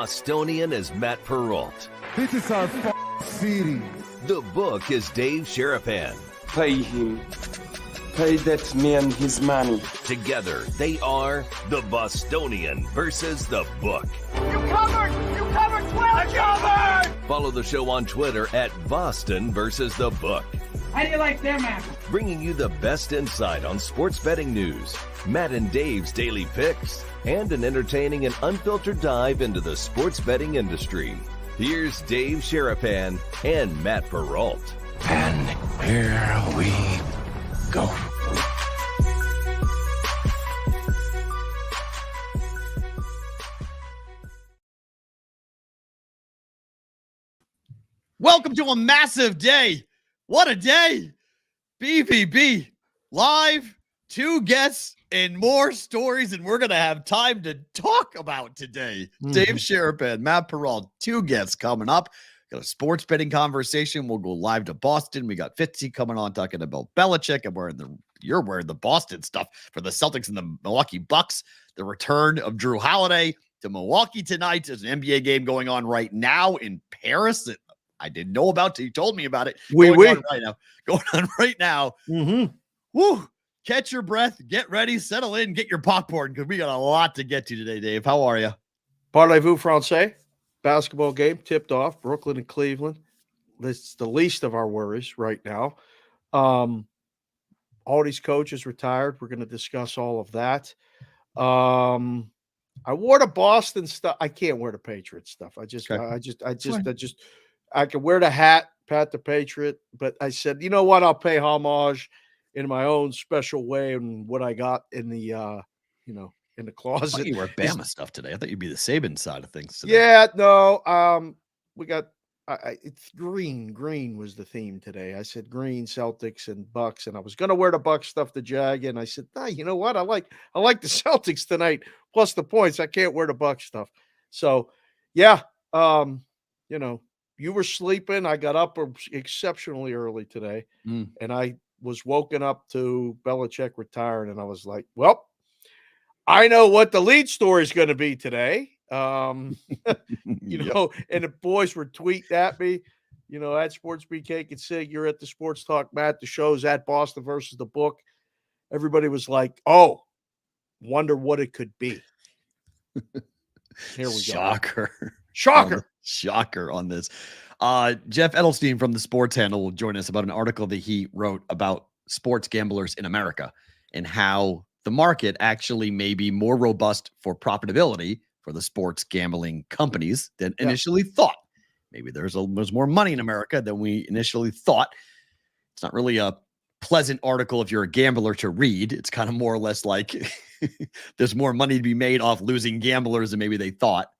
Bostonian is Matt Perrault. This is our city. The book is Dave Sharapan. Pay him. Pay that man his money. Together, they are the Bostonian versus the book. You covered! You covered 12! Covered! Follow the show on Twitter at Boston versus the book. How do you like them apples? Bringing you the best insight on sports betting news, Matt and Dave's daily picks, and an entertaining and unfiltered dive into the sports betting industry. Here's Dave Sharapan and Matt Perrault. And here we go. Welcome to a massive day. What a day. BvB live, 2 guests and more stories, and we're going to have time to talk about today. Dave Sharapan, Matt Perrault, 2 guests coming up. Got a sports betting conversation. We'll go live to Boston. We got Fitzy coming on talking about Belichick. You're wearing the Boston stuff for the Celtics and the Milwaukee Bucks. The return of Drew Holiday to Milwaukee tonight. There's an NBA game going on right now in Paris that I didn't know about till you told me about it. Going on right now. Woo! Catch your breath, get ready, settle in, get your popcorn, because we got a lot to get to today, Dave. How are you? Parlez-vous français? Basketball game tipped off, Brooklyn and Cleveland. That's the least of our worries right now. All these coaches retired. We're going to discuss all of that. I wore the Boston stuff. I can't wear the Patriots stuff. I can wear the hat, pat the Patriot, but I said, you know what? I'll pay homage in my own special way and what I got in the, in the closet. I thought you wear Bama stuff today. I thought you'd be the Saban side of things today. Yeah, no. We got it's green. Green was the theme today. I said green, Celtics and Bucks, and I was going to wear the Bucks stuff to Jag, and I said, you know what? I like the Celtics tonight plus the points. I can't wear the Bucks stuff. So, yeah, you were sleeping. I got up exceptionally early today, and I was woken up to Belichick retired, and I was like, well, I know what the lead story is going to be today. And the boys were tweeting at me, at Sports BK could say you're at the Sports Talk, Matt. The show's at Boston versus the book. Everybody was like, oh, wonder what it could be. Here we Shocker. go. Shocker. Shocker on this. Jeff Edelstein from the Sports Handle will join us about an article that he wrote about sports gamblers in America and how the market actually may be more robust for profitability for the sports gambling companies than initially thought. Maybe there's more money in America than we initially thought. It's not really a pleasant article if you're a gambler to read. It's kind of more or less like there's more money to be made off losing gamblers than maybe they thought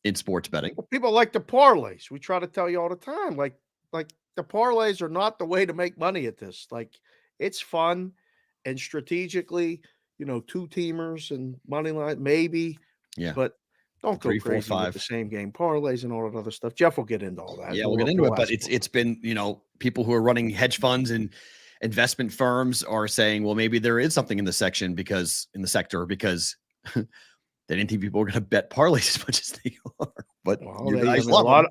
in sports betting. Well, people like the parlays. We try to tell you all the time, like the parlays are not the way to make money at this. Like, it's fun and strategically, 2-teamers and money line, maybe. Yeah. But don't go 3, 4, crazy 5 with the same game parlays and all that other stuff. Jeff will get into all that. Yeah, we'll get into it. But it's been, people who are running hedge funds and investment firms are saying, well, maybe there is something in the sector because they didn't think people were going to bet parlays as much as they are. But a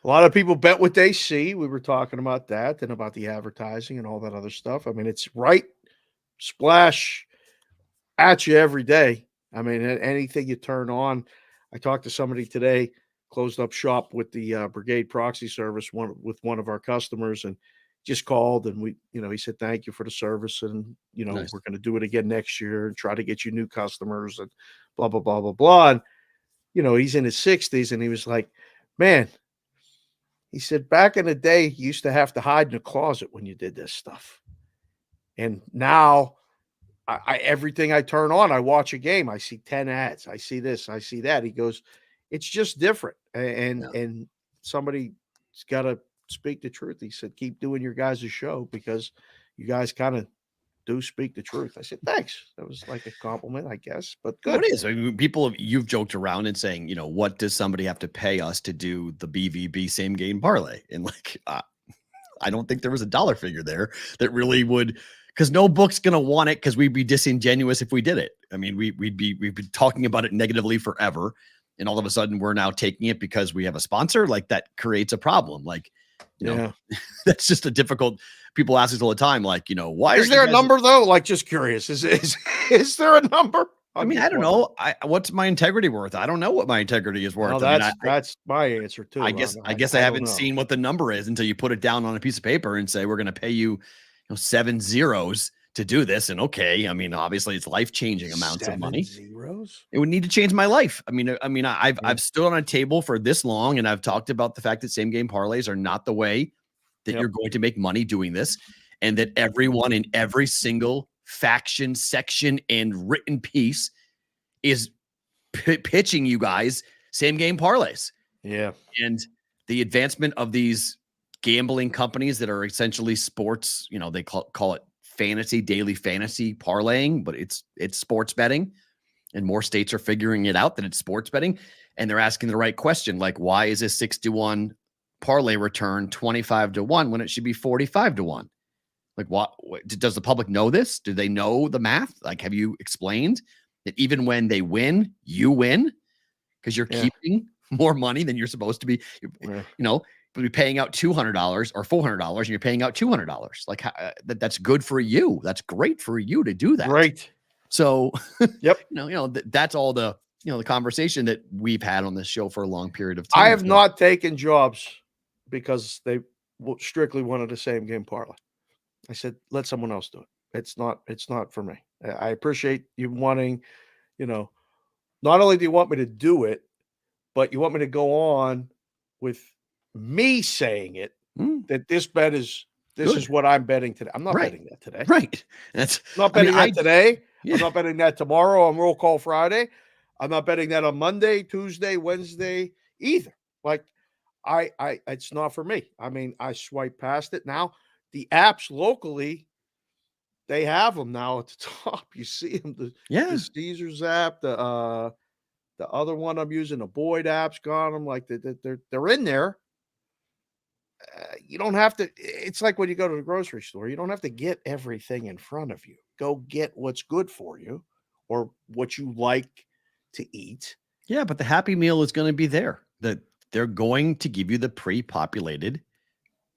lot of people bet what they see. We were talking about that and about the advertising and all that other stuff. I mean, it's right splash at you every day. I mean, anything you turn on. I talked to somebody today, closed up shop with the Brigade Proxy Service, with one of our customers, and just called, and he said, thank you for the service. And, nice. We're going to do it again next year and try to get you new customers and blah, blah, blah, blah, blah. And, he's in his 60s, and he was like, man, he said, back in the day, you used to have to hide in a closet when you did this stuff. And now everything I turn on, I watch a game, I see 10 ads. I see this, I see that. He goes, it's just different. And somebody's got to speak the truth. He said, keep doing your guys' show because you guys kind of do speak the truth. I said, thanks. That was like a compliment, I guess, but good. Well, it is. I mean, you've joked around and saying, what does somebody have to pay us to do the BvB same game parlay? And I don't think there was a dollar figure there that really would, because no book's going to want it because we'd be disingenuous if we did it. I mean, we've been talking about it negatively forever. and all of a sudden we're now taking it because we have a sponsor. Like that creates a problem. Like, you know, that's just a difficult. People ask us all the time, like, you know, why is there a number though? Like, just curious. Is there a number? I mean, I don't know. What's my integrity worth? I don't know what my integrity is worth. Well, that's my answer too. I guess I haven't seen what the number is until you put it down on a piece of paper and say, we're going to pay you, 7 zeros to do this. And okay, I mean, obviously it's life-changing amounts of money. 7 zeros? It would need to change my life. I've stood on a table for this long and I've talked about the fact that same game parlays are not the way that you're going to make money doing this. And that everyone in every single faction, section, and written piece is pitching you guys same game parlays. Yeah. And the advancement of these gambling companies that are essentially sports, they call it daily fantasy parlaying, but it's sports betting. And more states are figuring it out that it's sports betting. And they're asking the right question. Like, why is this 6-1 parlay return 25-1 when it should be 45-1? Like, what does the public know this? Do they know the math? Like, have you explained that even when they win, you win because you're keeping more money than you're supposed to be? Be paying out $200 or $400, and you're paying out $200. Like, that's good for you. That's great for you to do that. Right. So, yep. That's all the the conversation that we've had on this show for a long period of time. I have not taken jobs because they strictly wanted the same game parlay. I said, let someone else do it. It's not for me. I appreciate you wanting, not only do you want me to do it, but you want me to go on with me saying it, that this bet is, is what I'm betting today. I'm not betting that today. Right. I'm not betting that today. I'm not betting that tomorrow on Roll Call Friday. I'm not betting that on Monday, Tuesday, Wednesday either. Like it's not for me. I mean, I swipe past it. Now the apps locally, they have them now at the top. You see them. The Caesars app, the other one I'm using, the Boyd app's got them. Like they're in there. You don't have to. It's like when you go to the grocery store. You don't have to get everything in front of you. Go get what's good for you or what you like to eat. Yeah, but the Happy Meal is going to be there. They're going to give you the pre-populated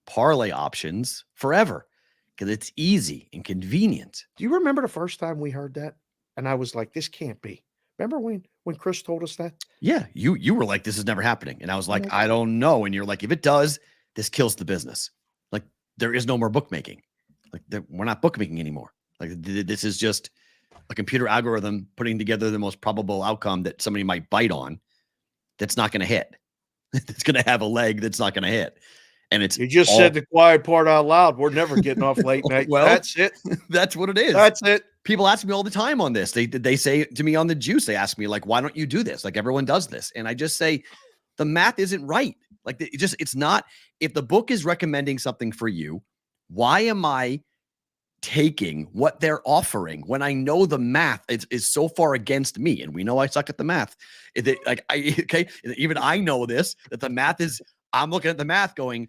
parlay options forever because it's easy and convenient. Do you remember the first time we heard that? And I was like, this can't be. Remember when Chris told us that? Yeah, you were like, this is never happening. And I was like, I don't know. And you're like, if it does, this kills the business. Like, there is no more bookmaking. Like, we're not bookmaking anymore. Like, this is just a computer algorithm putting together the most probable outcome that somebody might bite on. That's not going to hit. It's going to have a leg that's not going to hit. And you just said the quiet part out loud. We're never getting off late night. Well, that's it. That's what it is. That's it. People ask me all the time on this. They say to me on the juice, they ask me like, why don't you do this? Like, everyone does this. And I just say, the math isn't right. Like, it's not. If the book is recommending something for you, why am I taking what they're offering when I know the math is so far against me? And we know I suck at the math. Even I know this, that the math is, I'm looking at the math going,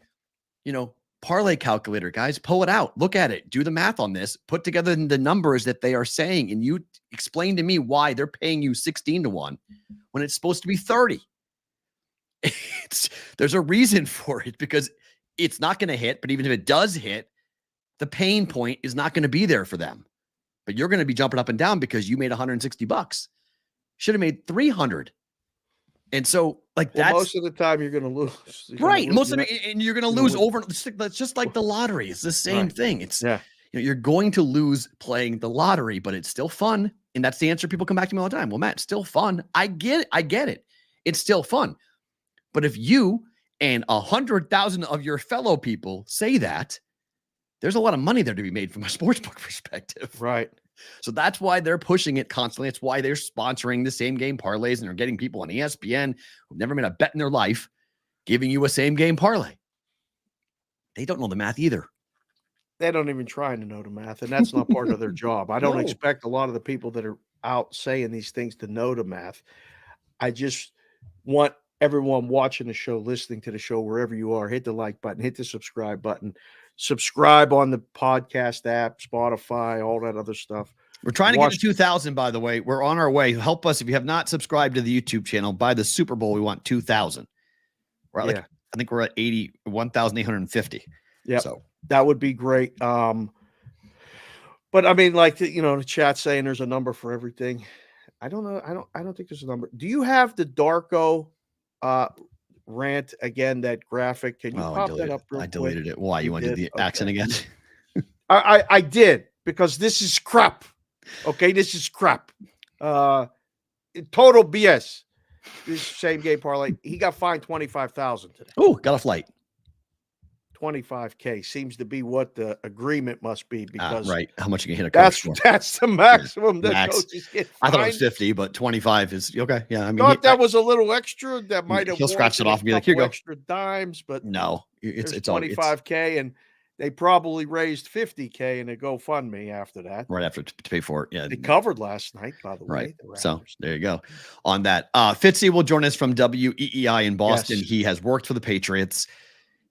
parlay calculator, guys, pull it out, look at it, do the math on this, put together the numbers that they are saying. And you explain to me why they're paying you 16-1 when it's supposed to be 30. There's a reason for it because it's not going to hit. But even if it does hit, the pain point is not going to be there for them. But you're going to be jumping up and down because you made $160. Should have made 300. And so, that's most of the time you're going to lose. Right. Most of it, and you're going to lose over. That's just like the lottery. It's the same thing. It's you're going to lose playing the lottery, but it's still fun. And that's the answer people come back to me all the time. Well, Matt, it's still fun. I get it. It's still fun. But if you and 100,000 of your fellow people say that, there's a lot of money there to be made from a sportsbook perspective. Right. So that's why they're pushing it constantly. It's why they're sponsoring the same game parlays and they're getting people on ESPN who've never made a bet in their life, giving you a same game parlay. They don't know the math either. They don't even try to know the math, and that's not part of their job. I don't expect a lot of the people that are out saying these things to know the math. I just want everyone watching the show, listening to the show, wherever you are, hit the like button, hit the subscribe button, subscribe on the podcast app, Spotify, all that other stuff. We're trying to get to 2,000, by the way. We're on our way. Help us if you have not subscribed to the YouTube channel. By the Super Bowl, we want 2,000. We're at I think we're at 1,850. Yeah, so that would be great. But I mean, like the chat saying there's a number for everything. I don't know. I don't think there's a number. Do you have the Darko rant again? That graphic? Can you pop that up? I deleted it. Why? You want to do the accent again? I did, because this is crap. Okay, this is crap. Total BS. This same game parlay. He got fined $25,000 today. Oh, got a flight. $25K seems to be what the agreement must be, because right. How much you can hit a coach for? That's the maximum that coaches get fined. I thought it was 50, but 25 is okay. Yeah, I mean, thought that was a little extra. That might have he'll scratch it off and be like, "Here you go, extra dimes." But no, it's 25K, and they probably raised 50K in a GoFundMe after that. Right after to pay for it. Yeah, they covered last night, by the way. Right. So there you go. On that, Fitzy will join us from WEEI in Boston. Yes. He has worked for the Patriots.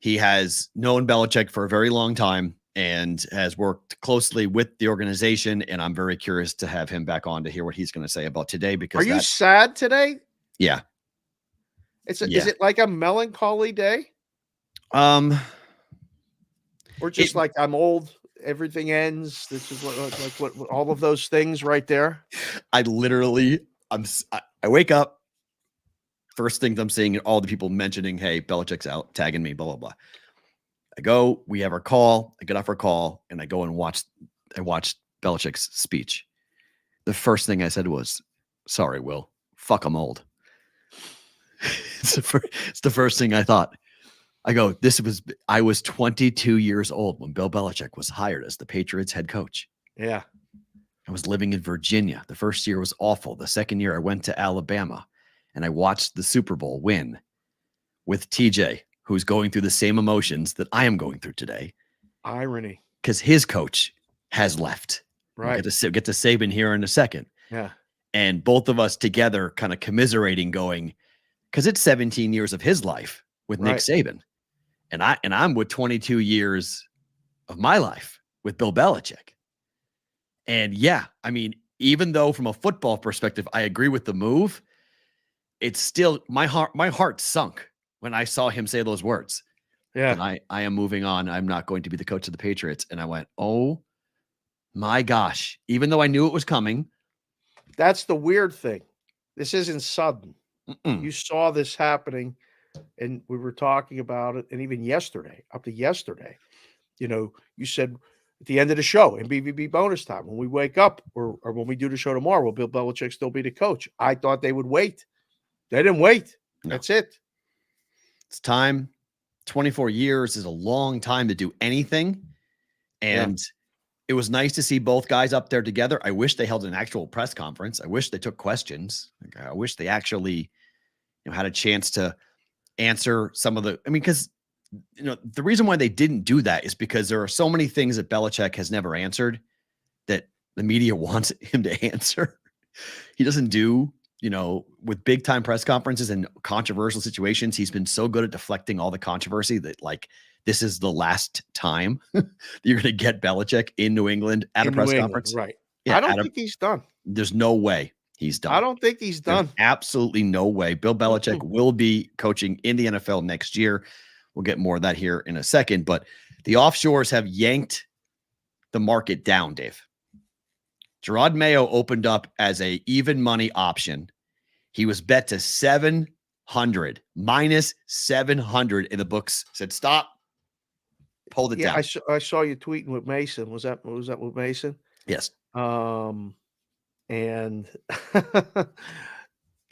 He has known Belichick for a very long time and has worked closely with the organization. And I'm very curious to have him back on to hear what he's going to say about today. Because are you sad today? Yeah. Is it like a melancholy day? Or just like I'm old, everything ends. This is what all of those things right there. I wake up. First things I'm seeing all the people mentioning, hey, Belichick's out, tagging me, blah, blah, blah. We have our call. I get off our call and I go and watch Belichick's speech. The first thing I said was, sorry, Will, fuck, I'm old. It's the first thing I thought. I go, I was 22 years old when Bill Belichick was hired as the Patriots head coach. Yeah. I was living in Virginia. The first year was awful. The second year I went to Alabama. And I watched the Super Bowl win with TJ, who's going through the same emotions that I am going through today. Irony. Because his coach has left. Right. We'll get to Saban here in a second. Yeah. And both of us together kind of commiserating, going, because it's 17 years of his life with Nick Saban. And I'm with 22 years of my life with Bill Belichick. And yeah, I mean, even though from a football perspective, I agree with the move, it's still my heart sunk when I saw him say those words. Yeah. And I am moving on. I'm not going to be the coach of the Patriots. And I went, oh my gosh, even though I knew it was coming. That's the weird thing. This isn't sudden. You saw this happening and we were talking about it. And even up to yesterday, you said at the end of the show in BvB bonus time, when we wake up or when we do the show tomorrow, will Bill Belichick still be the coach? I thought they would wait. They didn't wait. No. That's it. It's time. 24 years is a long time to do anything. And it was nice to see both guys up there together. I wish they held an actual press conference. I wish they took questions. I wish they actually had a chance to answer some of because the reason why they didn't do that is because there are so many things that Belichick has never answered that the media wants him to answer. He doesn't do, with big time press conferences and controversial situations. He's been so good at deflecting all the controversy that this is the last time that you're going to get Belichick in New England at a press conference. Right. Yeah, I don't think he's done. There's no way he's done. I don't think he's done. There's absolutely no way. Bill Belichick will be coaching in the NFL next year. We'll get more of that here in a second, but the offshores have yanked the market down, Dave. Gerard Mayo opened up as a even money option. He was bet to 700, minus 700 in the books. Said, stop. Pulled it down. I saw you tweeting with Mason. Was that with Mason? Yes. And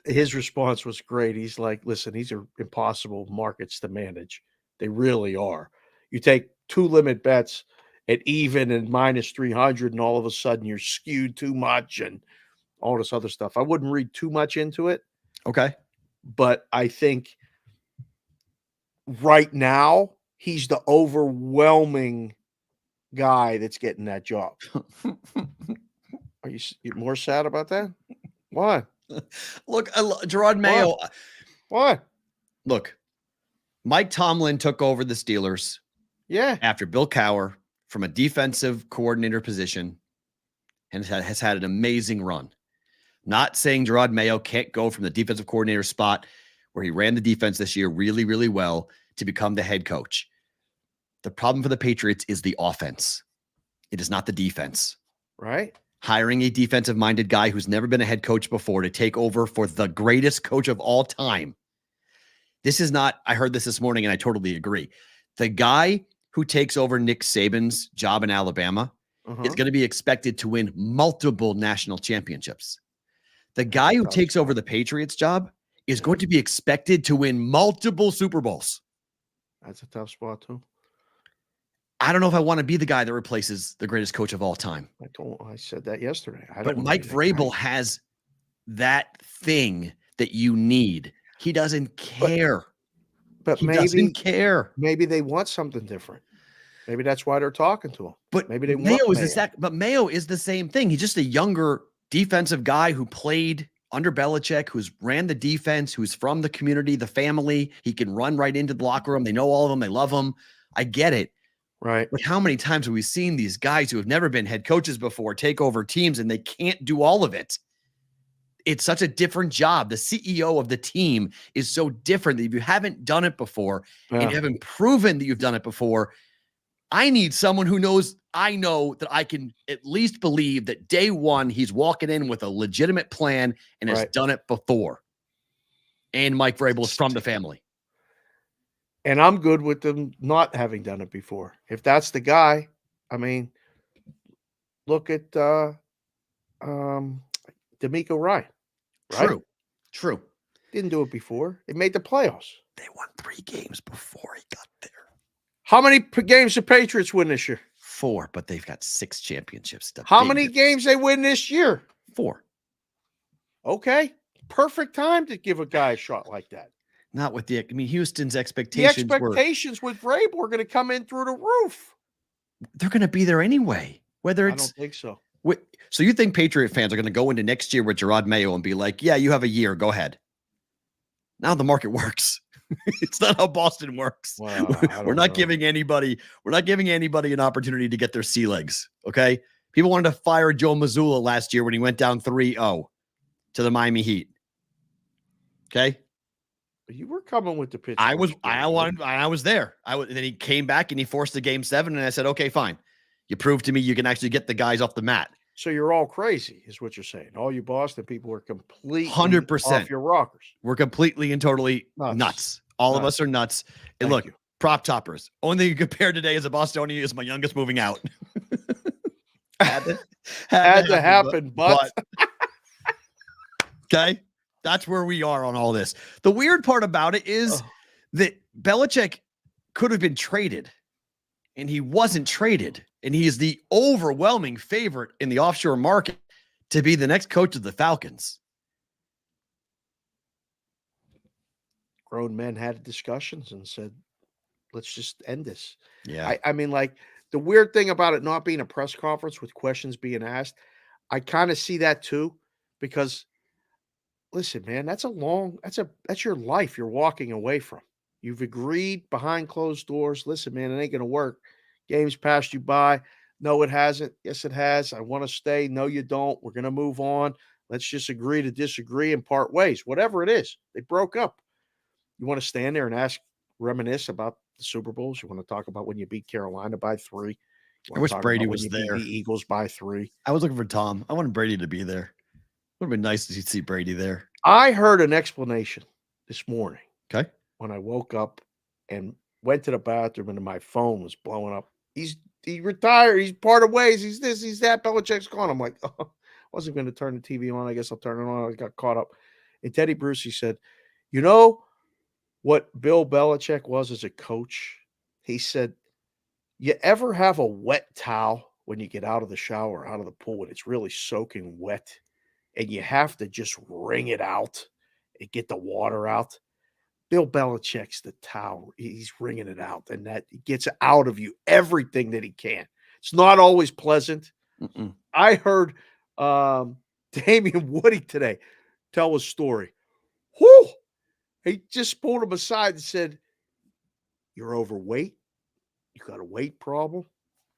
his response was great. He's like, listen, these are impossible markets to manage. They really are. You take two limit bets at even and minus 300, and all of a sudden you're skewed too much and all this other stuff. I wouldn't read too much into it. Okay. But I think right now he's the overwhelming guy that's getting that job. Are you more sad about that? Why? Look, Gerard Mayo. What? Look, Mike Tomlin took over the Steelers. Yeah. After Bill Cowher from a defensive coordinator position and has had an amazing run. Not saying Gerard Mayo can't go from the defensive coordinator spot where he ran the defense this year really, really well to become the head coach. The problem for the Patriots is the offense. It is not the defense. Right. Hiring a defensive-minded guy who's never been a head coach before to take over for the greatest coach of all time. This is not, I heard this morning and I totally agree. The guy who takes over Nick Saban's job in Alabama is going to be expected to win multiple national championships. The guy who takes over the Patriots job is going to be expected to win multiple Super Bowls. That's a tough spot too. I don't know if I want to be the guy that replaces the greatest coach of all time. I said that yesterday. But Mike Vrabel has that thing that you need. He doesn't care. But he maybe doesn't care. Maybe they want something different. Maybe that's why they're talking to him. But maybe they Mayo want is but Mayo is the same thing. He's just a younger defensive guy who played under Belichick, who's ran the defense, who's from the community, the family. He can run right into the locker room. They know all of them. They love him. I get it. Right. But how many times have we seen these guys who have never been head coaches before take over teams and they can't do all of it? It's such a different job. The CEO of the team is so different that if you haven't done it before and you haven't proven that you've done it before, I need someone who knows, I know that I can at least believe that day one, he's walking in with a legitimate plan and has done it before. And Mike Vrabel is from the family. And I'm good with them not having done it before. If that's the guy, I mean, look at DeMeco Ryan. Right? True. Didn't do it before. They made the playoffs. They won 3 games before he got there. How many games the Patriots win this year? 4, but they've got 6 championships. How many games they win this year? 4. Okay. Perfect time to give a guy a shot like that. Not with Houston's expectations. The expectations with Vrabel are going to come in through the roof. They're going to be there anyway. Whether it's, I don't think so. So you think Patriot fans are going to go into next year with Gerard Mayo and be like, yeah, you have a year, go ahead. Now the market works. It's not how Boston works. Well, we're not giving anybody an opportunity to get their sea legs. Okay. People wanted to fire Joe Mazzulla last year when he went down 3-0 to the Miami Heat. Okay. You were coming with the pitch. I was there. Then he came back and he forced the game 7. And I said, okay, fine. You proved to me you can actually get the guys off the mat. So you're all crazy, is what you're saying. All you Boston people are completely 100% off your rockers. We're completely and totally nuts. All of us are nuts. And look, prop toppers. Only thing you compare today as a Bostonian is my youngest moving out. had to happen, but. Okay. That's where we are on all this. The weird part about it is that Belichick could have been traded, and he wasn't traded. And he is the overwhelming favorite in the offshore market to be the next coach of the Falcons. Grown men had discussions and said, let's just end this. Yeah. I mean, like, the weird thing about it not being a press conference with questions being asked, I kind of see that too, because listen, man, that's your life you're walking away from. You've agreed behind closed doors. Listen, man, it ain't going to work. Game's passed you by. No, it hasn't. Yes, it has. I want to stay. No, you don't. We're going to move on. Let's just agree to disagree and part ways. Whatever it is, they broke up. You want to stand there and reminisce about the Super Bowls? You want to talk about when you beat Carolina by 3? I wish Brady was there. The Eagles by 3. I was looking for Tom. I wanted Brady to be there. Would have been nice to see Brady there. I heard an explanation this morning. Okay. When I woke up and went to the bathroom and my phone was blowing up. He retired. He's parted ways. He's this, he's that. Belichick's gone. I'm like, oh, wasn't going to turn the TV on. I guess I'll turn it on. I got caught up. And Teddy Brucey said, you know what Bill Belichick was as a coach? He said, you ever have a wet towel when you get out of the shower, out of the pool, and it's really soaking wet, and you have to just wring it out and get the water out? Bill Belichick's the towel. He's wringing it out, and that gets out of you everything that he can. It's not always pleasant. I heard Damian Woody today tell a story. Whew! He just pulled him aside and said, you're overweight. You got a weight problem.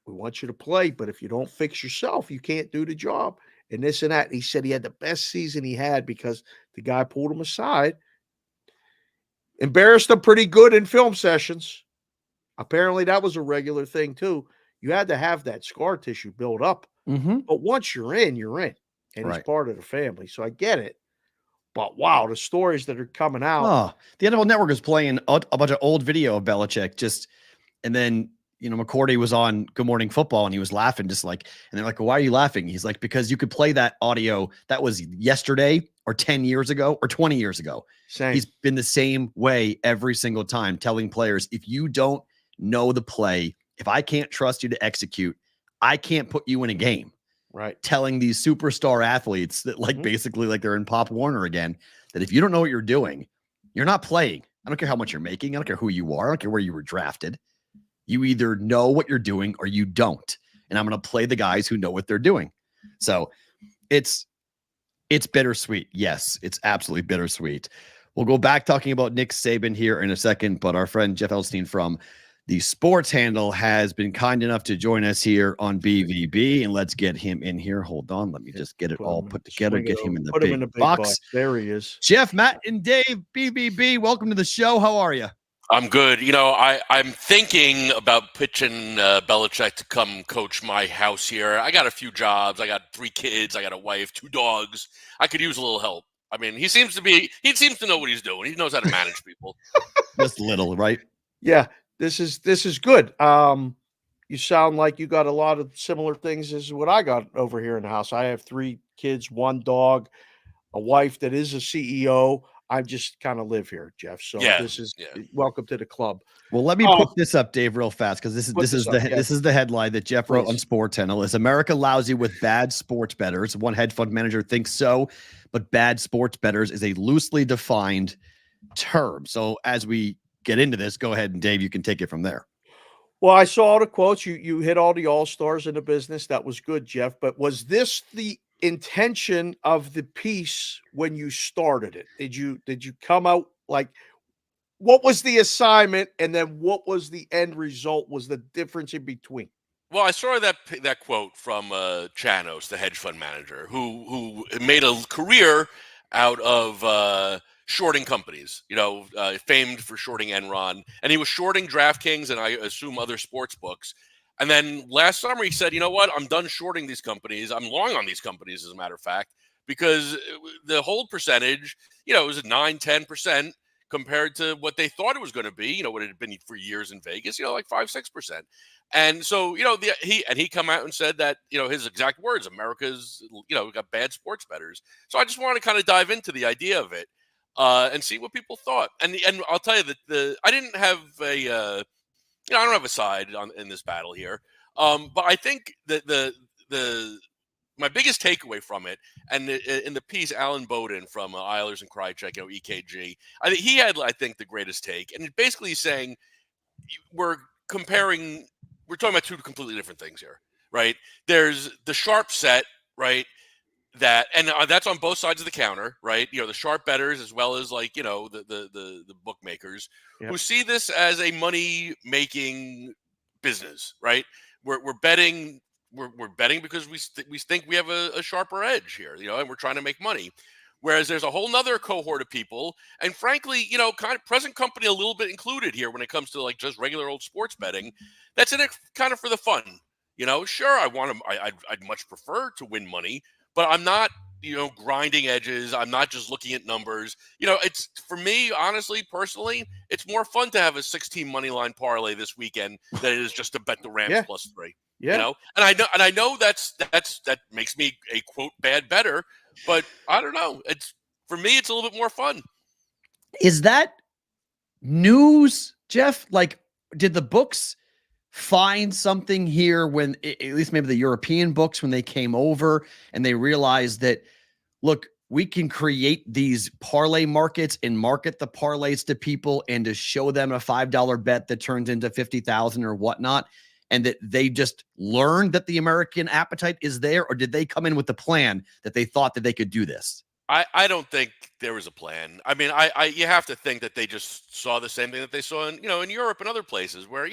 We want you to play, but if you don't fix yourself, you can't do the job. And this and that. And he said he had the best season he had because the guy pulled him aside, embarrassed him pretty good in film sessions. Apparently, that was a regular thing too. You had to have that scar tissue build up. But once you're in, you're in. And he's part of the family. So I get it. But wow, the stories that are coming out. Oh, the NFL Network is playing a bunch of old video of Belichick and then, McCourty was on Good Morning Football and he was laughing and they're like, well, why are you laughing? He's like, because you could play that audio that was yesterday or 10 years ago or 20 years ago. Same. He's been the same way every single time, telling players, if you don't know the play, if I can't trust you to execute, I can't put you in a game. Right. Telling these superstar athletes that basically like they're in Pop Warner again, that if you don't know what you're doing, you're not playing. I don't care how much you're making. I don't care who you are. I don't care where you were drafted. You either know what you're doing or you don't. And I'm going to play the guys who know what they're doing. So it's bittersweet. Yes, it's absolutely bittersweet. We'll go back talking about Nick Saban here in a second, but our friend Jeff Edelstein from the Sports Handle has been kind enough to join us here on BvB, and let's get him in here. Hold on. Let me just get it all put together. Get him in the big box. There he is. Jeff, Matt, and Dave, BvB, welcome to the show. How are you? I'm good. I'm thinking about pitching Belichick to come coach my house here. I got a few jobs. I got 3 kids. I got a wife, 2 dogs. I could use a little help. I mean, he seems to know what he's doing. He knows how to manage people. Just little, right? Yeah. This is good. You sound like you got a lot of similar things as what I got over here in the house. I have 3 kids, 1 dog, a wife that is a CEO. I just kind of live here, Jeff. So this is welcome to the club. Well, let me put this up, Dave, real fast because this is the headline that Jeff wrote on Sports Handle. Is America lousy with bad sports bettors? One hedge fund manager thinks so, but bad sports bettors is a loosely defined term. So as we get into this, go ahead and Dave, you can take it from there. Well, I saw all the quotes. You hit all the all-stars in the business. That was good, Jeff. But was this the intention of the piece when you started it? Did you come out like, what was the assignment and then what was the end result? Was the difference in between? Well, I saw that quote from Chanos, the hedge fund manager, who made a career out of shorting companies, famed for shorting Enron, and he was shorting DraftKings and I assume other sports books. And then last summer he said, you know what, I'm done shorting these companies. I'm long on these companies, as a matter of fact, because the hold percentage, it was 9-10% compared to what they thought it was going to be, what it had been for years in Vegas, like 5-6%. And so, he come out and said that, his exact words, America's, got bad sports bettors. So I just want to kind of dive into the idea of it and see what people thought. And I'll tell you that I didn't have I don't have a side in this battle here. But I think that my biggest takeaway from it, and in the piece, Alan Bowden from Eilers and Krychek, EKG, I think he had, the greatest take. And basically saying we're talking about 2 completely different things here, right? There's the sharp set, right? That's on both sides of the counter, right? The sharp bettors as well as the bookmakers who see this as a money making business, right? We're betting because we think we have a sharper edge here, and we're trying to make money. Whereas there's a whole nother cohort of people, and frankly, kind of present company a little bit included here when it comes to just regular old sports betting. That's in it kind of for the fun, Sure, I'd much prefer to win money. But I'm not, grinding edges. I'm not just looking at numbers. It's for me, honestly, personally, it's more fun to have a 16 money line parlay this weekend than it is just to bet the Rams +3. Yeah. And I know that makes me a quote bad bettor, but I don't know. For me, it's a little bit more fun. Is that news, Jeff? Did the books find something here when, at least maybe the European books, when they came over and they realized that, look, we can create these parlay markets and market the parlays to people and to show them a $5 bet that turns into 50,000 or whatnot, and that they just learned that the American appetite is there? Or did they come in with the plan that they thought that they could do this? I don't think there was a plan. I mean, you have to think that they just saw the same thing that they saw in, in Europe and other places where,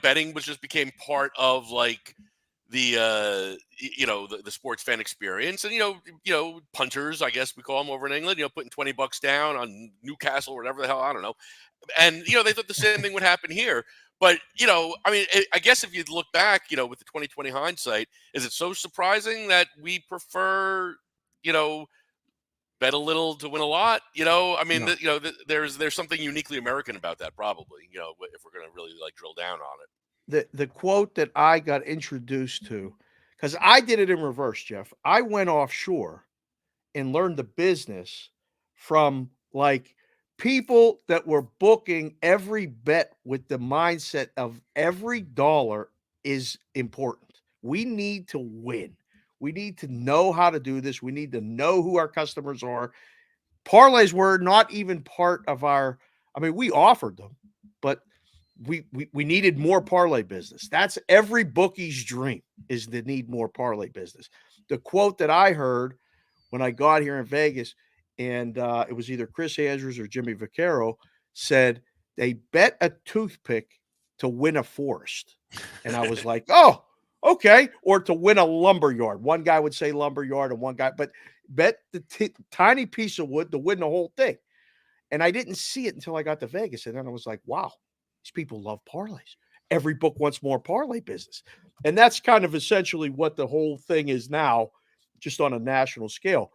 betting became part of like the the sports fan experience, and punters, I guess we call them over in England, putting $20 down on Newcastle or whatever the hell, I don't know, and they thought the same thing would happen here. But I mean, I guess if you look back, with the 2020 hindsight, is it so surprising that we prefer bet a little to win a lot? I mean, No. there's something uniquely American about that, probably. If we're going to really like drill down on it. The quote that I got introduced to, because I did it in reverse, Jeff. I went offshore and learned the business from like people that were booking every bet with the mindset of every dollar is important. We need to win. We need to know how to do this. We need to know who our customers are. Parlays were not even part of our, I mean, we offered them, but we needed more parlay business. That's every bookie's dream, is to need more parlay business. The quote that I heard when I got here in Vegas, and it was either Chris Andrews or Jimmy Vaccaro, said they bet a toothpick to win a forest. And I was like, oh, okay. Or to win a lumber yard. One guy would say lumber yard and one guy, but bet the tiny piece of wood to win the whole thing. And I didn't see it until I got to Vegas. And then I was like, wow, these people love parlays. Every book wants more parlay business. And that's kind of essentially what the whole thing is now, just on a national scale.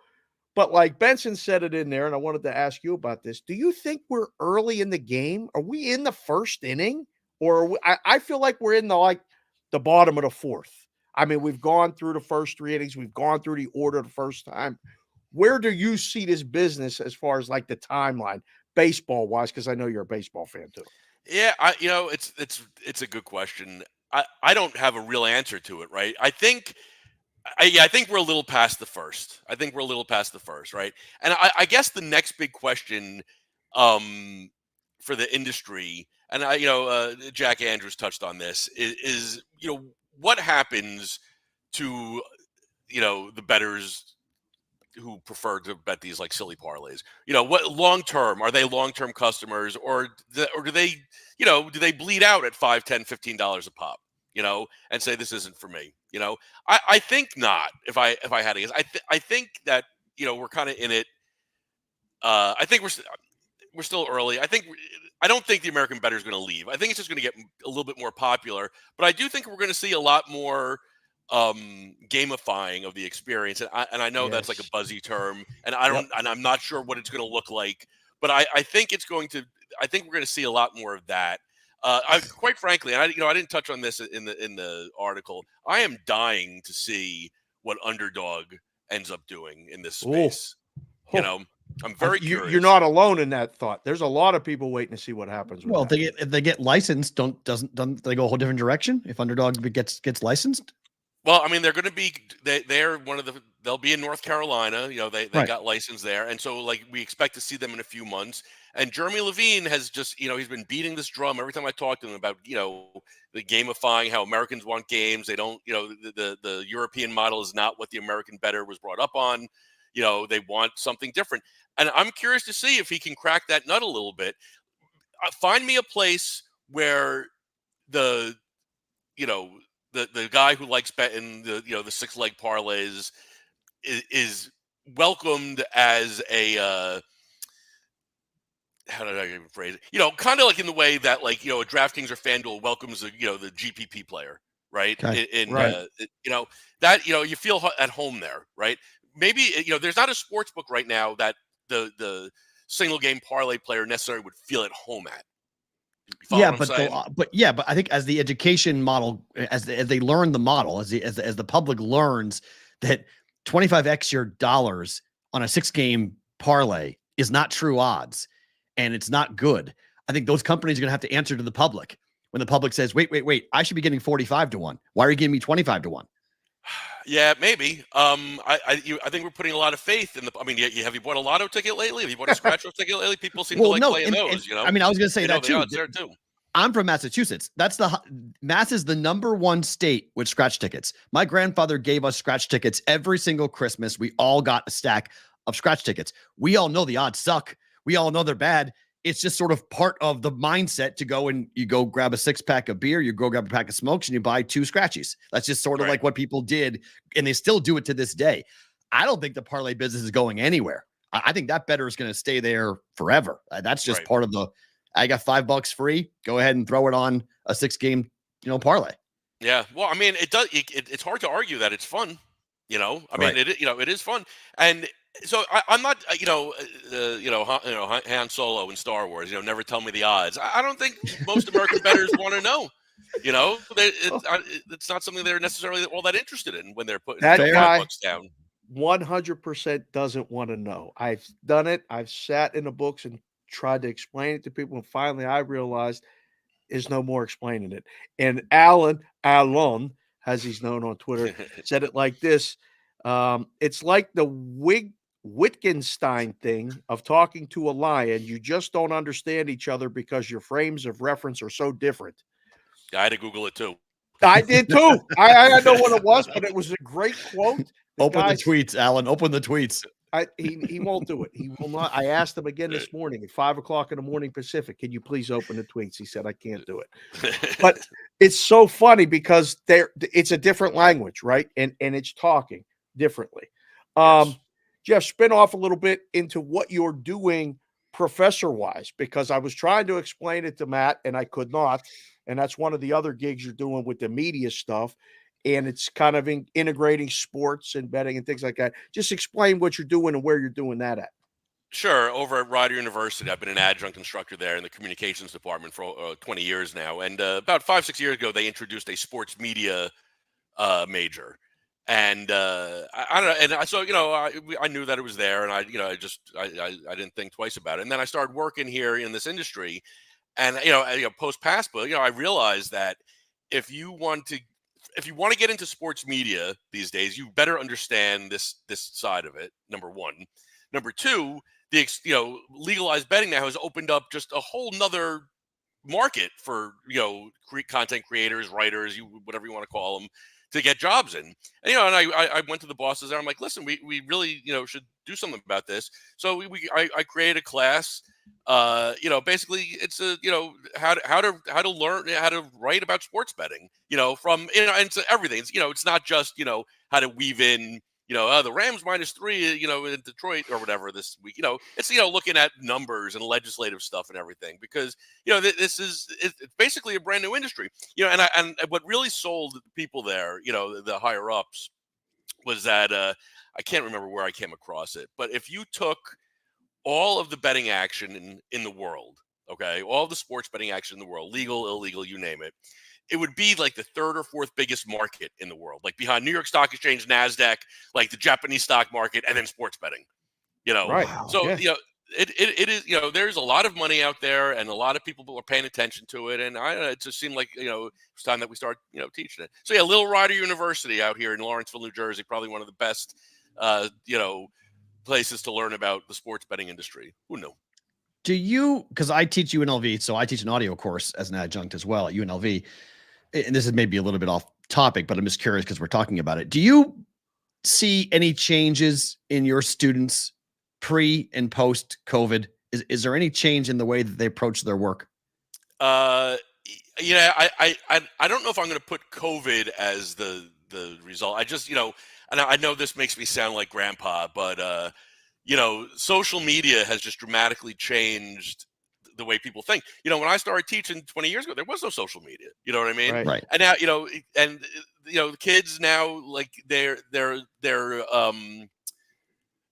But like Benson said it in there, and I wanted to ask you about this. Do you think we're early in the game? Are we in the first inning? Or I feel like we're in the bottom of the fourth. I mean, we've gone through the first 3 innings. We've gone through the order the first time. Where do you see this business as far as like the timeline, baseball wise? Because I know you're a baseball fan too. Yeah, it's a good question. I don't have a real answer to it, right? I think we're a little past the first. Right? And I guess the next big question for the industry, and Jack Andrews touched on this, is what happens to the bettors who prefer to bet these like silly parlays? What long term are they? Long term customers, or do they bleed out at $5, $10, $15 a pop? And say this isn't for me. I think not. If I had to guess, I think that we're kind of in it. I think we're still early. I don't think the American bettor is going to leave. I think it's just going to get a little bit more popular. But I do think we're going to see a lot more gamifying of the experience, and I know that's like a buzzy term, and I'm not sure what it's going to look like, but I think we're going to see a lot more of that. Quite frankly, and I didn't touch on this in the article, I am dying to see what Underdog ends up doing in this space. I'm very curious. You're not alone in that thought. There's a lot of people waiting to see what happens. Well, if they get licensed, doesn't they go a whole different direction if Underdog gets licensed? Well, I mean, they're going to be they're one of they'll be in North Carolina. They got licensed there, and so like we expect to see them in a few months. And Jeremy Levine has just he's been beating this drum every time I talk to him about the gamifying, how Americans want games. They don't the European model is not what the American bettor was brought up on. They want something different, and I'm curious to see if he can crack that nut a little bit. Find me a place where the guy who likes betting the 6-leg parlays is welcomed as a how did I even phrase it? Kind of like in the way that a DraftKings or FanDuel welcomes the GPP player, right? Okay. That you feel at home there, right? Maybe there's not a sports book right now that the single game parlay player necessarily would feel at home at. Yeah, but I think as the education model, as they learn the model, as the public learns that 25x your dollars on a 6-game parlay is not true odds and it's not good. I think those companies are going to have to answer to the public when the public says, wait, I should be getting 45 to 1. Why are you giving me 25 to 1? Yeah, maybe. I think we're putting a lot of faith in the. I mean, have you bought a lotto ticket lately? Have you bought a scratch-off ticket lately? People seem to like playing those. I mean, I was going to say that too. There too. I'm from Massachusetts. Mass is the #1 state with scratch tickets. My grandfather gave us scratch tickets every single Christmas. We all got a stack of scratch tickets. We all know the odds suck. We all know they're bad. it's just sort of part of the mindset to go and you go grab a 6-pack of beer, you go grab a pack of smokes, and you buy 2 scratchies. That's just sort of like what people did, and they still do it to this day. I don't think the parlay business is going anywhere. I think that bettor is going to stay there forever. That's just part of the, I got $5 free. Go ahead and throw it on a 6-game, parlay. Yeah. Well, I mean, it's hard to argue that it's fun. I mean, it is fun. And so I'm not, Han Solo in Star Wars, never tell me the odds. I don't think most American bettors want to know. It's not something they're necessarily all that interested in when they're putting that guy bucks down. 100% doesn't want to know. I've done it. I've sat in the books and tried to explain it to people, and finally I realized there's no more explaining it. And Allen, as he's known on Twitter, said it like this. It's like the Wittgenstein thing of talking to a lion. You just don't understand each other because your frames of reference are so different. I had to Google it too. I did too. I know what it was, but it was a great quote. Open the tweets, Alan. Open the tweets. He won't do it. He will not. I asked him again this morning at 5:00 in the morning Pacific. Can you please open the tweets? He said, I can't do it. But it's so funny because it's a different language, right? And it's talking differently. Yes. Jeff, spin off a little bit into what you're doing professor-wise, because I was trying to explain it to Matt and I could not. And that's one of the other gigs you're doing with the media stuff. And it's kind of integrating sports and betting and things like that. Just explain what you're doing and where you're doing that at. Sure. Over at Rider University, I've been an adjunct instructor there in the communications department for 20 years now. And about 5-6 years ago, they introduced a sports media major. And I don't know. And so, I knew that it was there, and I didn't think twice about it. And then I started working here in this industry, and post PASPA, I realized that if you want to get into sports media these days, you better understand this side of it. Number one. Number two, legalized betting now has opened up just a whole nother market for content creators, writers, whatever you want to call them, to get jobs in. And I went to the bosses and I'm like, listen, we really should do something about this. So I created a class. Basically it's how to learn how to write about sports betting. From and so everything. It's not just how to weave in the Rams -3 in Detroit or whatever this week. It's looking at numbers and legislative stuff and everything, because this is it's basically a brand new industry. And what really sold people there, the higher ups, was that I can't remember where I came across it, but if you took all of the betting action in the world, okay, all the sports betting action in the world, legal, illegal, you name it, it would be like the third or fourth biggest market in the world, like behind New York Stock Exchange, NASDAQ, like the Japanese stock market, and then sports betting. Right. So yeah. it is there's a lot of money out there, and a lot of people are paying attention to it, and it just seemed like it's time that we start teaching it. So Little Rider University out here in Lawrenceville, New Jersey, probably one of the best places to learn about the sports betting industry. Who knew? Do you, because I teach UNLV, so I teach an audio course as an adjunct as well at UNLV. And this is maybe a little bit off topic, but I'm just curious because we're talking about it. Do you see any changes in your students pre and post COVID? Is there any change in the way that they approach their work? I don't know if I'm going to put COVID as the result. I just, and I know this makes me sound like grandpa, but social media has just dramatically changed the way people think. When I started teaching 20 years ago, there was no social media. You know what I mean? Right. And now, the kids now, like they're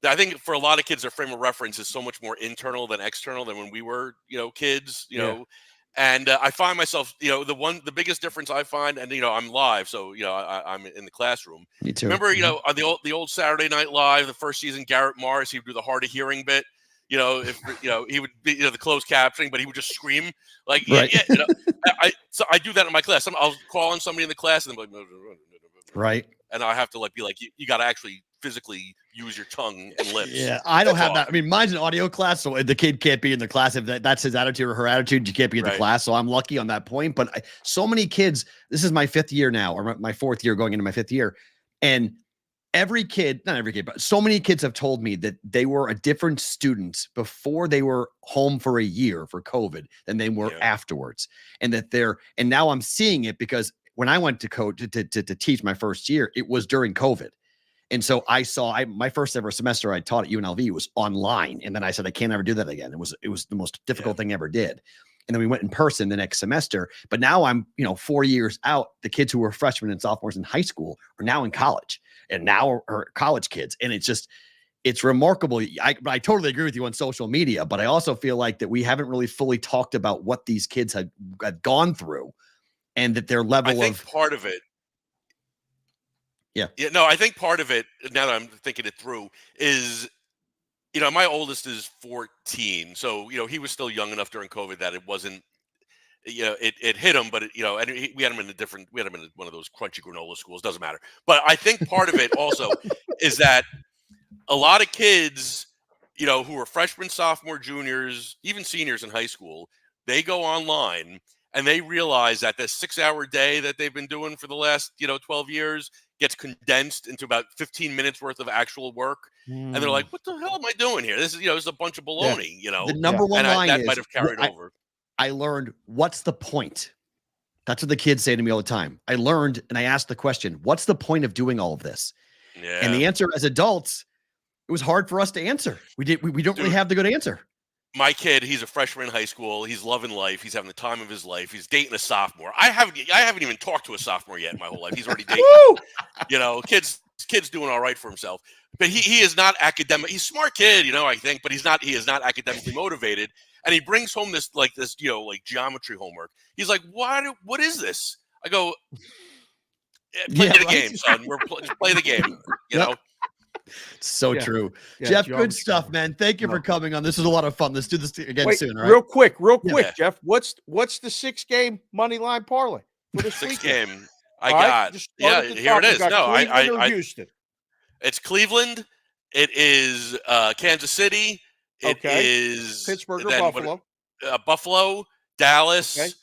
I think for a lot of kids, their frame of reference is so much more internal than external than when we were, kids, And I find myself, the biggest difference I find, and I'm live, so I'm in the classroom. Me too. Remember, on the old Saturday Night Live, the first season, Garrett Morris, he would do the hard of hearing bit. If he would be the closed captioning, but he would just scream like, right. So I do that in my class. I'll call on somebody in the class and I'm like, right, and I have to be like, you got to actually physically use your tongue and lips. Yeah, I don't have that. I mean, mine's an audio class, so the kid can't be in the class if that's his attitude or her attitude. You can't be in the class, so I'm lucky on that point. But so many kids. This is my 5th year now, or my 4th year going into my 5th year, and every kid, not every kid, but so many kids have told me that they were a different student before they were home for a year for COVID than they were afterwards. And and now I'm seeing it because when I went to to teach my first year, it was during COVID. And so my first ever semester I taught at UNLV was online. And then I said, I can't ever do that again. It was the most difficult thing I ever did. And then we went in person the next semester. But now I'm, 4 years out. The kids who were freshmen and sophomores in high school are now in college and now are college kids. And it's remarkable. I totally agree with you on social media, but I also feel like that we haven't really fully talked about what these kids had gone through and that their level part of it. Yeah. No, I think part of it, now that I'm thinking it through, is, my oldest is 14. So, he was still young enough during COVID that it wasn't, it hit him, but, and we had him in one of those crunchy granola schools. Doesn't matter. But I think part of it also is that a lot of kids, who are freshmen, sophomore, juniors, even seniors in high school, they go online and they realize that the 6-hour day that they've been doing for the last, 12 years gets condensed into about 15 minutes worth of actual work. And they're like, what the hell am I doing here? This is, a bunch of baloney, The number one line that is, might have carried over. I learned, what's the point? That's what the kids say to me all the time. I learned, and I asked the question, what's the point of doing all of this? Yeah. And the answer as adults, it was hard for us to answer. We don't really have the good answer. My kid, he's a freshman in high school. He's loving life. He's having the time of his life. He's dating a sophomore. I haven't even talked to a sophomore yet in my whole life. He's already dating. Kid's doing all right for himself. But he is not academic. He's a smart kid, I think, but he is not academically motivated. And he brings home this geometry homework. He's like, what is this? I go, play the game, son. Just play the game, you know. So true. Jeff, good stuff, man. Thank you for coming on. This is a lot of fun. Let's do this again soon. All right? Real quick, Jeff. What's the 6-game money line parlay for this 6-game? Here it is. No, Houston. It's Cleveland. It is Kansas City. It is Pittsburgh or Buffalo. Buffalo, Dallas,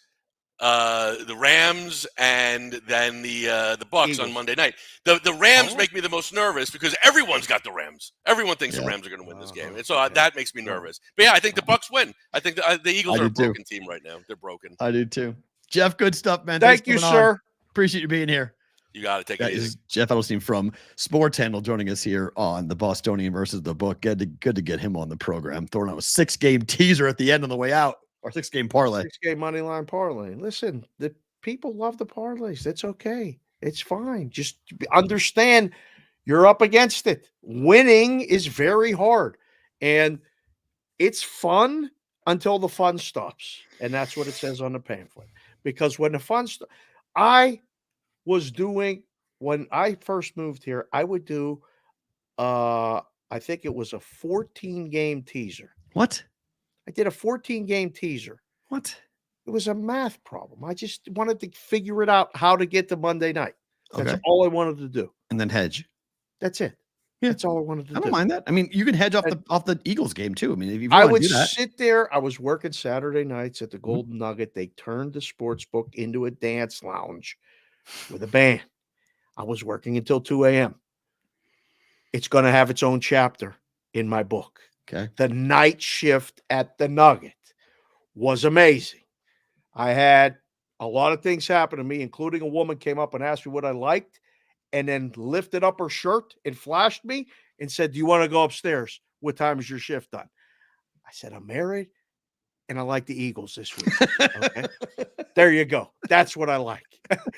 the Rams, and then the Bucks on Monday night. The Rams make me the most nervous because everyone's got the Rams. Everyone thinks the Rams are going to win this game, and so that makes me nervous. But I think the Bucks win. I think the Eagles are a broken team right now. They're broken. I do too. Jeff, good stuff, man. Thank you, sir. Appreciate you being here. You got to take it easy. Jeff Edelstein from Sports Handle joining us here on the Bostonian versus the Book. Good to get him on the program. Throwing out a 6-game teaser at the end on the way out, or 6-game parlay. 6-game money line parlay. Listen, the people love the parlays. That's okay. It's fine. Just understand you're up against it. Winning is very hard, and it's fun until the fun stops, and that's what it says on the pamphlet. Because when the fun stops, when I first moved here, I would do, I think it was a 14-game teaser. What? I did a 14-game teaser. What? It was a math problem. I just wanted to figure it out how to get to Monday night. That's all I wanted to do. And then hedge. That's it. Yeah. That's all I wanted to do. I don't mind that. I mean, you can hedge off the Eagles game too. I mean, if you I want would to do that. sit there. I was working Saturday nights at the Golden Nugget. They turned the sports book into a dance lounge with a band. I was working until 2 a.m. It's going to have its own chapter in my book. Okay. The night shift at the Nugget was amazing. I had a lot of things happen to me, including a woman came up and asked me what I liked and then lifted up her shirt and flashed me and said, "Do you want to go upstairs? What time is your shift done?" I said, "I'm married and I like the Eagles this week." Okay. There you go. That's what I like.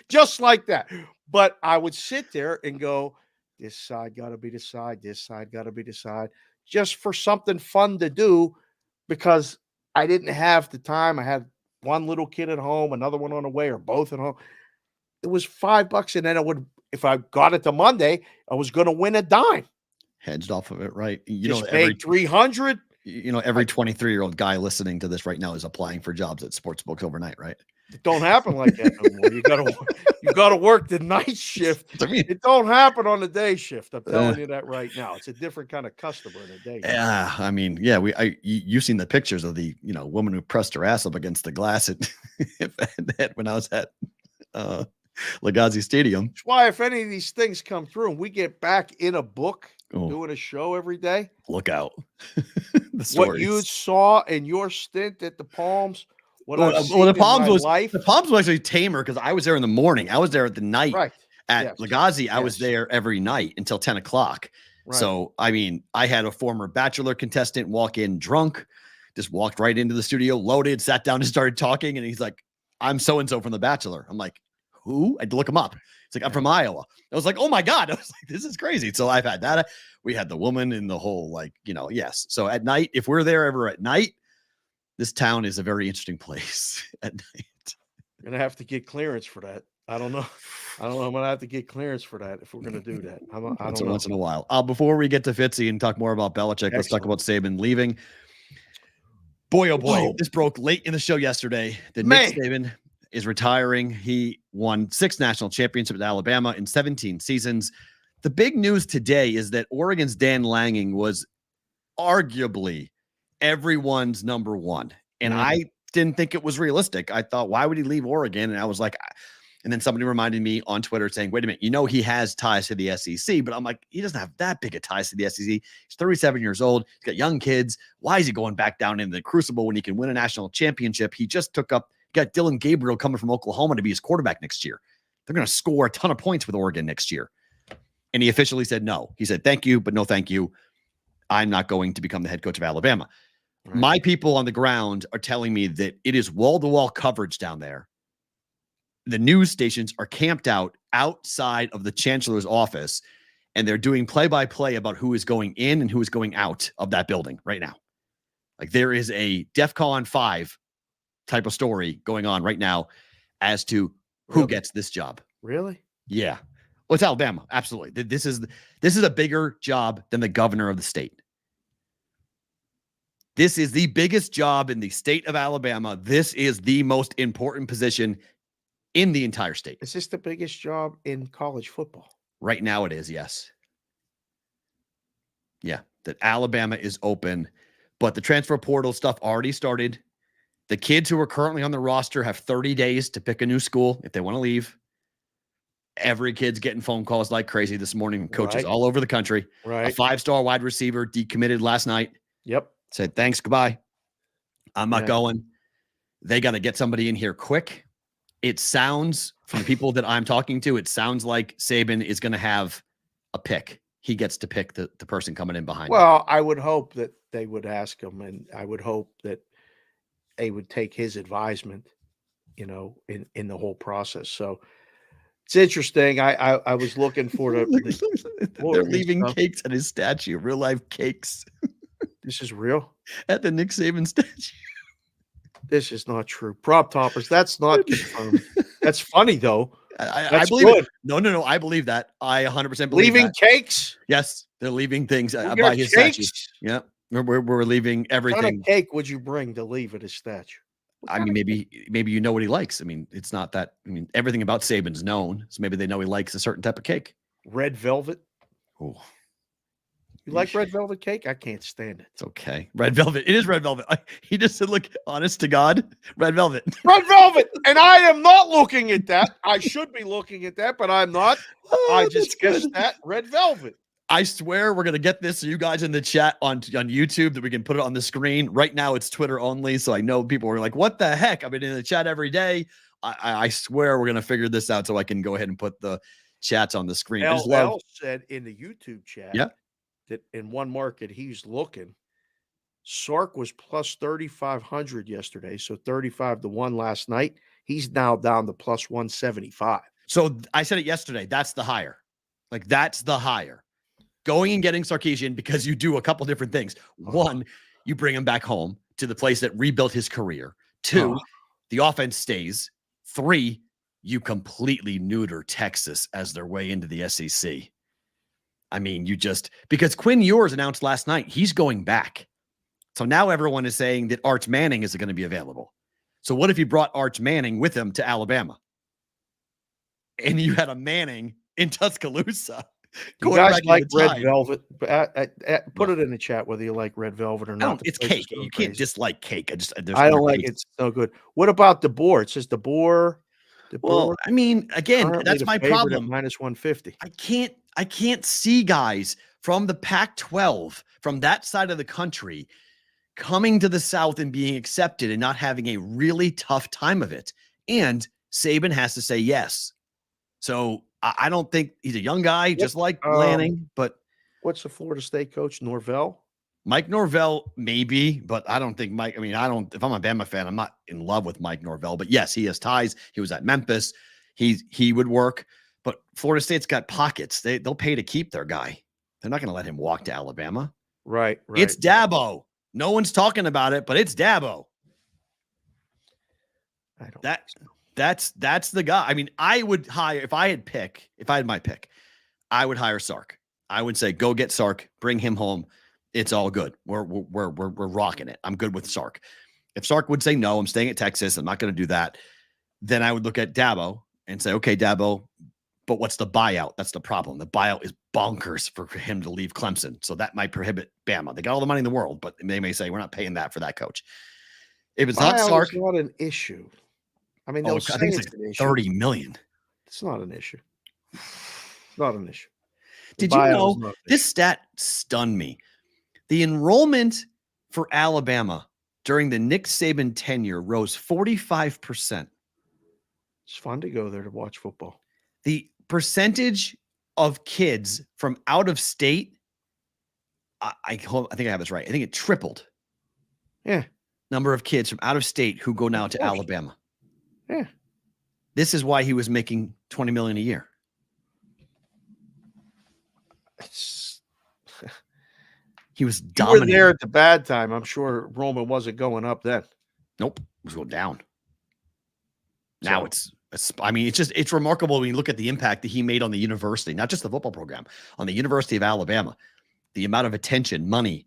Just like that. But I would sit there and go, this side got to be the side. This side got to be the side. Just for something fun to do because I didn't have the time. I had one little kid at home, another one on the way, or both at home. It was $5. And then if I got it to Monday, I was going to win a dime. Hedged off of it, right? Paid $300. Every 23-year-old guy listening to this right now is applying for jobs at sportsbooks overnight, right? It don't happen like that no more. You gotta work the night shift. It don't happen on the day shift. I'm telling you that right now. It's a different kind of customer in the day shift. Yeah, I mean, you've seen the pictures of the woman who pressed her ass up against the glass at when I was at Legacy Stadium. That's why if any of these things come through and we get back in a book doing a show every day, look out. What you saw in your stint at the Palms, what I've seen the Palms in my life. The Palms was actually tamer because I was there in the morning. I was there at the night. Right. At Legacy, I was there every night until 10 o'clock. Right. So, I mean, I had a former Bachelor contestant walk in drunk, just walked right into the studio, loaded, sat down and started talking. And he's like, I'm so-and-so from The Bachelor. I'm like, who? I had to look him up. It's like, I'm from Iowa. I was like, oh my God. I was like, this is crazy. So I've had that. We had the woman in the whole, like, yes. So at night, if we're there ever at night, this town is a very interesting place at night. You're going to have to get clearance for that. I don't know. I'm going to have to get clearance for that if we're going to do that. I don't know. Once in a while. Before we get to Fitzy and talk more about Belichick, let's talk about Saban leaving. Boy, oh boy, this broke late in the show yesterday. Nick Saban is retiring. He won 6 national championships at Alabama in 17 seasons. The big news today is that Oregon's Dan Lanning was arguably everyone's number one. And I didn't think it was realistic. I thought, why would he leave Oregon? And I was like, and then somebody reminded me on Twitter saying, wait a minute, he has ties to the SEC, but I'm like, he doesn't have that big of ties to the SEC. He's 37 years old. He's got young kids. Why is he going back down into the crucible when he can win a national championship? He just got Dylan Gabriel coming from Oklahoma to be his quarterback next year. They're going to score a ton of points with Oregon next year. And he officially said no. He said, thank you, but no thank you. I'm not going to become the head coach of Alabama. Right. My people on the ground are telling me that it is wall-to-wall coverage down there. The news stations are camped out outside of the chancellor's office, and they're doing play-by-play about who is going in and who is going out of that building right now. Like, there is a DEFCON 5 type of story going on right now as to who gets this job. Really? Yeah. Well, it's Alabama. Absolutely. This is a bigger job than the governor of the state. This is the biggest job in the state of Alabama. This is the most important position in the entire state. Is this the biggest job in college football? Right now it is, yes. Yeah, that Alabama is open, but the transfer portal stuff already started. The kids who are currently on the roster have 30 days to pick a new school if they want to leave. Every kid's getting phone calls like crazy this morning from coaches all over the country. Right. A 5-star wide receiver decommitted last night. Yep. Said, thanks, goodbye. I'm not going. They got to get somebody in here quick. It sounds, from the people that I'm talking to, it sounds like Saban is going to have a pick. He gets to pick the person coming in behind him. Well, I would hope that they would ask him, and I would hope that they would take his advisement, in the whole process. So it's interesting. I was looking for they're leaving cakes at his statue, real life cakes. This is real? At the Nick Saban statue. This is not true. Prop toppers. That's not confirmed. That's funny though. I believe it. No. I believe that. I 100% believe leaving cakes. Yes, they're leaving things by his statue. Yeah, we're leaving everything. What kind of cake would you bring to leave at his statue? I mean, maybe you know what he likes. I mean, it's not that. I mean, everything about Saban's known, so maybe they know he likes a certain type of cake. Red velvet. Oh. You like red velvet cake? I can't stand it. It's okay. Red velvet. It is red velvet. He just said, look, honest to God, red velvet. Red velvet. And I am not looking at that. I should be looking at that, but I'm not. I just guessed that. Red velvet. I swear we're going to get this so you guys in the chat on YouTube that we can put it on the screen. Right now it's Twitter only, so I know people are like, what the heck? I've been in the chat every day. I swear we're going to figure this out so I can go ahead and put the chats on the screen. LL said in the YouTube chat. Yeah. That in one market he's looking, Sark was plus 3,500 yesterday, so 35-1 last night. He's now down to plus 175. So I said it yesterday. That's the higher. Like, that's the higher. Going and getting Sarkisian because you do a couple different things. One, you bring him back home to the place that rebuilt his career. Two, the offense stays. Three, you completely neuter Texas as their way into the SEC. I mean, because Quinn Ewers announced last night, he's going back. So now everyone is saying that Arch Manning is going to be available. So what if you brought Arch Manning with him to Alabama? And you had a Manning in Tuscaloosa. You guys like red velvet? Put it in the chat whether you like red velvet or not. It's cake. You can't dislike cake. I don't like it. It's so good. What about DeBoer? It says DeBoer Well, I mean, again, Currently that's the my favorite at problem. minus 150. I can't see guys from the Pac-12, from that side of the country, coming to the South and being accepted and not having a really tough time of it. And Saban has to say yes. So I don't think he's a young guy, just like Lanning, but what's the Florida State coach, Norvell? Mike Norvell, maybe, but I don't think Mike. I mean, if I'm a Bama fan, I'm not in love with Mike Norvell, but yes, he has ties. He was at Memphis. He would work, but Florida State's got pockets. They'll pay to keep their guy. They're not going to let him walk to Alabama. Right. It's Dabo. No one's talking about it, but it's Dabo. I don't. That's the guy. I mean, I would hire if I had my pick, I would hire Sark. I would say, go get Sark, bring him home. It's all good. We're rocking it. I'm good with Sark. If Sark would say no, I'm staying at Texas, I'm not going to do that, then I would look at Dabo and say, okay, Dabo, but what's the buyout? That's the problem. The buyout is bonkers for him to leave Clemson. So that might prohibit Bama. They got all the money in the world, but they may say, we're not paying that for that coach. If it's not Sark, it's not an issue. I mean, I think it's like 30 million. It's not an issue. It's not an issue. Did you know this stat stunned me? The enrollment for Alabama during the Nick Saban tenure rose 45%. It's fun to go there to watch football. The percentage of kids from out of state, I think I have this right. I think it tripled. Yeah. Number of kids from out of state who go now to Alabama. Yeah. This is why he was making $20 million a year. He was dominating. You were there at the bad time. I'm sure Roman wasn't going up then. Nope. It was going down. Now it's remarkable when you look at the impact that he made on the university, not just the football program, on the University of Alabama, the amount of attention, money,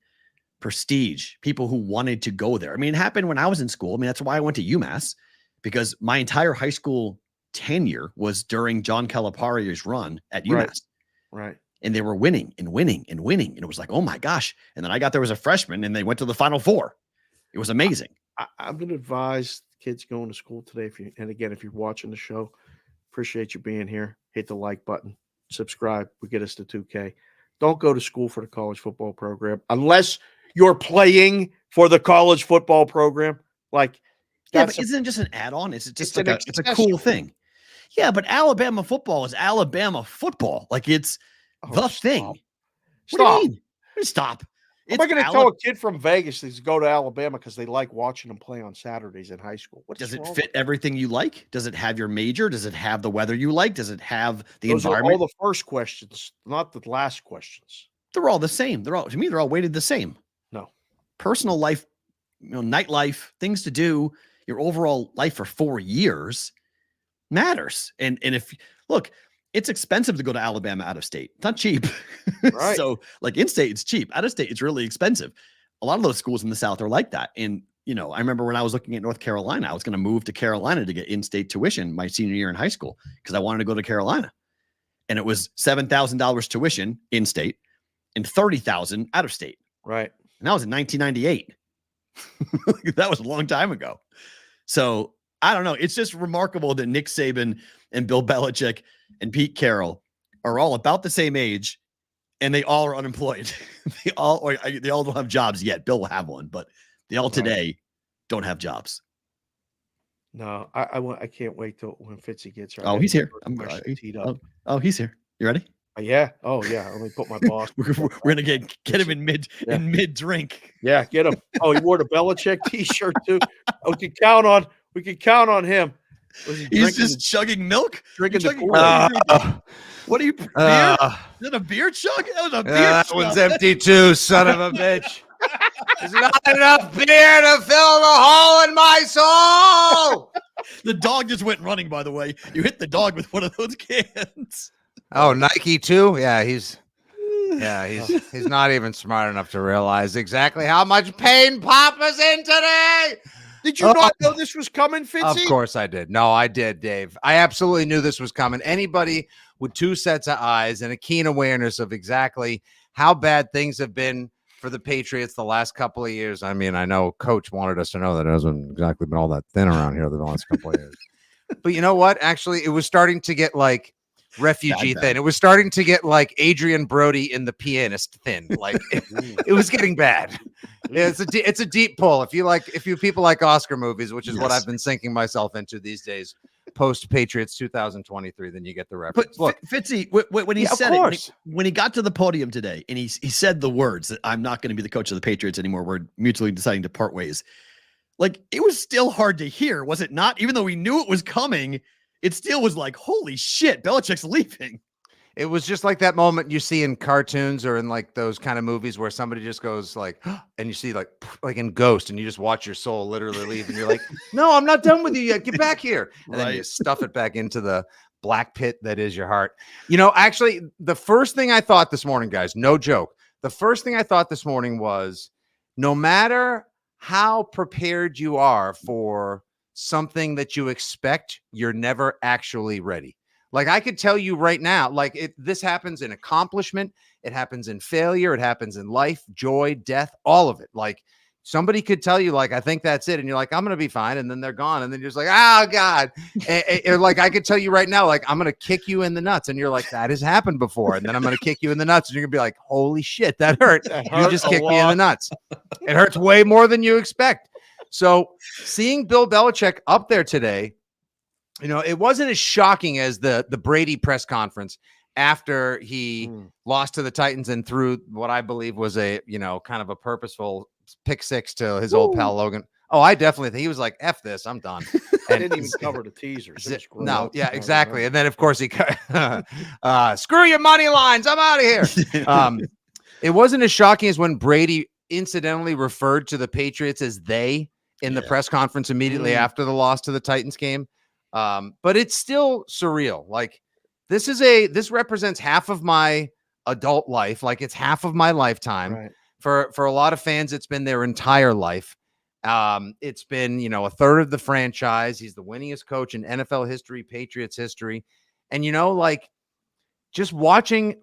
prestige, people who wanted to go there. I mean, it happened when I was in school. I mean, that's why I went to UMass, because my entire high school tenure was during John Calipari's run at UMass. Right. And they were winning and winning and winning. And it was like, oh my gosh. And then I got there as a freshman and they went to the Final Four. It was amazing. I'm going to advise kids going to school today. If you're watching the show, appreciate you being here. Hit the like button, subscribe. We get us to 2K. Don't go to school for the college football program unless you're playing for the college football program. Like, but isn't it just an add-on? It's just it's a cool thing. Yeah, but Alabama football is Alabama football. Like it's the thing. What do you mean? Stop. Am I going to tell a kid from Vegas to go to Alabama because they like watching them play on Saturdays in high school? Does it fit everything you like? Does it have your major? Does it have the weather you like? Does it have the environment? Those are all the first questions, not the last questions. They're all the same. They're all weighted the same. No. Personal life, nightlife, things to do, your overall life for 4 years matters. And if look, it's expensive to go to Alabama out of state. It's not cheap. Right. So like in state, it's cheap. Out of state, it's really expensive. A lot of those schools in the South are like that. And, I remember when I was looking at North Carolina, I was going to move to Carolina to get in-state tuition my senior year in high school because I wanted to go to Carolina. And it was $7,000 tuition in-state and $30,000 out of state. Right. And that was in 1998. That was a long time ago. So I don't know. It's just remarkable that Nick Saban and Bill Belichick and Pete Carroll are all about the same age, and they all are unemployed. They all don't have jobs yet. Bill will have one, but they all today don't have jobs. No, I can't wait till when Fitzy gets here. Oh, he's here. Teed up. Oh, he's here. You ready? Yeah. Oh, yeah. Let me put my boss. We're gonna get him in mid drink. Yeah, get him. Oh, he wore the Belichick T-shirt too. We can count on him. He's just chugging milk, drinking the Kool-Aid. What are you? Beer? Is it a beer chug? That was a beer. That chug. one's empty too, son of a bitch. There's not enough beer to fill the hole in my soul. The dog just went running. By the way, you hit the dog with one of those cans. Oh, Nike too? Yeah, he's not even smart enough to realize exactly how much pain Papa's in today. Did you not know this was coming, Fitzy? Of course I did. No, I did, Dave. I absolutely knew this was coming. Anybody with two sets of eyes and a keen awareness of exactly how bad things have been for the Patriots the last couple of years. I mean, I know Coach wanted us to know that it hasn't exactly been all that thin around here the last couple of years. But you know what? Actually, it was starting to get like refugee Bad. thin. It was starting to get like Adrian Brody in The Pianist thin. Like it was getting bad. It's a deep pull. If you people like Oscar movies, which is what I've been sinking myself into these days, post Patriots 2023, then you get the reference. But Look, Fitzy, when he said it, when he got to the podium today, and he said the words that I'm not going to be the coach of the Patriots anymore. We're mutually deciding to part ways. Like, it was still hard to hear, was it not? Even though we knew it was coming, it still was like, holy shit, Belichick's leaving. it was just like that moment you see in cartoons or in like those kind of movies where somebody just goes like, and you see like in Ghost, and you just watch your soul literally leave, and you're like, no, I'm not done with you yet. Get back here. And then you stuff it back into the black pit that is your heart. You know, actually, the first thing I thought this morning, guys, no joke. The first thing I thought this morning was, no matter how prepared you are for something that you expect, you're never actually ready. Like, I could tell you right now, like this happens in accomplishment, it happens in failure, it happens in life, joy, death, all of it. Like, somebody could tell you, like, I think that's it, and you're like, I'm gonna be fine, and then they're gone, and then you're just like, oh God. And like, I could tell you right now, like, I'm gonna kick you in the nuts, and you're like, that has happened before, and then I'm gonna kick you in the nuts, and you're gonna be like, holy shit, that hurt. You just kicked me in the nuts. It hurts way more than you expect. So seeing Bill Belichick up there today, you know, it wasn't as shocking as the Brady press conference after he lost to the Titans and threw what I believe was a, you know, kind of a purposeful pick six to his old pal Logan. Oh, I definitely think he was like, F this, I'm done. And didn't even cover the teaser. No, yeah, exactly. And then of course he screw your money lines, I'm out of here. It wasn't as shocking as when Brady incidentally referred to the Patriots as they in the press conference immediately after the loss to the Titans game. But it's still surreal. Like, this represents half of my adult life. Like, it's half of my lifetime. Right. For a lot of fans, it's been their entire life. It's been, you know, a third of the franchise. He's the winningest coach in NFL history, Patriots history. And, you know, like, just watching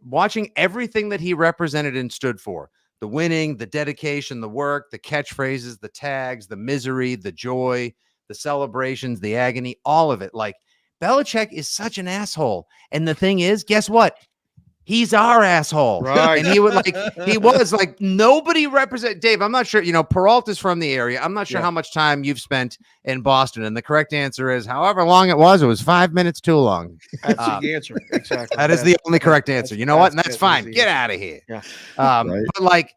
everything that he represented and stood for, the winning, the dedication, the work, the catchphrases, the tags, the misery, the joy, the celebrations, the agony, all of it. Like, Belichick is such an asshole. And the thing is, guess what? He's our asshole. Right. And he was like, nobody represent Dave. I'm not sure, you know, Perrault is from the area. I'm not sure how much time you've spent in Boston. And the correct answer is however long it was 5 minutes too long. That's the answer. Exactly. That is the only correct answer. You know what? And that's fine. Get out of here. Yeah. But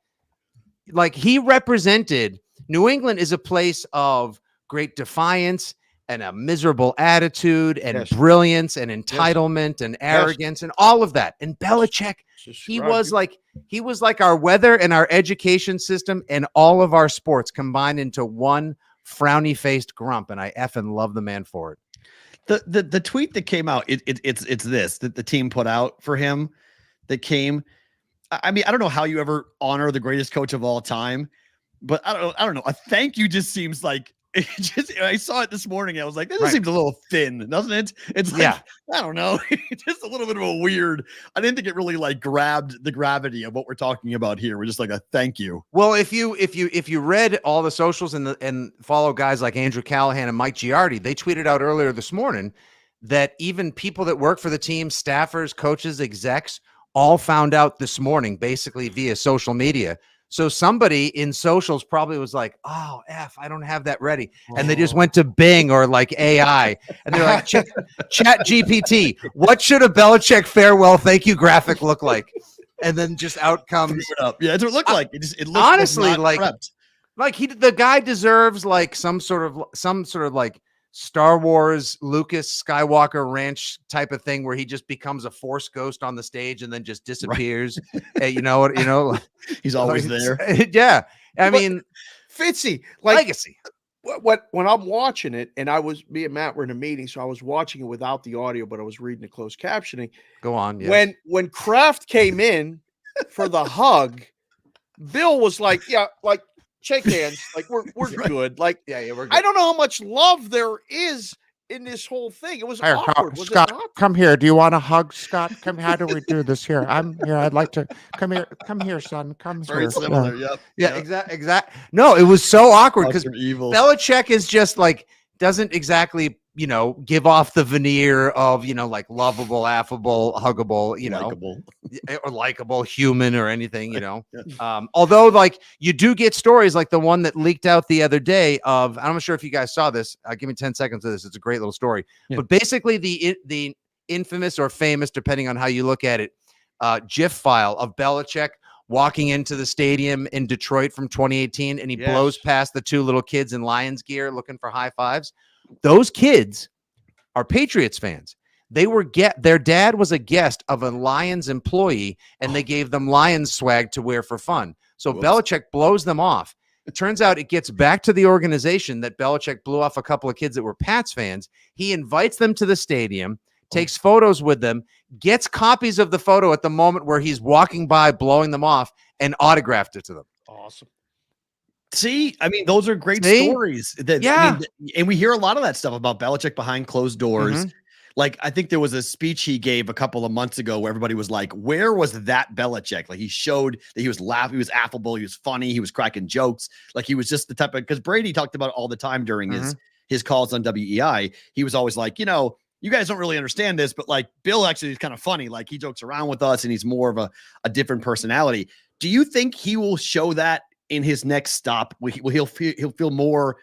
like he represented, New England is a place of great defiance and a miserable attitude and brilliance and entitlement and arrogance and all of that. And Belichick, he was like our weather and our education system and all of our sports combined into one frowny faced grump. And I effing love the man for it. The tweet that came out, it's this that the team put out for him that came. I mean, I don't know how you ever honor the greatest coach of all time, but I don't know. A thank you just seems like I saw it this morning. I was like, this seems a little thin, doesn't it? It's like, I don't know. Just a little bit of a weird. I didn't think it really like grabbed the gravity of what we're talking about here. We're just like a thank you. Well, if you read all the socials and follow guys like Andrew Callahan and Mike Giardi, they tweeted out earlier this morning that even people that work for the team, staffers, coaches, execs, all found out this morning, basically via social media. So somebody in socials probably was like, oh, I don't have that ready. And they just went to Bing or like AI. And they're like, Chat GPT, what should a Belichick farewell thank you graphic look like? And then just out comes. Yeah, that's what it looked like. It looked honestly like prepped. Like the guy deserves like some sort of like Star Wars Lucas Skywalker ranch type of thing where he just becomes a force ghost on the stage and then just disappears. You know, he's always there. Yeah. I mean, Fitzy, like legacy. When I'm watching it, and me and Matt were in a meeting, so I was watching it without the audio, but I was reading the closed captioning. Go on. Yes. When Kraft came in for the hug, Bill was like, like, shake hands, like we're good. Like, we're good. I don't know how much love there is in this whole thing. It was awkward. Was Scott, it not? Come here. Do you want a hug, Scott? Come. How do we do this here? I'm here. I'd like to come here. Come here, son. Come Very here. similar. Yeah. Exactly. No, it was so awkward because Belichick is just like doesn't exactly give off the veneer of, like lovable, affable, huggable, Likeable. or likable human or anything, although like you do get stories like the one that leaked out the other day of, I'm not sure if you guys saw this. Give me 10 seconds of this. It's a great little story, but basically the infamous or famous, depending on how you look at it, GIF file of Belichick walking into the stadium in Detroit from 2018, and he blows past the two little kids in Lions gear looking for high fives. Those kids are Patriots fans. Their dad was a guest of a Lions employee, and they gave them Lions swag to wear for fun. So Belichick blows them off. It turns out it gets back to the organization that Belichick blew off a couple of kids that were Pats fans. He invites them to the stadium, takes photos with them, gets copies of the photo at the moment where he's walking by, blowing them off, and autographed it to them. Awesome. See, I mean, those are great stories. And we hear a lot of that stuff about Belichick behind closed doors. Like, I think there was a speech he gave a couple of months ago where everybody was like, where was that Belichick? Like, he showed that he was laughing, he was affable, he was funny, he was cracking jokes. Like, he was just the type of, because Brady talked about it all the time during his calls on WEI. He was always like, you guys don't really understand this, but like Bill actually is kind of funny. Like, he jokes around with us and he's more of a different personality. Do you think he will show that in his next stop? He'll feel more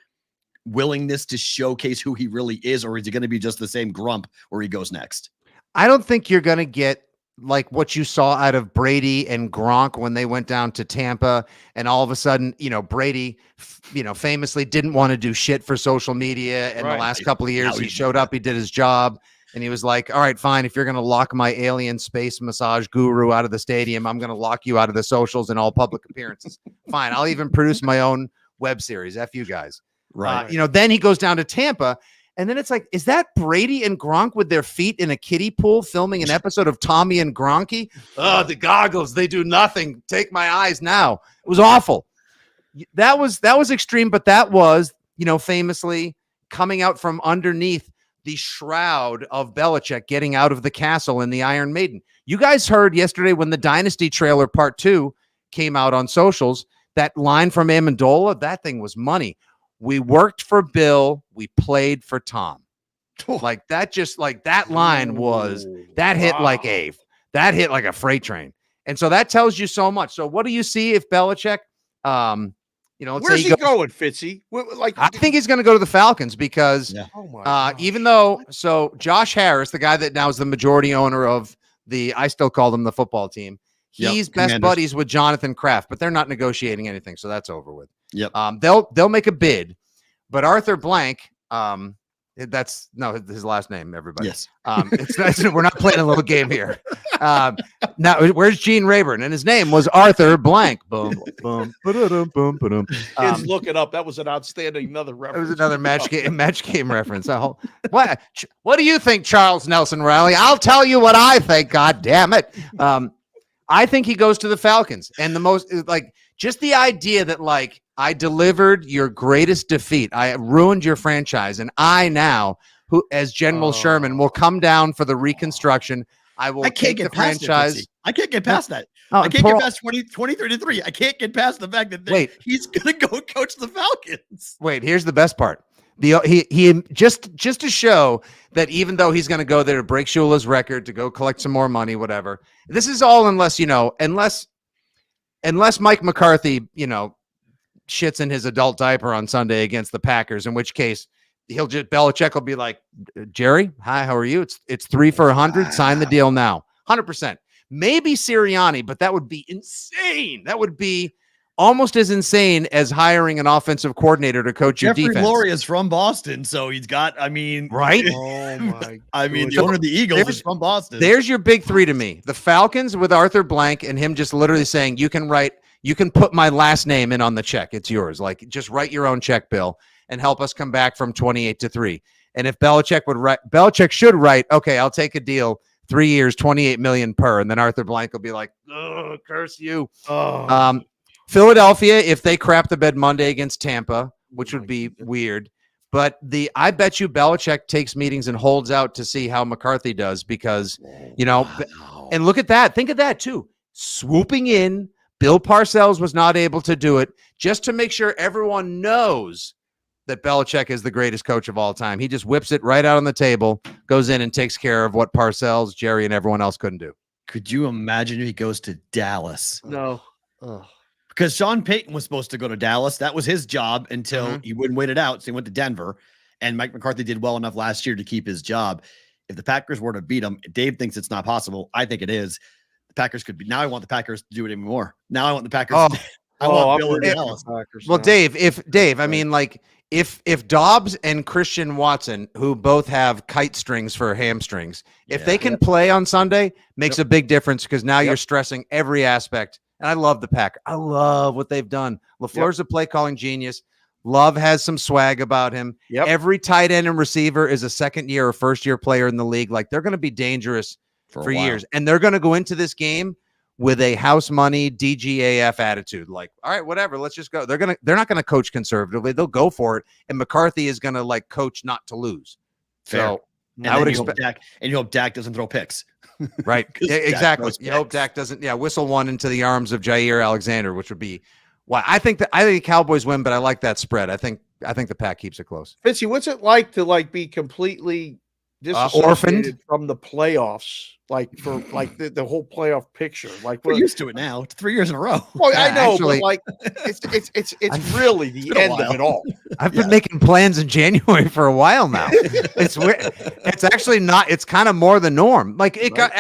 willingness to showcase who he really is, or is he going to be just the same grump where he goes next? I don't think you're going to get like what you saw out of Brady and Gronk when they went down to Tampa, and all of a sudden, Brady, famously didn't want to do shit for social media. And the last couple of years, he showed up, he did his job, and he was like, all right, fine. If you're going to lock my alien space massage guru out of the stadium, I'm going to lock you out of the socials and all public appearances. Fine. I'll even produce my own web series. F you guys. Right. Then he goes down to Tampa, and then it's like, is that Brady and Gronk with their feet in a kiddie pool filming an episode of Tommy and Gronky? Oh, the goggles, they do nothing. Take my eyes now. It was awful. That was extreme, but that was, famously coming out from underneath the shroud of Belichick getting out of the castle in the Iron Maiden. You guys heard yesterday when the Dynasty trailer part 2 came out on socials, that line from Amendola, that thing was money. We worked for Bill, we played for Tom. Like that, just like that line was, that hit like a freight train. And so that tells you so much. So what do you see if Belichick, where's he going, Fitzy? I think he's going to go to the Falcons because even though, Josh Harris, the guy that now is the majority owner of I still call them the football team. He's best buddies with Jonathan Kraft, but they're not negotiating anything. So that's over with. Yep. They'll make a bid, but Arthur Blank, that's his last name, everybody. Yes. We're not playing a little game here. Now where's Gene Rayburn? And his name was Arthur Blank. Boom, boom, boom, boom, boom. Kids, look it up. That was an outstanding reference. It was another match game reference. What do you think, Charles Nelson Riley? I'll tell you what I think. God damn it. I think he goes to the Falcons, and just the idea that I delivered your greatest defeat. I ruined your franchise. And I now, as General Sherman, will come down for the reconstruction. I can't get past the franchise. I can't get past that. I can't get past 23-3. I can't get past the fact that he's going to go coach the Falcons. Wait, here's the best part. He just to show that even though he's going to go there to break Shula's record, to go collect some more money, whatever. This is all unless Mike McCarthy, shits in his adult diaper on Sunday against the Packers, in which case Belichick will be like, Jerry, hi, how are you? It's 3 for $100. Sign the deal now. 100%. Maybe Sirianni, but that would be insane. That would be almost as insane as hiring an offensive coordinator to coach your defense. Jeffrey Lurie is from Boston, so he's got, right? Oh my! The owner of the Eagles is from Boston. There's your big three to me: the Falcons with Arthur Blank and him just literally saying, "You can put my last name in on the check. It's yours. Like, just write your own check, Bill, and help us come back from 28-3." And if Belichick should write, okay, I'll take a deal, 3 years, $28 million per, and then Arthur Blank will be like, "Oh, curse you." Philadelphia, if they crap the bed Monday against Tampa, which would be weird, but I bet you Belichick takes meetings and holds out to see how McCarthy does because, and look at that. Think of that too. Swooping in, Bill Parcells was not able to do it, just to make sure everyone knows that Belichick is the greatest coach of all time. He just whips it right out on the table, goes in and takes care of what Parcells, Jerry, and everyone else couldn't do. Could you imagine if he goes to Dallas? No. Because Sean Payton was supposed to go to Dallas. That was his job until he wouldn't wait it out. So he went to Denver. And Mike McCarthy did well enough last year to keep his job. If the Packers were to beat him, Dave thinks it's not possible. I think it is. The Packers could be. Now I want the Packers to do it even more. Now I want the Packers. I want Bill and Dallas. Well, Dave, I mean, like, if Dobbs and Christian Watson, who both have kite strings for hamstrings, if they can play on Sunday, makes a big difference because now you're stressing every aspect. And I love the Packers. I love what they've done. LaFleur's a play calling genius. Love has some swag about him. Every tight end and receiver is a second-year or first-year player in the league. Like, they're going to be dangerous for years. And they're going to go into this game with a house money DGAF attitude. Like, all right, whatever, let's just go. They're not going to coach conservatively. They'll go for it. And McCarthy is going to like coach not to lose. Fair. So I would expect you hope Dak doesn't throw picks. Right. Exactly. You hope Dak doesn't whistle one into the arms of Jair Alexander, which would be why I think the Cowboys win, but I like that spread. I think the Pack keeps it close. Fitzy, what's it like to be completely orphaned from the playoffs, for the whole playoff picture? Like, we're used to it now. 3 years in a row. Well, I know, actually, but it's really the end of it all. I've been making plans in January for a while now. It's weird. It's actually not. It's kind of more the norm. Like it got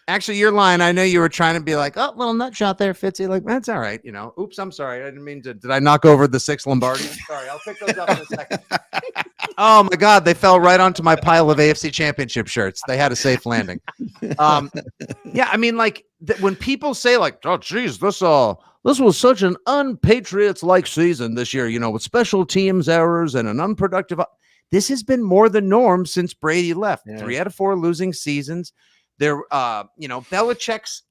Actually, you're lying. I know you were trying to be like, oh, little nut shot there, Fitzy. Like, that's all right. Oops, I'm sorry. I didn't mean to. Did I knock over the 6 Lombardi? Sorry, I'll pick those up in a second. Oh, my God. They fell right onto my pile of AFC Championship shirts. They had a safe landing. Yeah, I mean, like, when people say, like, oh, geez, this was such an un-Patriots-like season this year, with special teams errors and an unproductive. This has been more the norm since Brady left. Yeah. 3 out of 4 losing seasons. Belichick's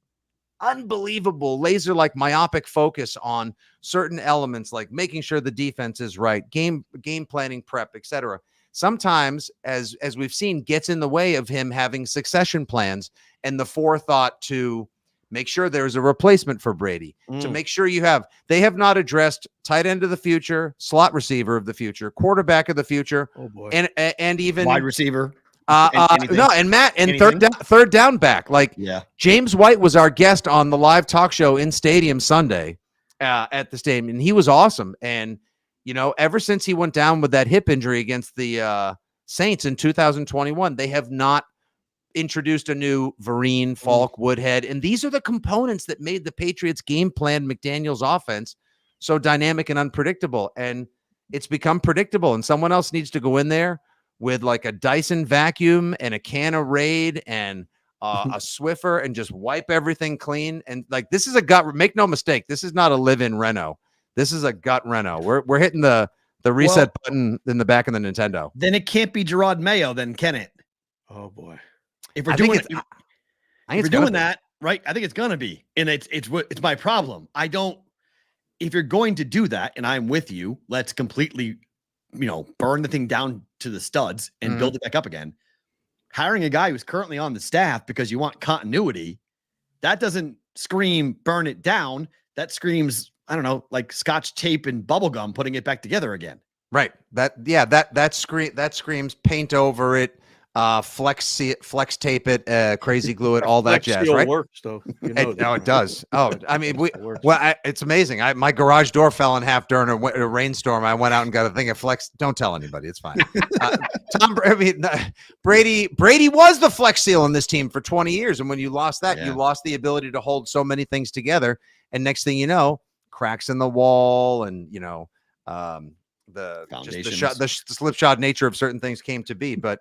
unbelievable laser-like myopic focus on certain elements, like making sure the defense is right, game planning, prep, etc. Sometimes, as we've seen, gets in the way of him having succession plans and the forethought to make sure there's a replacement for Brady, to make sure they have not addressed tight end of the future, slot receiver of the future, quarterback of the future, and even wide receiver. And Matt and third down back. Like, James White was our guest on the live talk show in Stadium Sunday at the stadium, and he was awesome. And ever since he went down with that hip injury against the Saints in 2021, they have not introduced a new Vereen, Falk, Woodhead, and these are the components that made the Patriots game plan McDaniel's offense so dynamic and unpredictable. And it's become predictable, and someone else needs to go in there with like a Dyson vacuum and a can of Raid and a Swiffer and just wipe everything clean. And like, this is a gut, make no mistake, this is not a live-in reno. This is a gut reno. We're hitting the reset button in the back of the Nintendo. Then it can't be Gerard Mayo, then can it? Oh boy. If we're doing that, right? I think it's gonna be. And it's my problem. If you're going to do that, and I'm with you, let's completely burn the thing down to the studs and build it back up again. Hiring a guy who's currently on the staff because you want continuity, that doesn't scream burn it down. That screams, I don't know, like Scotch tape and bubble gum, putting it back together again. Right. That screams paint over it, flex tape it, crazy glue it, all that jazz. Right. Works though. It does. Oh, I mean, it's amazing. My garage door fell in half during a rainstorm. I went out and got a thing of flex. Don't tell anybody. It's fine. Brady was the flex seal in this team for 20 years, and when you lost that, you lost the ability to hold so many things together. And next thing you know, cracks in the wall, and the slipshod nature of certain things came to be. But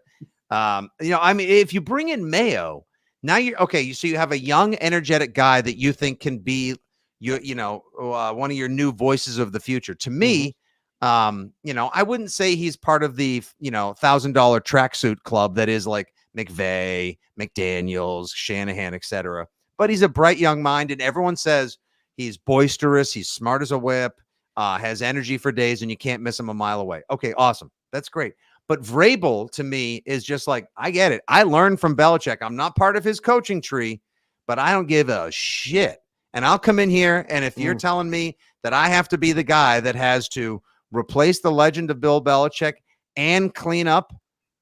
I mean, if you bring in Mayo, now you're okay. So you have a young, energetic guy that you think can be one of your new voices of the future. To me, I wouldn't say he's part of the $1,000 tracksuit club that is like McVay, McDaniels, Shanahan, etc. But he's a bright young mind, and everyone says he's boisterous, he's smart as a whip, has energy for days, and you can't miss him a mile away. Okay, awesome, that's great. But Vrabel, to me, is just like, I get it. I learned from Belichick. I'm not part of his coaching tree, but I don't give a shit. And I'll come in here, and if you're telling me that I have to be the guy that has to replace the legend of Bill Belichick and clean up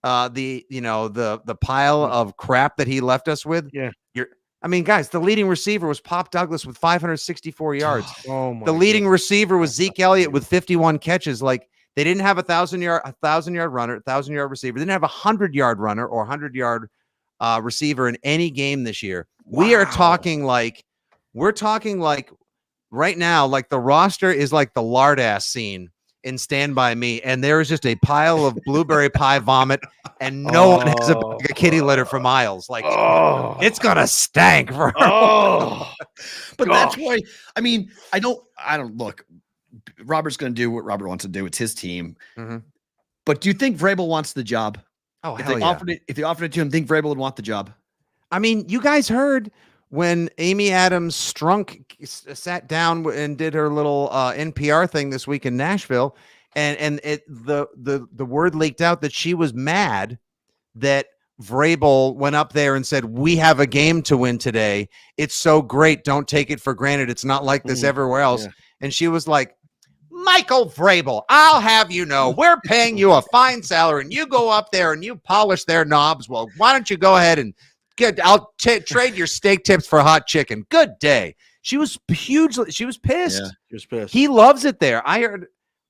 the pile of crap that he left us with. Yeah. I mean, guys, the leading receiver was Pop Douglas with 564 yards. Oh my the leading goodness. receiver was Zeke Elliott with 51 catches. Like, they didn't have a 1,000-yard runner, 1,000-yard receiver. They didn't have a 100-yard runner or 100-yard receiver in any game this year. Wow. We're talking like right now, like the roster is like the lard ass scene in Stand By Me, and there is just a pile of blueberry pie vomit, and no one has a kitty litter for miles. Like, it's gonna stank for. But that's why. I mean, I don't look. Robert's going to do what Robert wants to do. It's his team. Mm-hmm. But do you think Vrabel wants the job? Oh, if hell they yeah. offered it to him, think Vrabel would want the job? I memean, you guys heard when Amy Adams Strunk sat down and did her little NPR thing this week in Nashville, and the word leaked out that she was mad that Vrabel went up there and said, "We have a game to win today. It's so great. Don't take it for granted. It's not like this everywhere else." Yeah. And she was like, "Michael Vrabel, I'll have you know, we're paying you a fine salary, and you go up there and you polish their knobs. Well, why don't you go ahead and I'll trade your steak tips for hot chicken. Good day." She was hugely. She was pissed. Yeah, she was pissed. He loves it there. I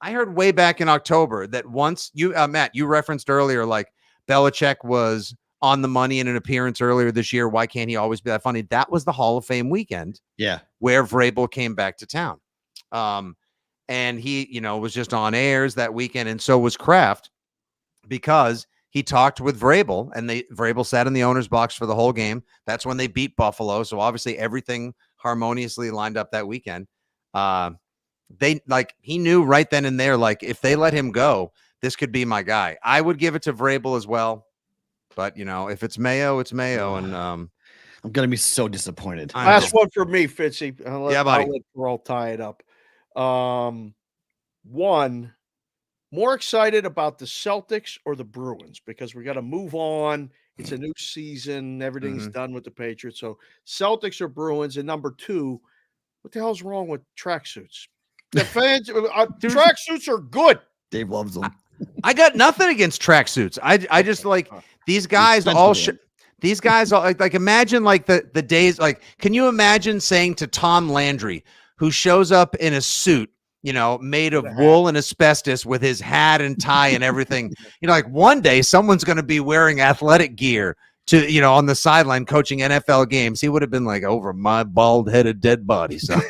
heard way back in October that once you, Matt, you referenced earlier, like Belichick was on the money in an appearance earlier this year. Why can't he always be that funny? That was the Hall of Fame weekend. Yeah, where Vrabel came back to town. And he, was just on airs that weekend, and so was Kraft, because he talked with Vrabel, and Vrabel sat in the owner's box for the whole game. That's when they beat Buffalo. So obviously everything harmoniously lined up that weekend. He knew right then and there, like, if they let him go, this could be my guy. I would give it to Vrabel as well. But, if it's Mayo, it's Mayo. And I'm going to be so disappointed. Last one for me, Fitzy. Buddy. I'll let Perrault tie it up. One, more excited about the Celtics or the Bruins, because we got to move on. It's a new season. Everything's done with the Patriots. So Celtics or Bruins. And number two, what the hell's wrong with tracksuits? The fans, tracksuits are good. Dave loves them. I got nothing against tracksuits. I just like these guys all. These guys are like imagine like the days, like, can you imagine saying to Tom Landry, who shows up in a suit, made of wool and asbestos with his hat and tie and everything, like one day someone's going to be wearing athletic gear to, on the sideline coaching NFL games. He would have been like, "Over my bald-headed dead body, son."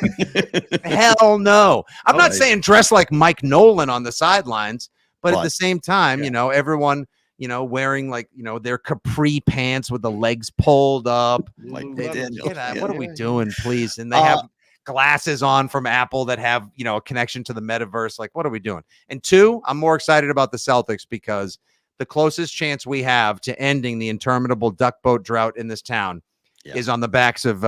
Hell no. I'm not saying dress like Mike Nolan on the sidelines, but at the same time, everyone, wearing like, their capri pants with the legs pulled up. Like they did. What are we doing, please? And they have glasses on from Apple that have, a connection to the metaverse. Like, what are we doing? And two, I'm more excited about the Celtics because the closest chance we have to ending the interminable duck boat drought in this town is on the backs of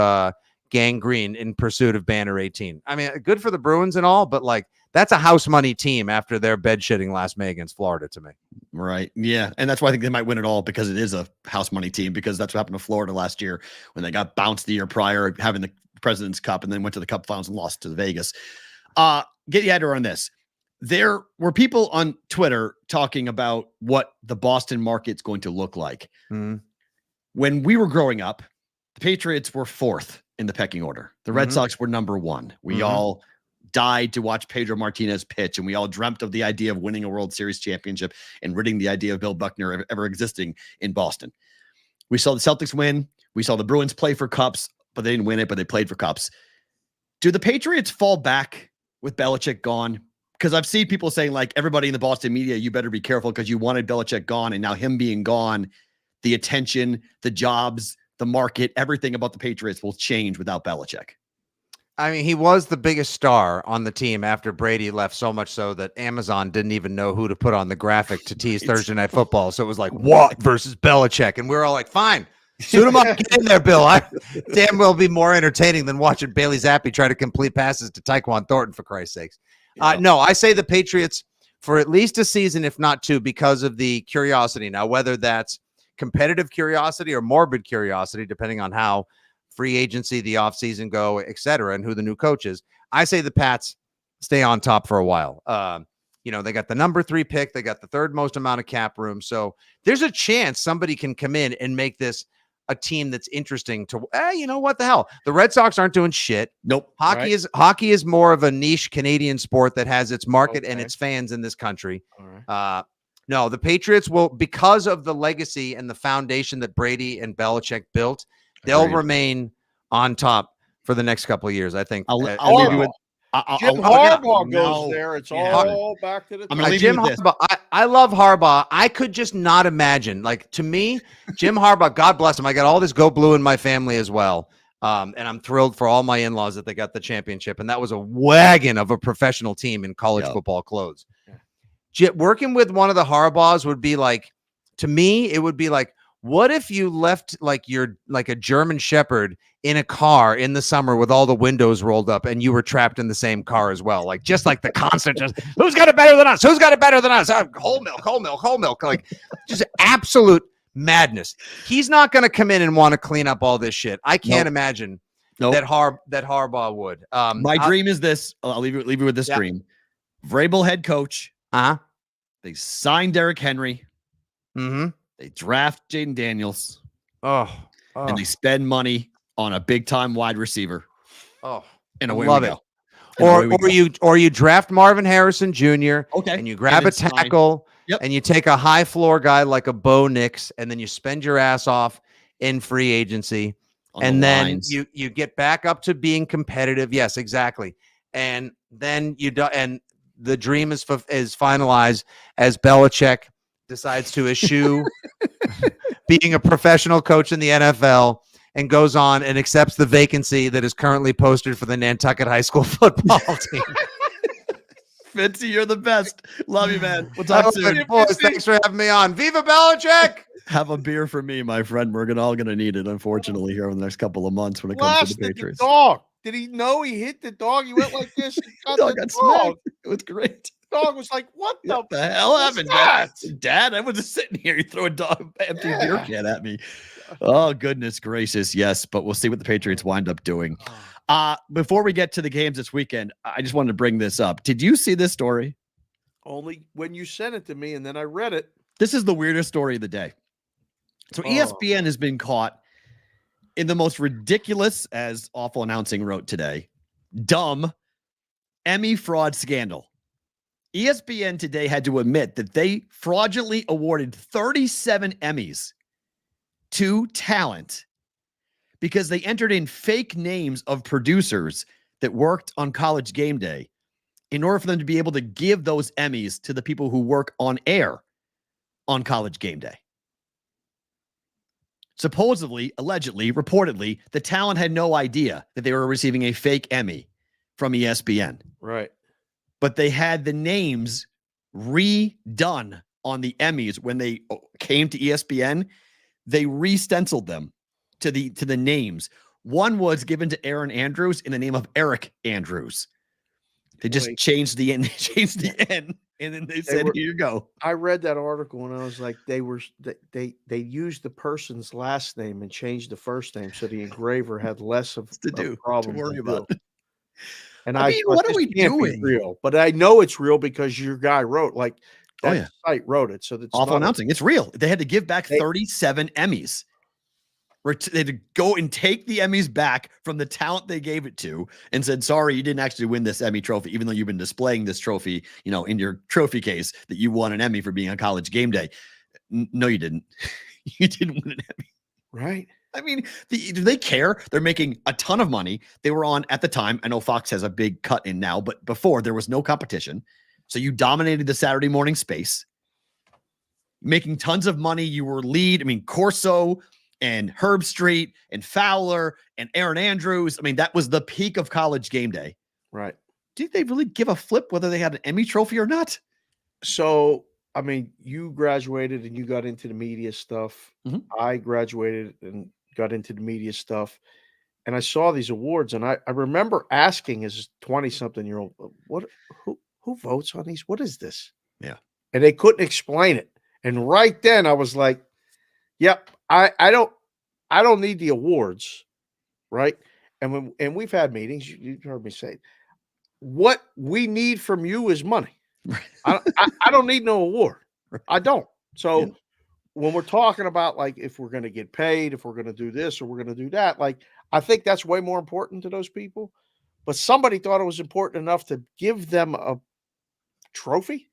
Gang Green in pursuit of Banner 18. I mean, good for the Bruins and all, but like, that's a house money team after their bed shitting last May against Florida to me. Right. Yeah. And that's why I think they might win it all, because it is a house money team, because that's what happened to Florida last year when they got bounced the year prior, having the President's Cup, and then went to the Cup Finals and lost to Vegas. Get your head around this. There were people on Twitter talking about what the Boston market's going to look like. Mm-hmm. When we were growing up, the Patriots were fourth in the pecking order. The Red Sox were number one. We all died to watch Pedro Martinez pitch, and we all dreamt of the idea of winning a World Series championship and ridding the idea of Bill Buckner ever existing in Boston. We saw the Celtics win. We saw the Bruins play for cups, but they didn't win it, but they played for cups. Do the Patriots fall back with Belichick gone? Because I've seen people saying, like, everybody in the Boston media, you better be careful because you wanted Belichick gone, and now him being gone, the attention, the jobs, the market, everything about the Patriots will change without Belichick. I mean, he was the biggest star on the team after Brady left, so much so that Amazon didn't even know who to put on the graphic to tease Thursday Night Football. So it was like, Watt versus Belichick. And we were all like, fine, suit him up, get in there, Bill. I damn well be more entertaining than watching Bailey Zappi try to complete passes to Tyquan Thornton, for Christ's sakes. No, I say the Patriots for at least a season, if not two, because of the curiosity. Now, whether that's competitive curiosity or morbid curiosity, depending on how free agency, the offseason go, et cetera, and who the new coach is. I say the Pats stay on top for a while. they got the number 3 pick. They got the 3rd most amount of cap room. So there's a chance somebody can come in and make this a team that's interesting to, what the hell? The Red Sox aren't doing shit. Nope. Hockey is more of a niche Canadian sport that has its market and its fans in this country. All right. No, the Patriots will, because of the legacy and the foundation that Brady and Belichick built, they'll remain on top for the next couple of years. I think. I'll leave you with Jim Harbaugh goes there. It's all back to the top. Jim Harbaugh. I love Harbaugh. I could just not imagine. Like, to me, Jim Harbaugh, God bless him. I got all this Go Blue in my family as well. And I'm thrilled for all my in-laws that they got the championship. And that was a wagon of a professional team in college football clothes. Working with one of the Harbaughs would be like, to me, it would be like, what if you left like a German Shepherd in a car in the summer with all the windows rolled up and you were trapped in the same car as well? Like, just like the constant, just who's got it better than us? Who's got it better than us? Whole milk. Like, just absolute madness. He's not going to come in and want to clean up all this shit. I can't imagine that Harbaugh would. My dream is this. I'll leave you with this dream. Vrabel head coach. They sign Derrick Henry. Mm-hmm. They draft Jaden Daniels. And they spend money on a big time wide receiver. And away love we it. go. Or you draft Marvin Harrison Jr. Okay. And you grab a tackle. And you take a high floor guy like a Bo Nix, and then you spend your ass off in free agency. And then you get back up to being competitive. Yes, exactly. And then and the dream is finalized as Belichick decides to eschew being a professional coach in the NFL and goes on and accepts the vacancy that is currently posted for the Nantucket High School football team. Fitzy, you're the best. Love you, man. We'll talk soon. Boys, thanks for having me on. Viva Belichick! Have a beer for me, my friend. We're all going to need it, unfortunately, here in the next couple of months when it comes to the Patriots. The dog. Did he know he hit the dog? He went like this. The dog got smacked. It was great. The dog was like, what the hell happened, Dad? I was just sitting here. You throw a empty beer can at me. Oh, goodness gracious. Yes, but we'll see what the Patriots wind up doing. Before we get to the games this weekend, I just wanted to bring this up. Did you see this story? Only when you sent it to me, and then I read it. This is the weirdest story of the day. So ESPN has been caught in the most ridiculous, as Awful Announcing wrote today, dumb Emmy fraud scandal. ESPN today had to admit that they fraudulently awarded 37 Emmys to talent because they entered in fake names of producers that worked on College Game Day in order for them to be able to give those Emmys to the people who work on air on College Game Day. Supposedly, allegedly, reportedly, the talent had no idea that they were receiving a fake Emmy from ESPN. Right. But they had the names redone on the Emmys when they came to ESPN. They re-stenciled them to the names. One was given to Aaron Andrews in the name of Eric Andrews. They just changed the N, and then they said, "Here you go." I read that article and I was like, they used the person's last name and changed the first name, so the engraver had less of a problem to worry about. And I mean, what are we doing? Real, but I know it's real because your guy wrote that site wrote it. So that's Awful Announcing. It's real. They had to give back 37 Emmys. They had to go and take the Emmys back from the talent they gave it to and said, sorry, you didn't actually win this Emmy trophy, even though you've been displaying this trophy, in your trophy case that you won an Emmy for being on College Game Day. No, you didn't. You didn't win an Emmy. Right. I mean, do they care? They're making a ton of money. They were on at the time. I know Fox has a big cut in now, but before there was no competition. So you dominated the Saturday morning space, making tons of money. You were lead. I mean, Corso and Herb Street and Fowler and Aaron Andrews. I mean, that was the peak of College Game Day. Right. Did they really give a flip whether they had an Emmy trophy or not? So, I mean, you graduated and you got into the media stuff. Mm-hmm. I graduated and got into the media stuff. And I saw these awards and I remember asking as a 20-something-year-old, who votes on these? What is this? Yeah. And they couldn't explain it. And right then I was like, yep, I don't need the awards, right? And we've had meetings, you heard me say, what we need from you is money. I don't need no award. I don't. So Yeah. when we're talking about like if we're going to get paid, if we're going to do this or we're going to do that, like I think that's way more important to those people. But somebody thought it was important enough to give them a trophy.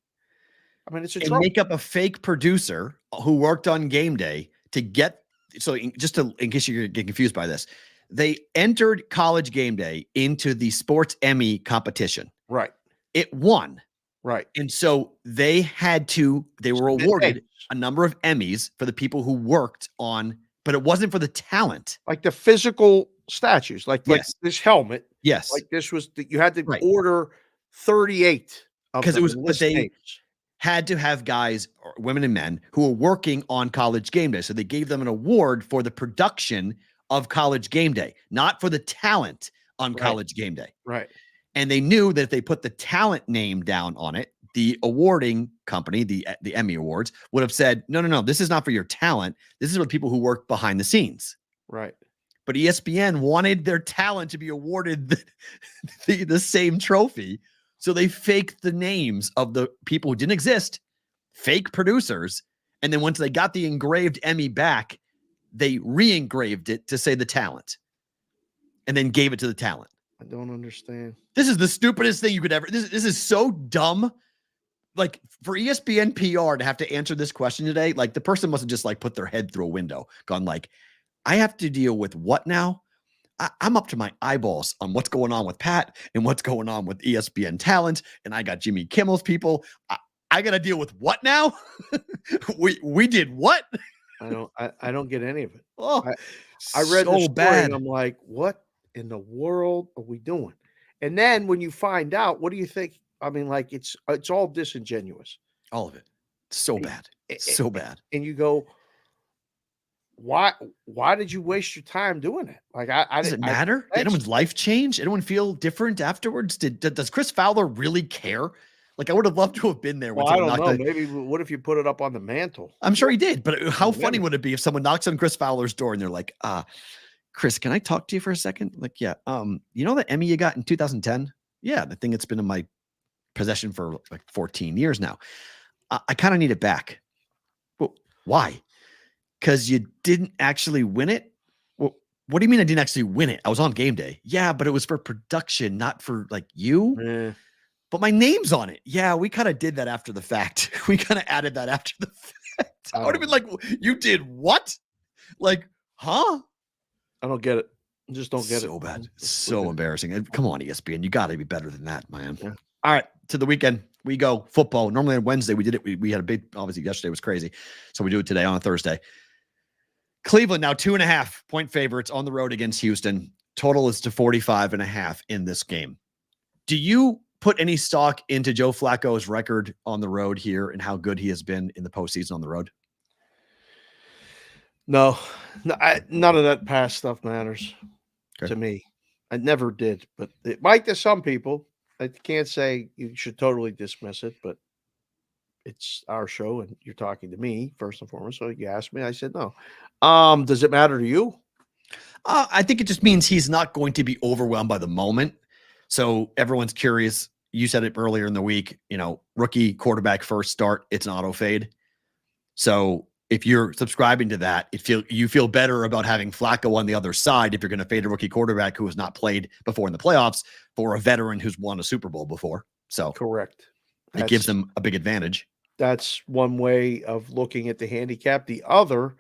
I mean, it's a And trophy. make up a fake producer who worked on game day to get. So in case you're getting confused by this, they entered College Game Day into the Sports Emmy competition. Right. It won. Right. And so they were awarded a number of Emmys for the people who worked on, but it wasn't for the talent. Like the physical statues, like Yes. this helmet. Yes. Like this was, you had to Right. order 38 of Because it them was, and but list they names. had to have guys, or women and men, who were working on College Game Day. So they gave them an award for the production of College Game Day, not for the talent on Right. College Game Day. Right. And they knew that if they put the talent name down on it, the awarding company, the Emmy Awards, would have said, no, this is not for your talent. This is for people who work behind the scenes. Right. But ESPN wanted their talent to be awarded the same trophy. So they faked the names of the people who didn't exist, fake producers. And then once they got the engraved Emmy back, they re-engraved it to say the talent and then gave it to the talent. I don't understand. This is the stupidest thing you could ever. This is so dumb. Like for ESPN PR to have to answer this question today, like the person must have just like put their head through a window, gone like, I have to deal with what now? I'm up to my eyeballs on what's going on with Pat and what's going on with ESPN talent, and I got Jimmy Kimmel's people. I got to deal with what now? we did what? I don't get any of it. Oh, I read so the story bad. and I'm like, what in the world are we doing? And then when you find out, what do you think? I mean, like it's all disingenuous. All of it. So bad. So bad. And you go, why did you waste your time doing it? Like Does it matter? Did anyone's life change? Anyone feel different afterwards? Does Chris Fowler really care? Like I would have loved to have been there. Well, I don't know. Maybe what if you put it up on the mantle? I'm sure he did, but how funny would it be if someone knocks on Chris Fowler's door and they're like, Chris, can I talk to you for a second? Like, yeah. You know the Emmy you got in 2010? Yeah, the thing that's been in my possession for like 14 years now. I kind of need it back. Well, why? Because you didn't actually win it? Well, what do you mean I didn't actually win it? I was on game day. Yeah, but it was for production, not for like you. But my name's on it. Yeah, we kind of did that after the fact. We kind of added that after the fact. I would have been like, you did what? Like, huh? I don't get it. I just don't get it. So bad. So embarrassing. And come on, ESPN. You got to be better than that, man. Yeah. All right. To the weekend. We go football. Normally on Wednesday, we did it. We had a big, obviously, yesterday was crazy. So we do it today on a Thursday. Cleveland now 2.5-point favorites on the road against Houston. Total is to 45.5 in this game. Do you put any stock into Joe Flacco's record on the road here and how good he has been in the postseason on the road? No, none of that past stuff matters to me. I never did, but it might to some people. I can't say you should totally dismiss it, but it's our show and you're talking to me first and foremost. So you asked me, I said no. Does it matter to you? I think it just means he's not going to be overwhelmed by the moment. So everyone's curious. You said it earlier in the week, rookie quarterback first start, it's an auto fade. So if you're subscribing to that, you feel better about having Flacco on the other side if you're going to fade a rookie quarterback who has not played before in the playoffs for a veteran who's won a Super Bowl before. So correct. It gives them a big advantage. That's one way of looking at the handicap. The other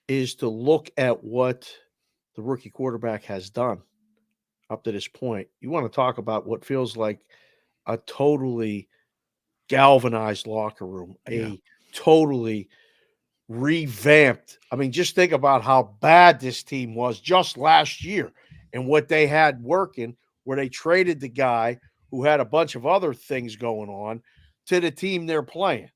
is to look at what the rookie quarterback has done up to this point. You want to talk about what feels like a totally galvanized locker room, a totally revamped. I mean, just think about how bad this team was just last year and what they had working, where they traded the guy who had a bunch of other things going on to the team they're playing.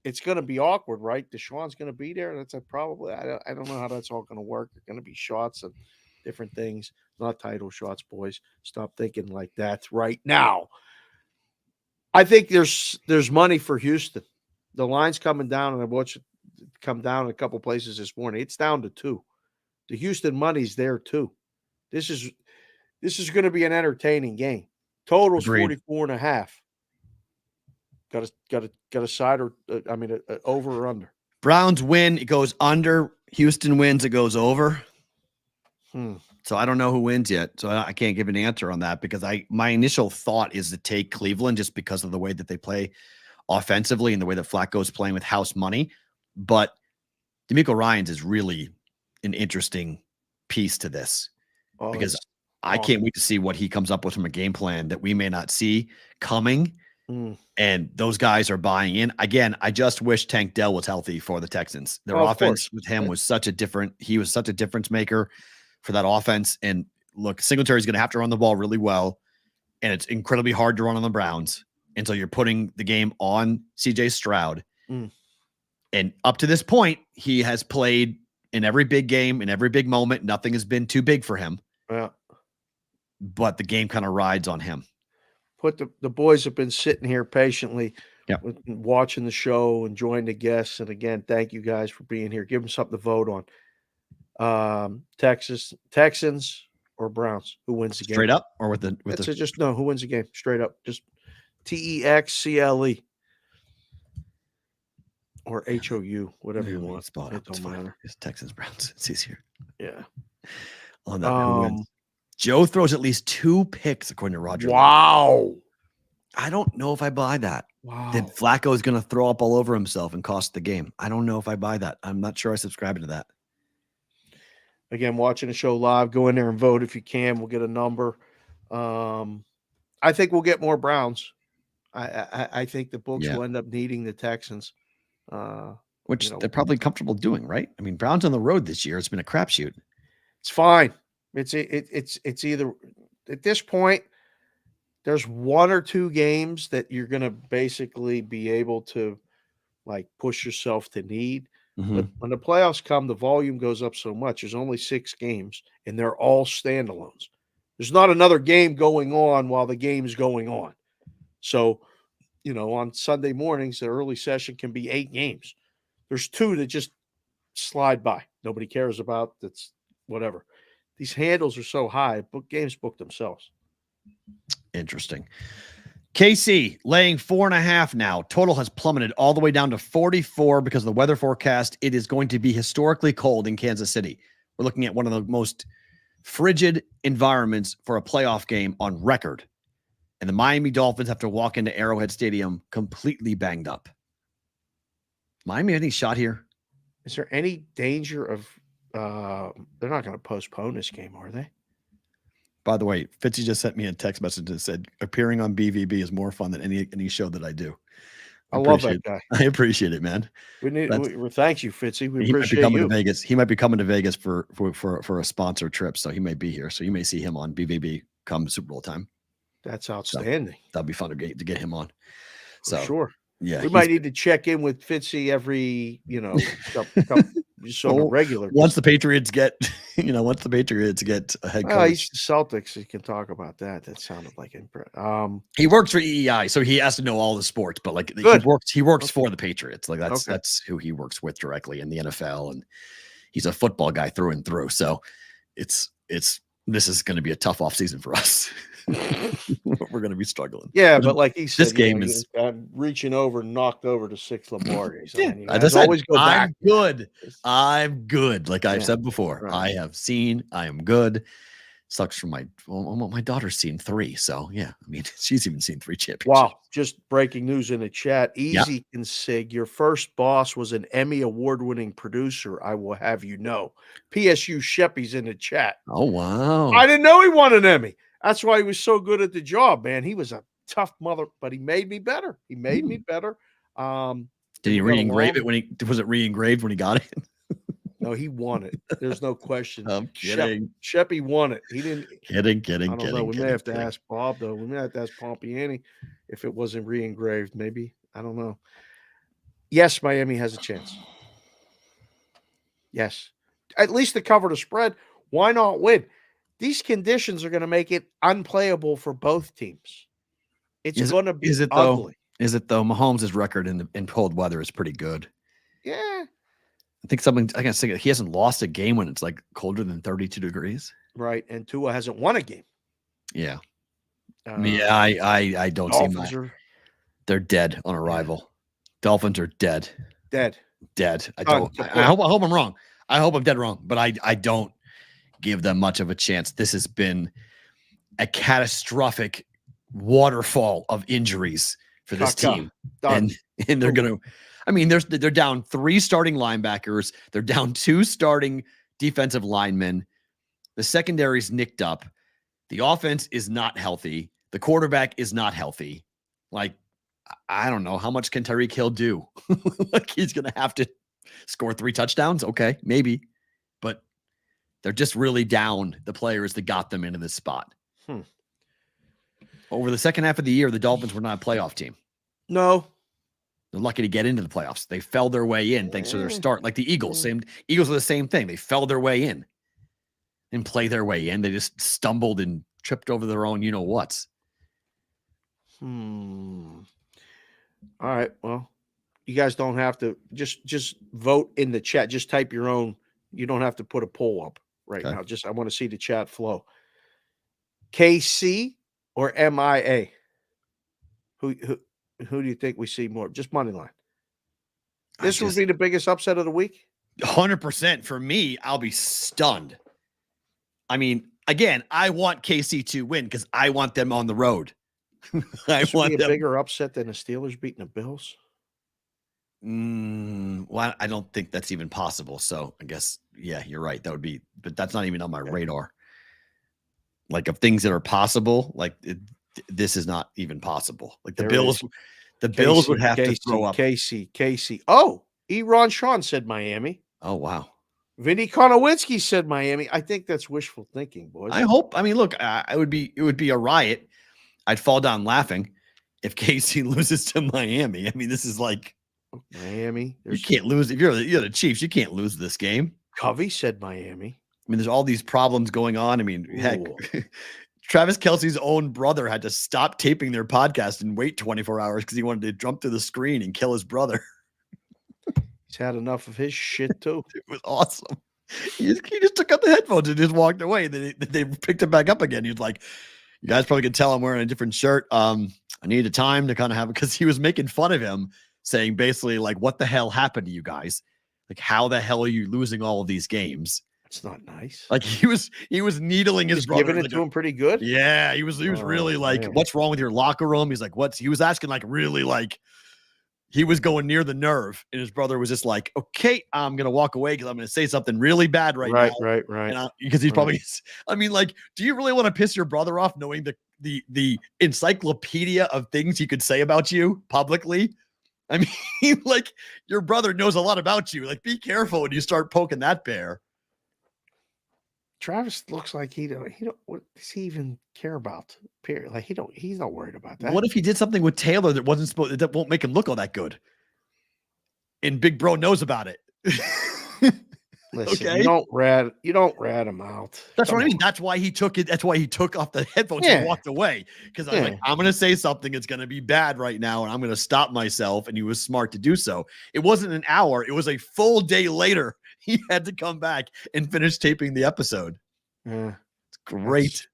It's going to be awkward, right? Deshaun's going to be there. That's probably, I don't know how that's all going to work. There's going to be shots and different things, not title shots, boys. Stop thinking like that right now. I think there's money for Houston. The line's coming down, and I watched it come down in a couple places this morning. It's down to 2. The Houston money's there too. This is going to be an entertaining game. Total's 44.5. Got a side or over or under. Browns win, it goes under. Houston wins, it goes over. So I don't know who wins yet. So I can't give an answer on that because my initial thought is to take Cleveland just because of the way that they play offensively and the way that Flacco's playing with house money. But DeMeco Ryans is really an interesting piece to this because I can't wait to see what he comes up with from a game plan that we may not see coming. And those guys are buying in. Again, I just wish Tank Dell was healthy for the Texans. Their offense with him was he was such a difference maker for that offense. And look, Singletary's going to have to run the ball really well. And it's incredibly hard to run on the Browns. And so you're putting the game on CJ Stroud. And up to this point, he has played in every big game, in every big moment. Nothing has been too big for him. Yeah. But the game kind of rides on him. The boys have been sitting here patiently watching the show, enjoying the guests. And again, thank you guys for being here. Give them something to vote on. Texans or Browns? Who wins the game? Straight up or with the just no, who wins the game? Straight up. Just TEXCLE or HOU, whatever you want. Spot it don't matter. It's Texans Browns. It's easier. Yeah. On that who wins. Joe throws at least 2 picks according to Roger. Wow. I don't know if I buy that. Wow. That Flacco is going to throw up all over himself and cost the game. I don't know if I buy that. I'm not sure I subscribe to that. Again, watching the show live, go in there and vote if you can. We'll get a number. I think we'll get more Browns. I think the books will end up needing the Texans. Which they're probably comfortable doing, right? I mean, Browns on the road this year, it's been a crapshoot. It's fine. It's either at this point, there's 1 or 2 games that you're going to basically be able to like push yourself to need. But when the playoffs come, the volume goes up so much. There's only 6 games, and they're all standalones. There's not another game going on while the game's going on. So, on Sunday mornings, the early session can be 8 games. There's 2 that just slide by. Nobody cares about. That's whatever. These handles are so high, games book themselves. Interesting. KC laying 4.5 now. Total has plummeted all the way down to 44 because of the weather forecast. It is going to be historically cold in Kansas City. We're looking at one of the most frigid environments for a playoff game on record. And the Miami Dolphins have to walk into Arrowhead Stadium completely banged up. Miami, any shot here? Is there any danger of they're not going to postpone this game, are they? By the way, Fitzy just sent me a text message that said appearing on BvB is more fun than any show that I do. I love that guy. I appreciate it, man. Thank you, Fitzy. We he appreciate might be coming you. to Vegas. He might be coming to Vegas for a sponsor trip, so he may be here. So you may see him on BvB come Super Bowl time. That's outstanding. So that'd be fun to get him on. So for sure. Yeah, we might need to check in with Fitzy every, couple just on a regular. Once the Patriots get, once the Patriots get a head coach. He's the Celtics. He can talk about that. That sounded like he works for EEI, so he has to know all the sports. But like he works for the Patriots. Like that's who he works with directly in the NFL, and he's a football guy through and through. So this is going to be a tough offseason for us. We're going to be struggling. Yeah, but like he said, this game is reaching over, knocked over to 6 Lamar. Always go back. I'm good. Like I've said before, right. I am good. Sucks for my daughter's seen 3. So yeah, I mean, she's even seen 3 championships. Wow. Just breaking news in the chat. Easy can sig. Your first boss was an Emmy award-winning producer. I will have you know. PSU Sheppy's in the chat. Oh, wow. I didn't know he won an Emmy. That's why he was so good at the job, man. He was a tough mother, but he made me better. He made me better. Did he re-engrave it was it re-engraved when he got it? No, he won it. There's no question. I'm kidding. Sheppy won it. He didn't. Kidding. I don't know. We may have to ask Bob, though. We may have to ask Pompiani if it wasn't re-engraved. Maybe. I don't know. Yes, Miami has a chance. Yes. At least to cover the spread. Why not win? These conditions are going to make it unplayable for both teams. It's going to be ugly. Is it though? Mahomes' record in cold weather is pretty good. Yeah. I think I can say he hasn't lost a game when it's like colder than 32 degrees. Right. And Tua hasn't won a game. Yeah. I don't see Dolphins They're dead on arrival. Dolphins are dead. Dead. I hope I'm wrong. I hope I'm dead wrong, but I don't give them much of a chance. This has been a catastrophic waterfall of injuries for this team. And they're going to, I mean, they're down 3 starting linebackers. They're down 2 starting defensive linemen. The secondary's nicked up. The offense is not healthy. The quarterback is not healthy. Like, I don't know. How much can Tyreek Hill do? Like, he's going to have to score 3 touchdowns. Okay, maybe. But they're just really down the players that got them into this spot. Over the second half of the year, the Dolphins were not a playoff team. No. They're lucky to get into the playoffs. They fell their way in thanks to their start. Like the Eagles. Eagles are the same thing. They fell their way in and play their way in. They just stumbled and tripped over their own you-know-whats. All right. Well, you guys don't have to just vote in the chat. Just type your own. You don't have to put a poll up right now. Just I want to see the chat flow. KC or MIA? Who do you think we see more? Just money line. This would be the biggest upset of the week. 100% for me. I'll be stunned. I mean, again, I want KC to win because I want them on the road. I want a bigger upset than the Steelers beating the Bills. Well, I don't think that's even possible. So I guess, yeah, you're right. That would be, but that's not even on my radar. Like of things that are possible, like this is not even possible. Like the Bills would have to throw up. Casey. Oh, Ron Sean said Miami. Oh, wow. Vinny Konowinski said Miami. I think that's wishful thinking, boys. I hope. I mean, look, it would be a riot. I'd fall down laughing if KC loses to Miami. I mean, this is like Miami. You can't lose if you're the Chiefs. You can't lose this game. Covey said Miami. I mean, there's all these problems going on. I mean, heck, Travis Kelce's own brother had to stop taping their podcast and wait 24 hours because he wanted to jump through the screen and kill his brother. He's had enough of his shit too. It was awesome. He just took out the headphones and just walked away. Then they picked him back up again. He was like, "You guys probably can tell I'm wearing a different shirt. I need a time to kind of have it," because he was making fun of him, saying basically like, "What the hell happened to you guys? Like, how the hell are you losing all of these games?" It's not nice. Like he was needling his brother. Giving it to him pretty good. Yeah, he was really like, man. What's wrong with your locker room? He's like, he was asking like really like he was going near the nerve. And his brother was just like, okay, I'm going to walk away because I'm going to say something really bad right now. Right. Because he's probably, I mean, like, do you really want to piss your brother off knowing the encyclopedia of things he could say about you publicly? I mean, like your brother knows a lot about you. Like, be careful when you start poking that bear. Travis looks like he don't. What does he even care about? Period. Like he's not worried about that. What if he did something with Taylor that wasn't supposed? That won't make him look all that good. And Big Bro knows about it. Listen, okay? You don't rat him out. That's what I mean. That's why he took it. That's why he took off the headphones and walked away. Because I'm like, I'm going to say something that's going to be bad right now, and I'm going to stop myself. And he was smart to do so. It wasn't an hour. It was a full day later. He had to come back and finish taping the episode. Yeah, it's great.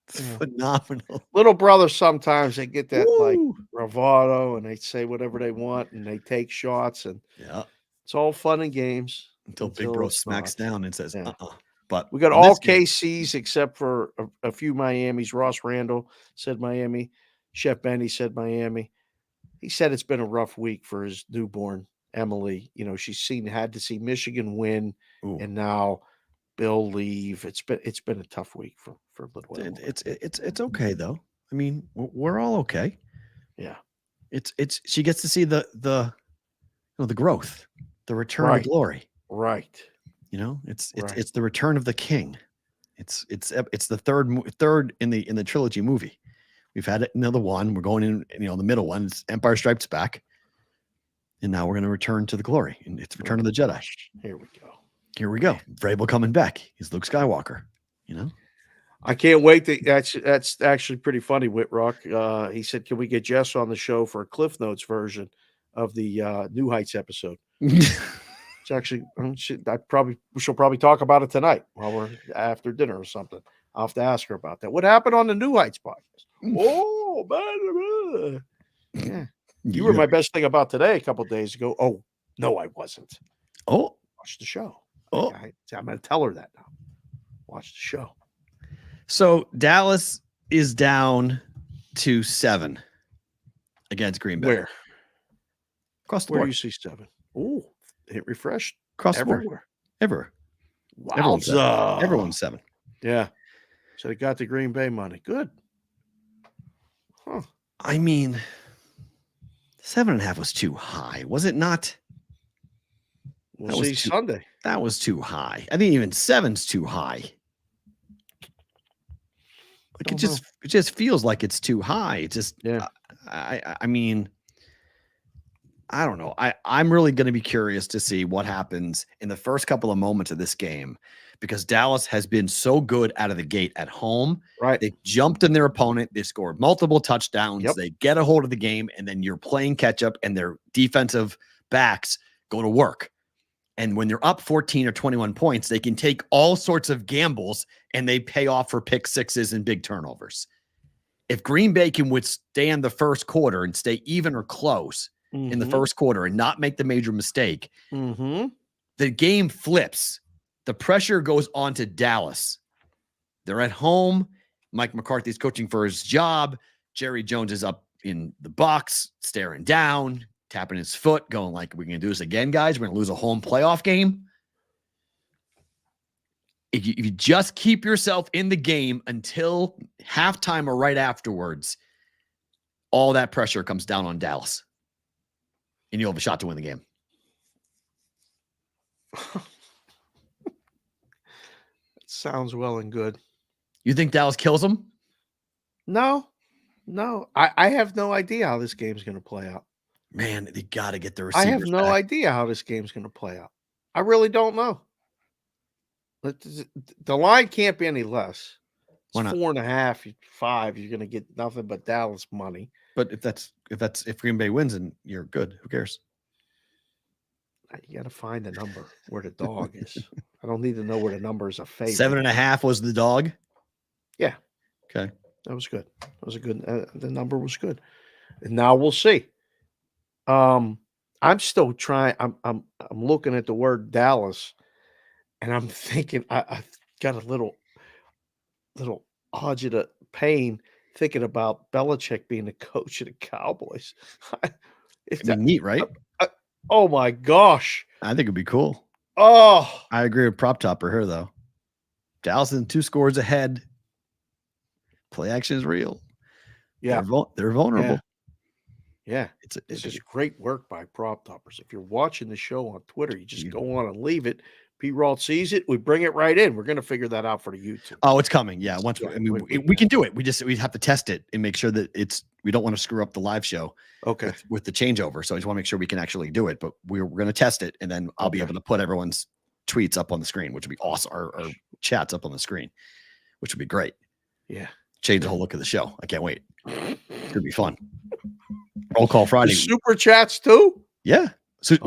It's phenomenal. Little brothers sometimes they get that like bravado and they say whatever they want and they take shots and it's all fun and games until Big Bro smacks down and says, But we got all KCs except for a few Miamis. Ross Randall said Miami. Chef Benny said Miami. He said it's been a rough week for his newborn Emily. You know, had to see Michigan win, and now Bill leave. It's been a tough week for little Emily. It's okay though. I mean, we're all okay. Yeah. It's she gets to see the growth, the return of glory. Right. You know, it's the return of the king. It's the third in the trilogy movie. We've had another one. We're going in, the middle one. It's Empire Strikes Back. And now we're going to return to the glory. And it's Return of the Jedi. Here we go. Vrabel coming back. He's Luke Skywalker. I can't wait. That's actually pretty funny, Whitrock. He said, can we get Jess on the show for a Cliff Notes version of the New Heights episode? It's actually, she'll probably talk about it tonight while we're after dinner or something. I'll have to ask her about that. What happened on the New Heights podcast? Oh, man. Yeah. You were my best thing about today a couple days ago. Oh, no, I wasn't. Oh, watch the show. Oh, I'm going to tell her that now. Watch the show. So Dallas is down to 7 against Green Bay. Where? Across the Where board. do you see 7? Oh, hit refresh. Across everywhere. the board. Everywhere. Wowza. Everyone's 7. Yeah. So they got the Green Bay money. Good. Huh. I mean, 7.5 was too high, was it not? We'll see Sunday. That was too high. I think even 7's too high. Like it just feels like it's too high. It just I mean, I don't know. I'm really going to be curious to see what happens in the first couple of moments of this game because Dallas has been so good out of the gate at home. Right. They jumped in their opponent. They scored multiple touchdowns. Yep. They get a hold of the game, and then you're playing catch up, and their defensive backs go to work. And when they're up 14 or 21 points, they can take all sorts of gambles, and they pay off for pick sixes and big turnovers. If Green Bay can withstand the first quarter and stay even or close in the first quarter and not make the major mistake, the game flips. The pressure goes on to Dallas. They're at home. Mike McCarthy's coaching for his job. Jerry Jones is up in the box, staring down, tapping his foot, going like, we're going to do this again, guys. We're going to lose a home playoff game. If you just keep yourself in the game until halftime or right afterwards, all that pressure comes down on Dallas. And you'll have a shot to win the game. Sounds well and good. You think Dallas kills them? No. I have no idea how this game's going to play out. Man, they got to get the receivers I have no back. idea how this game's going to play out. I really don't know. The line can't be any less. It's 4.5, 5. You're going to get nothing but Dallas money. But if Green Bay wins, and you're good, who cares? You got to find the number where the dog is. I don't need to know where the number is a favorite. 7.5 was the dog. Yeah. Okay. That was good. That was a good. The number was good. And now we'll see. I'm still trying. I'm looking at the word Dallas, and I'm thinking I've got a little agita pain thinking about Belichick being the coach of the Cowboys. It'd be neat, right? Oh my gosh! I think it'd be cool. Oh, I agree with Prop Topper here, though. Dallas is 2 scores ahead. Play action is real. Yeah, they're vulnerable. Yeah. It's just great work by Prop Toppers. If you're watching the show on Twitter, you just go on and leave it. Perrault sees it. We bring it right in. We're going to figure that out for the YouTube. Oh, it's coming. Yeah. We can do it. We have to test it and make sure that we don't want to screw up the live show. Okay. With the changeover. So I just want to make sure we can actually do it, but we're going to test it. And then I'll be able to put everyone's tweets up on the screen, which would be awesome. Or chats up on the screen, which would be great. Yeah. Change the whole look of the show. I can't wait. It's going to be fun. Roll call Friday. The super chats too? Yeah. So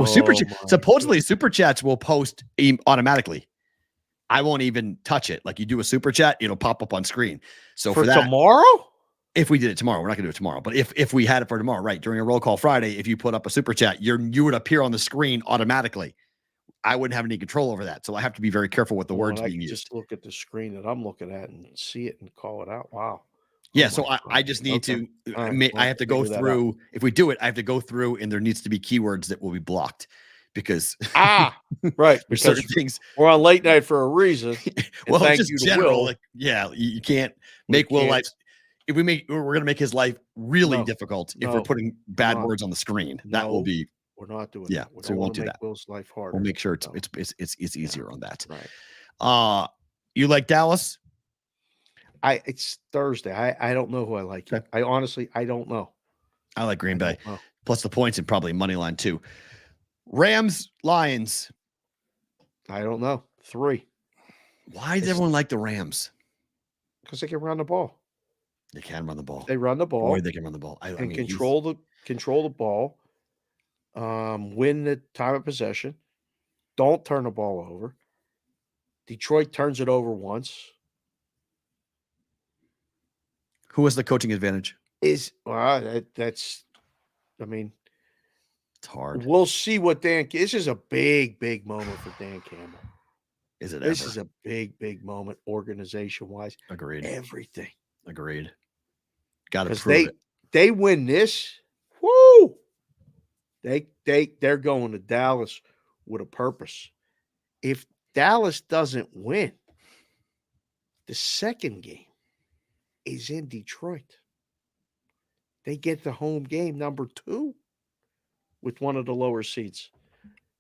supposedly super chats will post automatically. I won't even touch it. Like you do a super chat, it'll pop up on screen. So for that tomorrow, if we did it tomorrow, we're not gonna do it tomorrow. But if we had it for tomorrow, right? During a roll call Friday, if you put up a super chat, you would appear on the screen automatically. I wouldn't have any control over that. So I have to be very careful with the words being used. Just look at the screen that I'm looking at and see it and call it out. Wow. Yeah, so I just need to. I have to go through. If we do it, I have to go through, and there needs to be keywords that will be blocked because right. There's certain things. We're on late night for a reason. Well, thank just you to general, Will. Like, yeah, you can't make Will life. If we're going to make his life really difficult if we're putting bad words on the screen. That will be. We're not doing. Yeah, that. So we won't do that. Will's life harder. We'll make sure it's easier on that. Right. You like Dallas? It's Thursday. I don't know who I like. Okay. I honestly don't know. I like Green Bay. Plus the points and probably money line too. Rams, Lions. I don't know. 3. Why does everyone like the Rams? Because they can run the ball. They can run the ball. They run the ball. Boy, they can run the ball. I mean, control the ball. Win the time of possession. Don't turn the ball over. Detroit turns it over once. Who has the coaching advantage? That's I mean, It's hard. we'll see what this is a big, big moment for Dan Campbell. Is it This ever? is a big, big moment organization-wise. Agreed. Everything. Agreed. Got to Because prove it. they win this, whoo! They're going to Dallas with a purpose. If Dallas doesn't win, the second game is in Detroit. They get the home game number 2 with one of the lower seeds.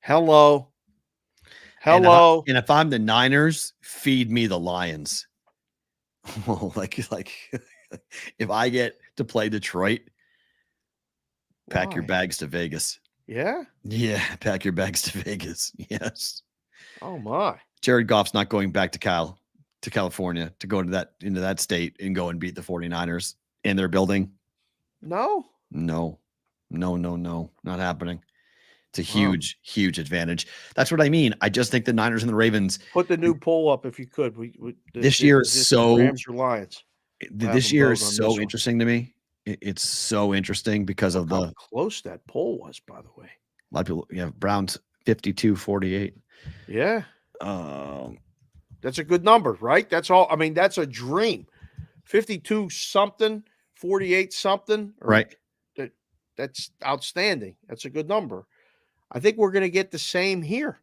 Hello. And if I'm the Niners, feed me the Lions. Well, like if I get to play Detroit, pack your Why? bags to Vegas. Yeah? Yeah, pack your bags to Vegas. Yes. Oh my. Jared Goff's not going back to California to go into that state and go and beat the 49ers in their building. No. No, not happening. It's a huge, huge advantage. That's what I mean. I just think the Niners and the Ravens. Put the new poll up if you could. This year is so Rams or Lions. This year is so interesting to me. It's so interesting because of how close that poll was, by the way. A lot of people, Browns 52-48. Yeah. That's a good number, right? That's all. I mean, that's a dream. 52 something, 48 something. Right. That's outstanding. That's a good number. I think we're going to get the same here.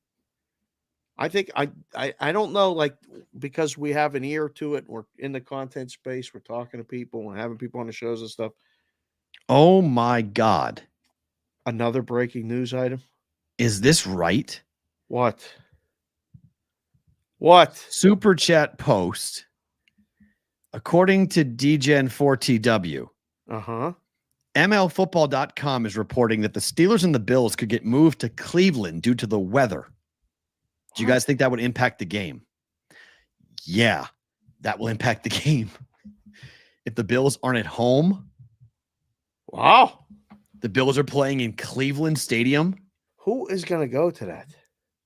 I think I don't know, like, because we have an ear to it. We're in the content space. We're talking to people and having people on the shows and stuff. Oh my God. Another breaking news item. Is this right? What? Super chat post. According to DGen4TW. MLFootball.com is reporting that the Steelers and the Bills could get moved to Cleveland due to the weather. Do you guys think that would impact the game? Yeah, that will impact the game. If the Bills aren't at home. Wow. The Bills are playing in Cleveland Stadium. Who is going to go to that?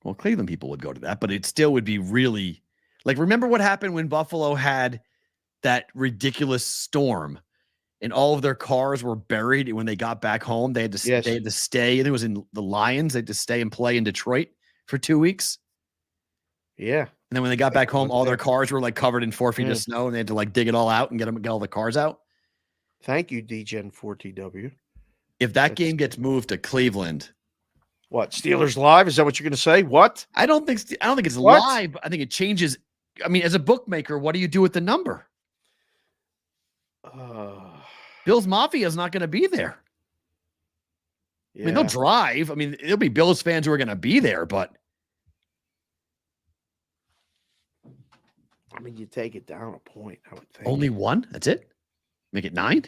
Well, Cleveland people would go to that, but it still would be really like, remember what happened when Buffalo had that ridiculous storm and all of their cars were buried when they got back home? They had to stay. I think it was in the Lions. They had to stay and play in Detroit for 2 weeks. Yeah. And then when they got back home, all their cars were like covered in 4 feet of snow, and they had to like dig it all out and get all the cars out. Thank you, DGen4TW. If that game gets moved to Cleveland, what, Steelers live? Is that what you're going to say? What? I don't think it's live. I think it changes. I mean, as a bookmaker, what do you do with the number? Bills Mafia is not going to be there. Yeah. I mean, they'll drive. I mean, it'll be Bills fans who are going to be there, but I mean, you take it down a point, I would think. Only one? That's it? Make it 9?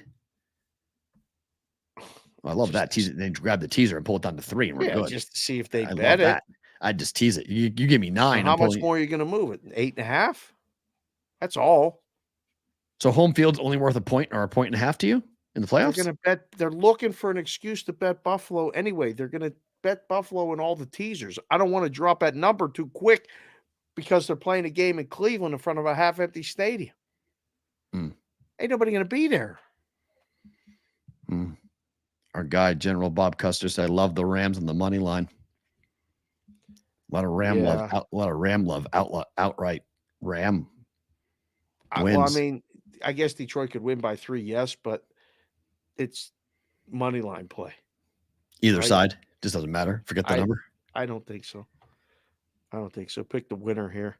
Well, I love that teaser. Then grab the teaser and pull it down to 3, and we're good. Just to see if they bet bet it. That. I'd just tease it. You give me 9. How much more are you going to move it? 8.5? That's all. So home field's only worth a point or a point and a half to you in the playoffs? They're going to bet. They're looking for an excuse to bet Buffalo anyway. They're going to bet Buffalo in all the teasers. I don't want to drop that number too quick because they're playing a game in Cleveland in front of a half-empty stadium. Ain't nobody going to be there. Our guy, General Bob Custer, said, I love the Rams and the money line. A lot of Ram love. A lot of Ram love. Outright Ram wins. Well, I mean, I guess Detroit could win by 3, yes, but it's money line play. Either side. Just doesn't matter. Forget the number. I don't think so. Pick the winner here.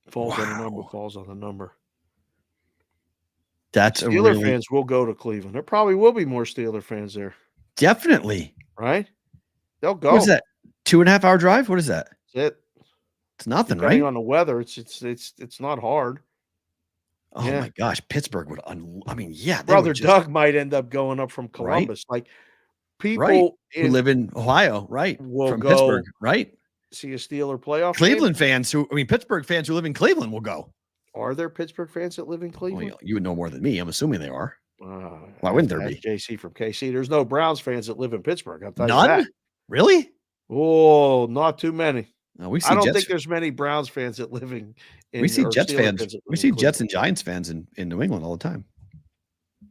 Falls on the number. Falls on the number. That's Steeler fans will go to Cleveland. There probably will be more Steeler fans there. Definitely. Right? They'll go. What's that? 2.5 hour drive? What is that? That's it. It's nothing, Depending right? on the weather, it's not hard. Oh my gosh, Pittsburgh would. Brother Doug might end up going up from Columbus. Right? Like people who live in Ohio, right? Will from go Pittsburgh, right? See a Steeler playoff. Cleveland fans Pittsburgh fans who live in Cleveland will go. Are there Pittsburgh fans that live in Cleveland? Well, you would know more than me. I'm assuming they are. Why wouldn't there be? JC from KC. There's no Browns fans that live in Pittsburgh. I'll tell you None? that. Really? Oh, not too many. No, I don't think there's many Browns fans that live in we see Jets Steelers fans. We see Jets and Giants fans in New England all the time.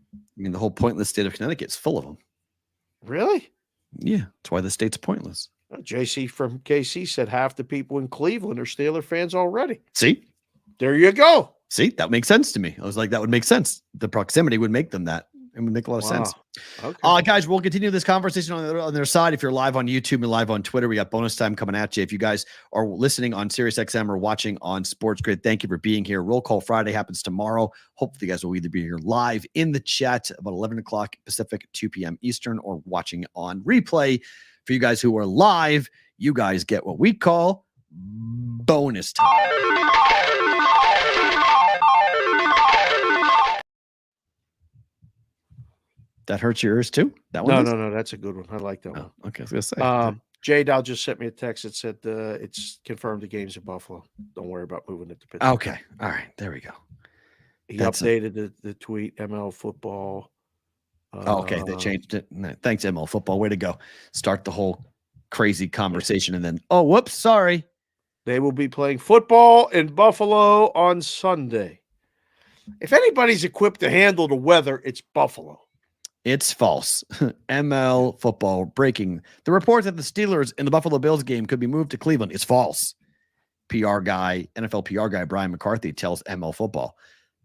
I mean, the whole pointless state of Connecticut is full of them. Really? Yeah, that's why the state's pointless. JC from KC said half the people in Cleveland are Steeler fans already. See? There you go. See, that makes sense to me. I was like, that would make sense. The proximity would make them that. It would make a lot of sense. Okay. Guys, we'll continue this conversation on their side. If you're live on YouTube and live on Twitter, we got bonus time coming at you. If you guys are listening on SiriusXM or watching on Sports Grid, thank you for being here. Roll Call Friday happens tomorrow. Hopefully, you guys will either be here live in the chat about 11 o'clock Pacific, 2 p.m. Eastern, or watching on replay. For you guys who are live, you guys get what we call bonus time. That hurts your ears too? That one? No. That's a good one. I like that one. Okay, I was gonna say. Jay Dow just sent me a text that said it's confirmed the game's in Buffalo. Don't worry about moving it to Pittsburgh. Okay. All right. There we go. He updated the tweet, ML football. Okay. They changed it. Thanks, ML football. Way to go. Start the whole crazy conversation and then, oh, whoops, sorry. They will be playing football in Buffalo on Sunday. If anybody's equipped to handle the weather, it's Buffalo. It's false. ML football breaking. The report that the Steelers in the Buffalo Bills game could be moved to Cleveland is false. NFL PR guy Brian McCarthy tells ML football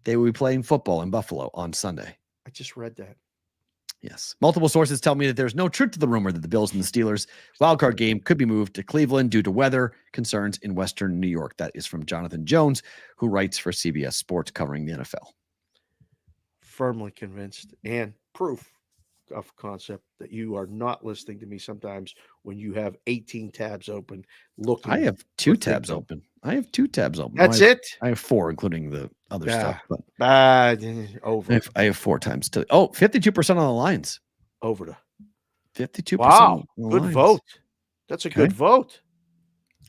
they will be playing football in Buffalo on Sunday. I just read that. Yes. Multiple sources tell me that there's no truth to the rumor that the Bills and the Steelers wildcard game could be moved to Cleveland due to weather concerns in Western New York. That is from Jonathan Jones, who writes for CBS Sports covering the NFL. Firmly convinced and proof of concept that you are not listening to me sometimes when you have 18 tabs open. Looking, I have 2 tabs open. That's it. I have 4, including the other stuff. But over. I have 4 times to. 52% on the lines. Over to 52%. Wow, good vote. That's a good vote.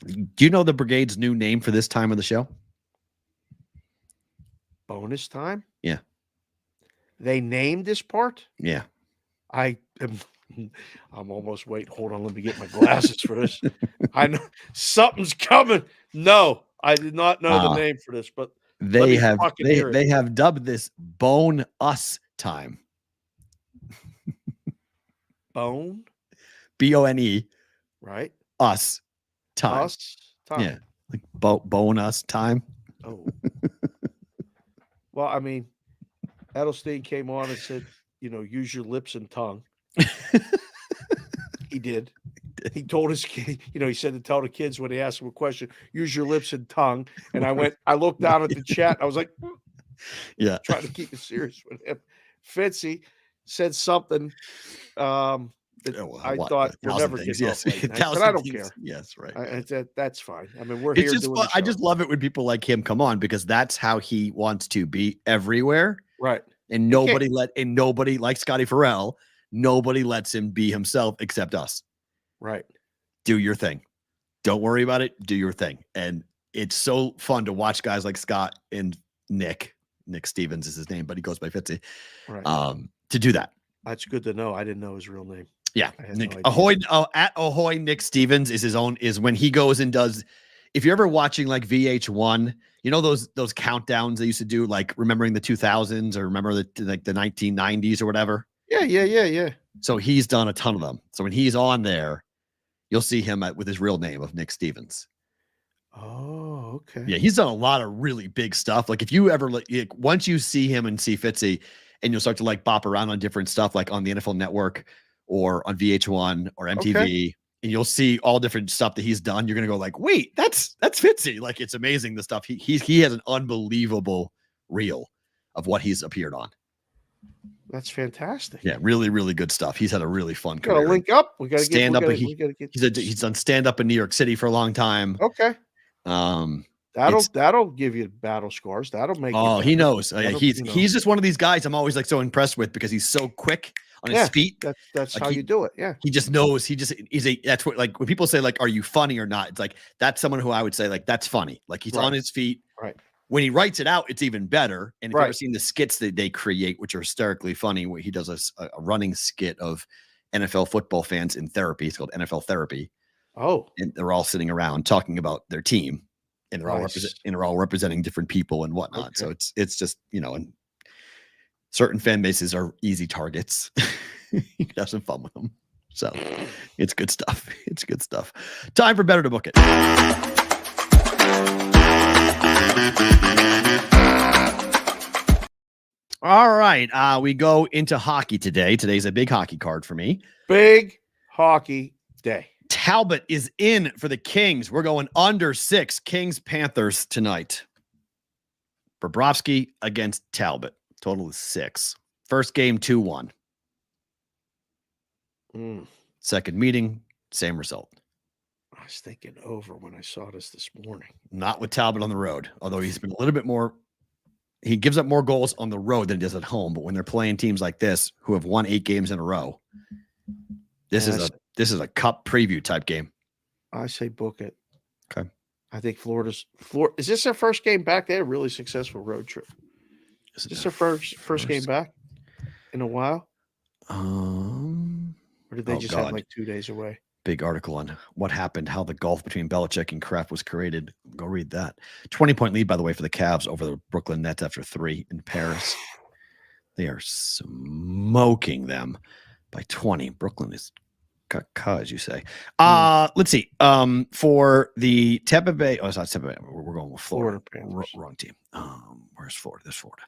Do you know the brigade's new name for this time of the show? Bonus time? Yeah. They named this part? Yeah. I'm almost waiting. Hold on, let me get my glasses for this. I know something's coming. No, I did not know the name for this, but they have dubbed this Bone Us Time. Bone? BONE. Right. Us time. Us time. Yeah. Like bone us time. Oh. Well, I mean, Edelstein came on and said, use your lips and tongue. He did. He told his kid, he said to tell the kids when they asked him a question, use your lips and tongue. And I looked down at the chat. I was like, yeah, trying to keep it serious with him. Fitzy said something that I thought we'll never get but I don't care. Yes, right. That's fine. I mean, we're here doing I just love it when people like him come on because that's how he wants to be everywhere. Right. And nobody like Scotty Farrell, nobody lets him be himself except us. Right. Do your thing. Don't worry about it. Do your thing. And it's so fun to watch guys like Scott and Nick Stevens is his name, but he goes by Fitzy. Right. To do that. That's good to know. I didn't know his real name. Yeah. Nick Ahoy at Ahoy Nick Stevens is when he goes and does. If you're ever watching like VH1, those countdowns they used to do, like remembering the 2000s or remember the 1990s or whatever. Yeah. So he's done a ton of them. So when he's on there, you'll see him with his real name of Nick Stevens. Oh, okay. Yeah, he's done a lot of really big stuff. Like if you ever once you see him and see Fitzy, and you'll start to bop around on different stuff, like on the NFL Network or on VH1 or MTV. Okay. And you'll see all different stuff that he's done. You're gonna go like, wait, that's Fitzy. Like it's amazing the stuff he has an unbelievable reel of what he's appeared on. That's fantastic. Yeah, really, really good stuff. He's had a really fun career. Gotta link up. We gotta stand up. He's done stand up in New York City for a long time. Okay. That'll give you battle scores. That'll make. Oh, he knows. He's just one of these guys I'm always so impressed with because he's so quick on his feet. That's how you do it. Yeah. He just knows. That's what when people say are you funny or not? It's like that's someone who I would say that's funny. Like he's on his feet. Right. When he writes it out, it's even better. And if you've ever seen the skits that they create, which are hysterically funny, where he does a running skit of NFL football fans in therapy. It's called NFL Therapy. Oh. And they're all sitting around talking about their team. And they're all representing different people and whatnot. Okay. So it's just, and certain fan bases are easy targets. You can have some fun with them. So it's good stuff. It's good stuff. Time for Better to Book It. All right. We go into hockey today. Today's a big hockey card for me. Big hockey day. Talbot is in for the Kings. We're going under 6 Kings Panthers tonight. Bobrovsky against Talbot. Total is 6. First game 2-1. Second meeting, same result. I was thinking over when I saw this morning. Not with Talbot on the road, although he's been a little bit more. He gives up more goals on the road than he does at home. But when they're playing teams like this who have won 8 games in a row, this is a cup preview type game. I say book it. Okay. I think Florida. Is this their first game back? They had a really successful road trip. Is this their first game back in a while? Or did they just have like 2 days away? Big article on what happened, how the gulf between Belichick and Kraft was created. Go read that. 20-point lead, by the way, for the Cavs over the Brooklyn Nets after 3 in Paris. They are smoking them by 20. Brooklyn is as you say. Let's see. For the Tampa Bay, it's not Tampa Bay. We're going with Florida. Wrong team. Where's Florida? There's Florida.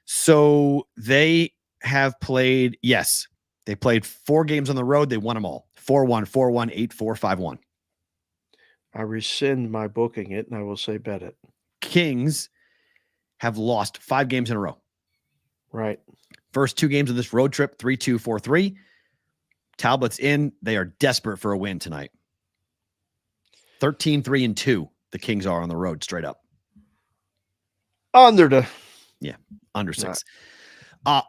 So they have played, yes. They played 4 games on the road. They won them all. 4-1, 4-1, 8-4, 5-1. I rescind my booking it, and I will say bet it. Kings have lost 5 games in a row. Right. First 2 games of this road trip, 3-2, 4-3. Talbot's in. They are desperate for a win tonight. 13-3-2. The Kings are on the road straight up. Under 6.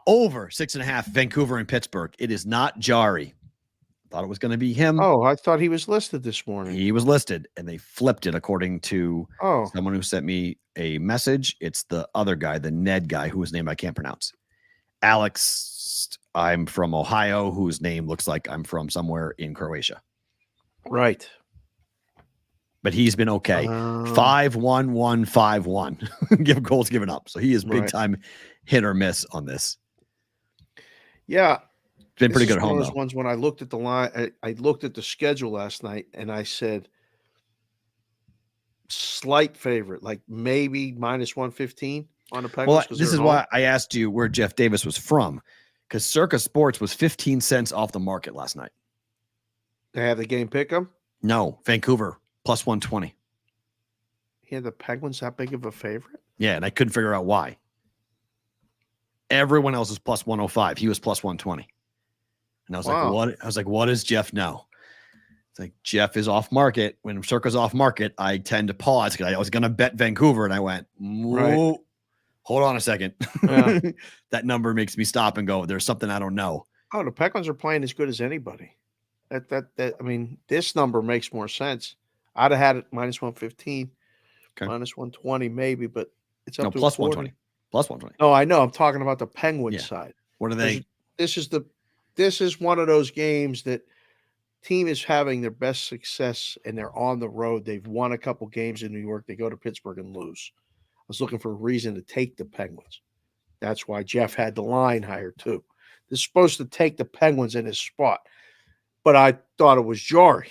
Over 6.5, Vancouver and Pittsburgh. It is not Jari. Thought it was going to be him. Oh, I thought he was listed this morning. He was listed, and they flipped it according to someone who sent me a message. It's the other guy, the Ned guy, whose name I can't pronounce. Alex, I'm from Ohio, whose name looks like I'm from somewhere in Croatia. Right. But he's been okay. 5-1-1, 5-1. Give goals given up. So he is big time hit or miss on this. Yeah. It's been pretty good at home, those though. Ones when I looked at the line, I looked at the schedule last night and I said slight favorite, like maybe minus 115 on the Penguins. Well, this is why I asked you where Jeff Davis was from, because Circa Sports was 15 cents off the market last night. They have the game pick 'em? No, Vancouver plus 120. Yeah, the Penguins that big of a favorite? Yeah, and I couldn't figure out why. Everyone else is plus 105. He was plus 120. And I was like, what? I was like, what does Jeff know? It's like, Jeff is off market. When Circa's off market, I tend to pause because I was going to bet Vancouver. And I went, hold on a second. Yeah. That number makes me stop and go, there's something I don't know. Oh, the Penguins are playing as good as anybody. I mean, this number makes more sense. I'd have had it minus 115, minus 120 maybe, but it's up to plus 120. Plus 120. No, I know. I'm talking about the Penguins side. What are they? This is one of those games that team is having their best success and they're on the road. They've won a couple games in New York. They go to Pittsburgh and lose. I was looking for a reason to take the Penguins. That's why Jeff had the line higher too. This is supposed to take the Penguins in his spot, but I thought it was Jari.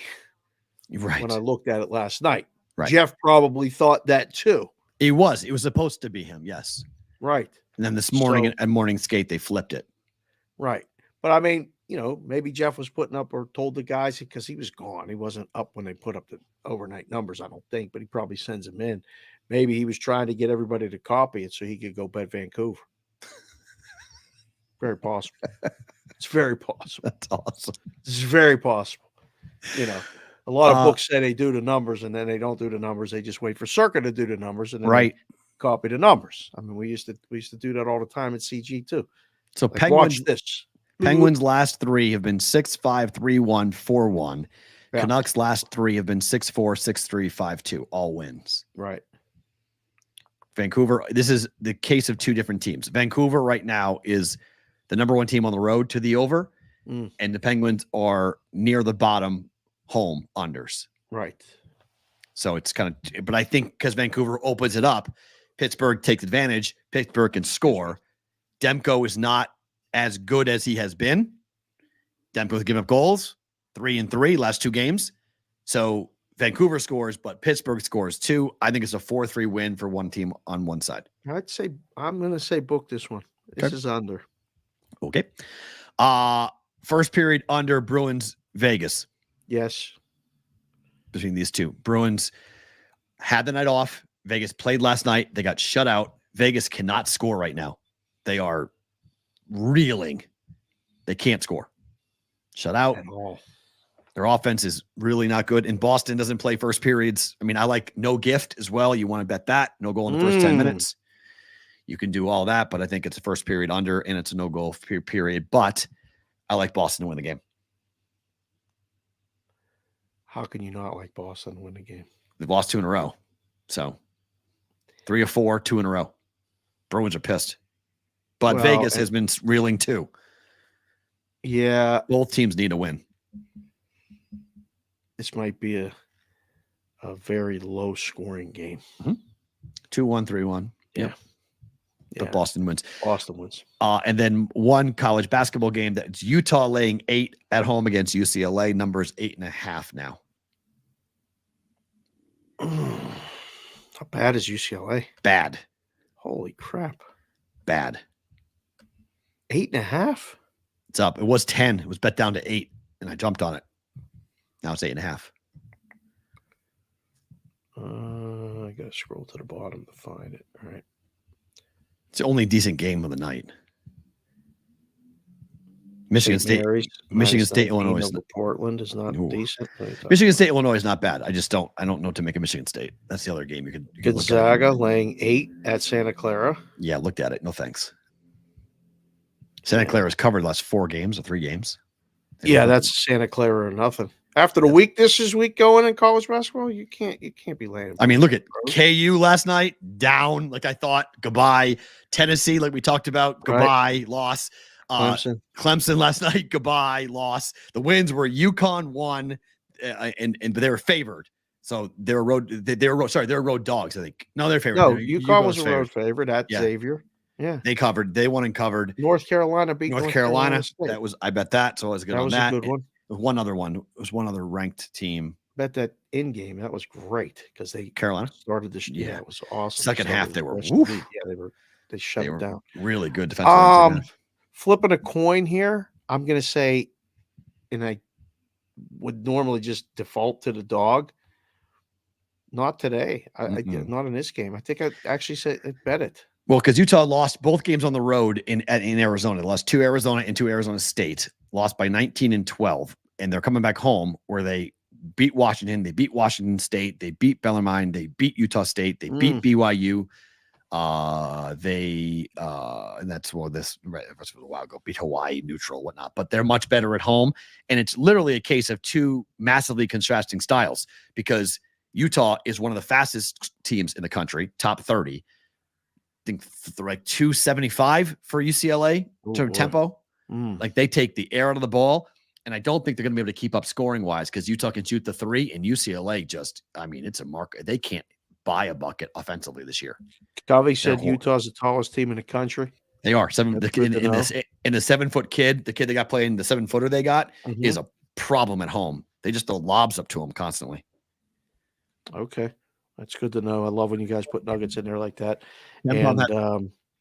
Right. When I looked at it last night. Right. Jeff probably thought that too. It was supposed to be him. Yes. Right. And then this morning at morning skate, they flipped it. Right. But I mean, maybe Jeff was putting up or told the guys because he was gone. He wasn't up when they put up the overnight numbers, I don't think, but he probably sends them in. Maybe he was trying to get everybody to copy it so he could go bet Vancouver. Very possible. It's very possible. That's awesome. It's very possible. A lot of books say they do the numbers and then they don't do the numbers. They just wait for Circa to do the numbers and then they copy the numbers. I mean, we used to do that all the time at CG too. So like, watch this. Penguins last 3 have been 6-5, 3-1, 4-1. Yeah. Canucks last 3 have been 6-4, 6-3, 5-2. All wins. Right. Vancouver, this is the case of 2 different teams. Vancouver right now is the number 1 team on the road to the over, and the Penguins are near the bottom home unders. Right. So it's kind of, but I think because Vancouver opens it up, Pittsburgh takes advantage. Pittsburgh can score. Demko is not as good as he has been, Demko's giving up goals, 3-3 last 2 games. So Vancouver scores, but Pittsburgh scores 2. I think it's a 4-3 win for one team on one side. I'm going to say book this one. This is under. Okay. First period under Bruins Vegas. Yes. Between these two. Bruins had the night off. Vegas played last night. They got shut out. Vegas cannot score right now. They are reeling. They can't score. Shut out. At all. Their offense is really not good. And Boston doesn't play first periods. I mean, I like no gift as well. You want to bet that. No goal in the first 10 minutes. You can do all that, but I think it's a first period under, and it's a no goal period. But I like Boston to win the game. How can you not like Boston to win the game? They've lost 2 in a row. So 3 or 4, 2 in a row. Bruins are pissed. But Vegas has been reeling too. Yeah. Both teams need a win. This might be a very low scoring game. 2-1, 3-1. Yeah. But Boston wins. Boston wins. And then one college basketball game that's Utah laying 8 at home against UCLA. Numbers 8.5 now. How bad is UCLA? Bad. Holy crap. Bad. 8.5? It's up. It was 10. It was bet down to 8, and I jumped on it. Now it's 8.5. I got to scroll to the bottom to find it. All right. It's the only decent game of the night. Michigan State, Illinois. Portland is not decent. Michigan State, Illinois is not bad. I don't know what to make of Michigan State. That's the other game you could Gonzaga laying 8 at Santa Clara. Yeah, looked at it. No thanks. Santa Clara's covered the last 4 games or 3 games. Yeah, that's Santa Clara or nothing. After the week this week going in college basketball, you can't be laying. I mean, look at KU last night, down like I thought. Goodbye. Tennessee, like we talked about. Goodbye. Right. Loss. Clemson last night. Goodbye. Loss. The wins were UConn won, but they were favored. So they were road dogs. I think. No, they're favored. No, UConn was a road favorite at Xavier. Yeah, they covered. They won and covered. North Carolina beat North Carolina. That was I bet that. So I was good on that. That was a good one. One other one. It was one other ranked team. Bet that in game. That was great because they Carolina started this. Yeah, it was awesome. Second half they were. They shut it down. Really good defensively. Flipping a coin here. I'm gonna say, and I would normally just default to the dog. Not today. I did not in this game. I think I actually said bet it. Well, because Utah lost both games on the road in Arizona. They lost 2 Arizona and 2 Arizona State. Lost by 19 and 12. And they're coming back home where they beat Washington. They beat Washington State. They beat Bellarmine. They beat Utah State. They beat BYU. And that's well, this was a while ago, beat Hawaii, neutral, whatnot. But they're much better at home. And it's literally a case of 2 massively contrasting styles because Utah is one of the fastest teams in the country, top 30. I think like 275 for UCLA in terms of tempo. Like they take the air out of the ball, and I don't think they're going to be able to keep up scoring wise because Utah can shoot the 3 and UCLA it's a mark. They can't buy a bucket offensively this year. Covey said Utah's the tallest team in the country. They are. In the 7-foot kid, the kid they got playing, the 7-footer they got is a problem at home. They just throw lobs up to him constantly. Okay. That's good to know. I love when you guys put nuggets in there like that. And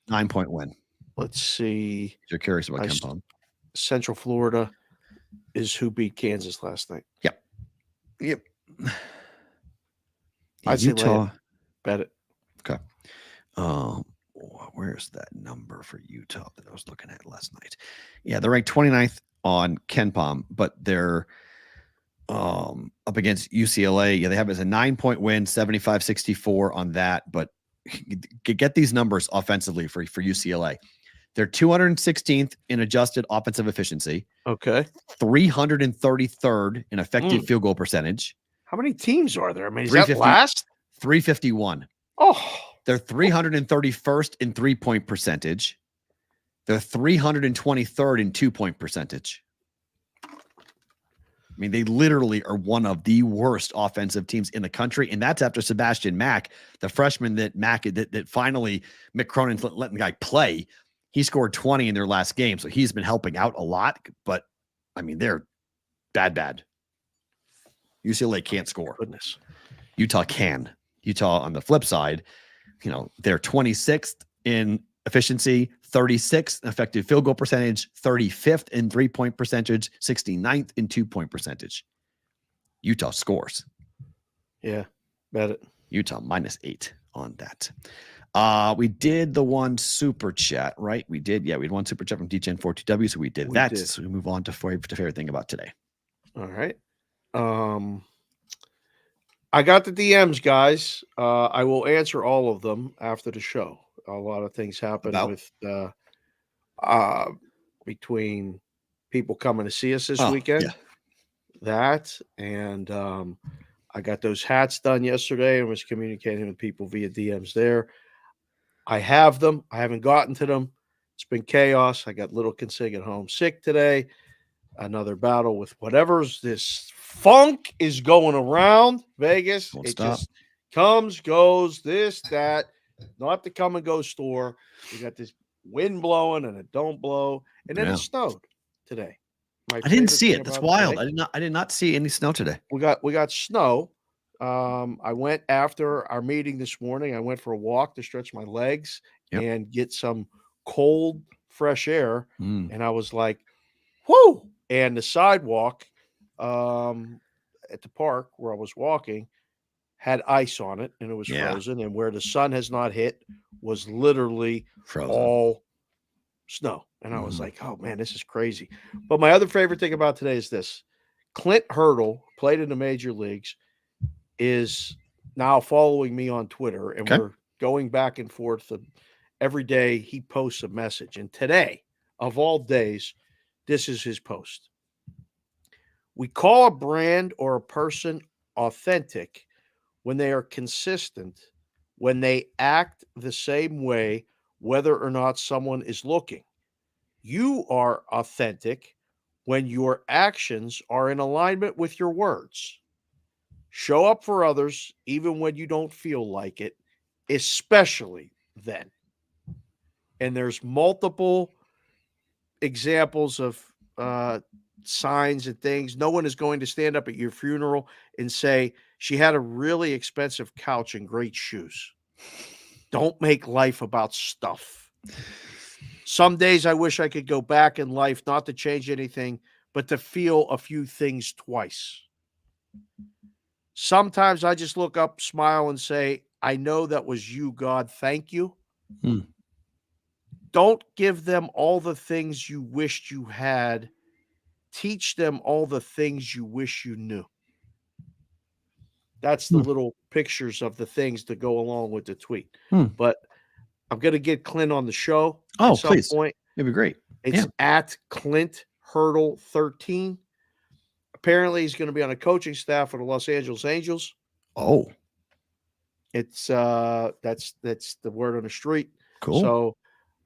9-point win. Let's see. You're curious about KenPom. Central Florida is who beat Kansas last night. Yep. I'd say Utah. Bet it. Okay. Where's that number for Utah that I was looking at last night? Yeah, they're ranked 29th on KenPom, but they're up against UCLA. Yeah, they have it as a 9-point win, 75-64 on that. But get these numbers offensively for UCLA. They're 216th in adjusted offensive efficiency. Okay. 333rd in effective field goal percentage. How many teams are there? I mean, is that last? 351. Oh. They're 331st in 3-point percentage. They're 323rd in 2-point percentage. I mean, they literally are one of the worst offensive teams in the country, and that's after Sebastian Mack, the freshman that finally Mick Cronin's letting the guy play. He scored 20 in their last game, so he's been helping out a lot. But I mean, they're bad. UCLA can't score. Goodness. Utah can. Utah, on the flip side, they're 26th in efficiency, 36th in effective field goal percentage, 35th in 3-point percentage, 69th in 2-point percentage. Utah scores. Yeah, bet it. Utah -8 on that. We did the one super chat, right? We did. Yeah, we had one super chat from DGen42W, so we did that. So we move on to favorite thing about today. All right. I got the DMs, guys. I will answer all of them after the show. A lot of things happen with between people coming to see us this weekend. Yeah. That and I got those hats done yesterday and was communicating with people via DMs there. I have them. I haven't gotten to them. It's been chaos. I got little Consig at home sick today. Another battle with whatever's this funk is going around Vegas. Won't it stop. just comes, goes, this, that. Not the come and go store. We got this wind blowing and it don't blow. And then it snowed today. I didn't see it. That's wild. I did not see any snow today. We got snow. I went after our meeting this morning. I went for a walk to stretch my legs and get some cold, fresh air. And I was like, whoo! And the sidewalk at the park where I was walking had ice on it, and it was frozen. And where the sun has not hit was literally frozen. All snow. And I was like, oh, man, this is crazy. But my other favorite thing about today is this. Clint Hurdle, played in the major leagues, is now following me on Twitter, and we're going back and forth. Every day he posts a message. And today, of all days, this is his post. We call a brand or a person authentic when they are consistent, when they act the same way, whether or not someone is looking. You are authentic when your actions are in alignment with your words. Show up for others even when you don't feel like it, especially then. And there's multiple examples of signs and things. No one is going to stand up at your funeral and say, she had a really expensive couch and great shoes. Don't make life about stuff. Some days I wish I could go back in life, not to change anything, but to feel a few things twice. Sometimes I just look up, smile, and say, I know that was you, God. Thank you. Don't give them all the things you wished you had. Teach them all the things you wish you knew. That's the little pictures of the things that go along with the tweet. But I'm going to get Clint on the show at some point. It'd be great. It's at Clint Hurdle 13. Apparently, he's going to be on a coaching staff for the Los Angeles Angels. Oh, it's that's the word on the street. Cool. So,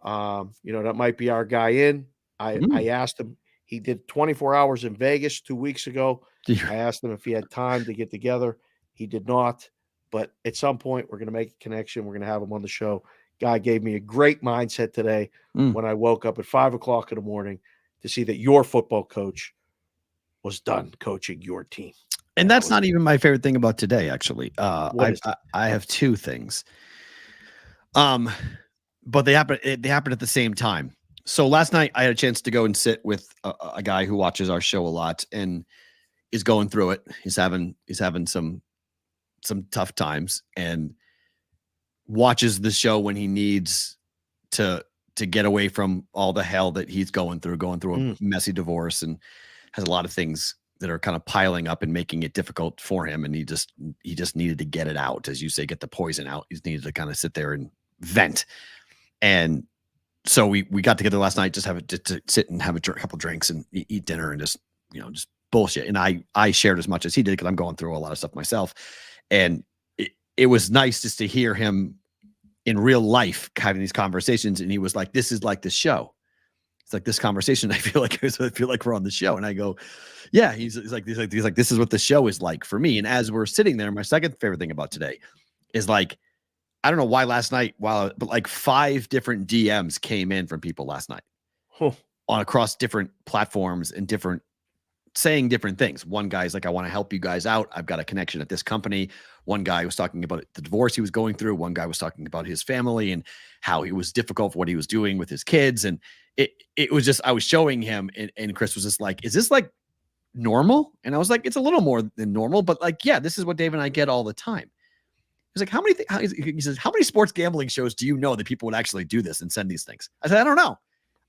that might be our guy in. I asked him. He did 24 hours in Vegas 2 weeks ago. I asked him if he had time to get together. He did not. But at some point, we're going to make a connection. We're going to have him on the show. Guy gave me a great mindset today when I woke up at 5 o'clock in the morning to see that your football coach was done coaching your team. And that's not even my favorite thing about today, actually. I have two things. But they happen at the same time. So last night I had a chance to go and sit with a guy who watches our show a lot and is going through it. He's having some tough times and watches the show when he needs to get away from all the hell that he's going through a messy divorce, and has a lot of things that are kind of piling up and making it difficult for him. And he just needed to get it out. As you say, get the poison out. He's needed to kind of sit there and vent. And so we got together last night, just to sit and have a couple drinks and eat dinner and just bullshit. And I shared as much as he did, because I'm going through a lot of stuff myself. And it was nice just to hear him in real life having these conversations. And he was like, this is like the show. It's like this conversation. I feel like we're on the show. And I go, yeah, he's like, this is what the show is like for me. And as we're sitting there, my second favorite thing about today is, like, I don't know why last night, but like 5 different DMs came in from people last night on across different platforms and different saying different things. One guy's like, I want to help you guys out. I've got a connection at this company. One guy was talking about the divorce he was going through. One guy was talking about his family and how it was difficult for what he was doing with his kids. And it was just, I was showing him, and Chris was just like, is this like normal? And I was like, it's a little more than normal, but like, yeah, this is what Dave and I get all the time. He's like, he says, how many sports gambling shows do you know that people would actually do this and send these things? I said, I don't know.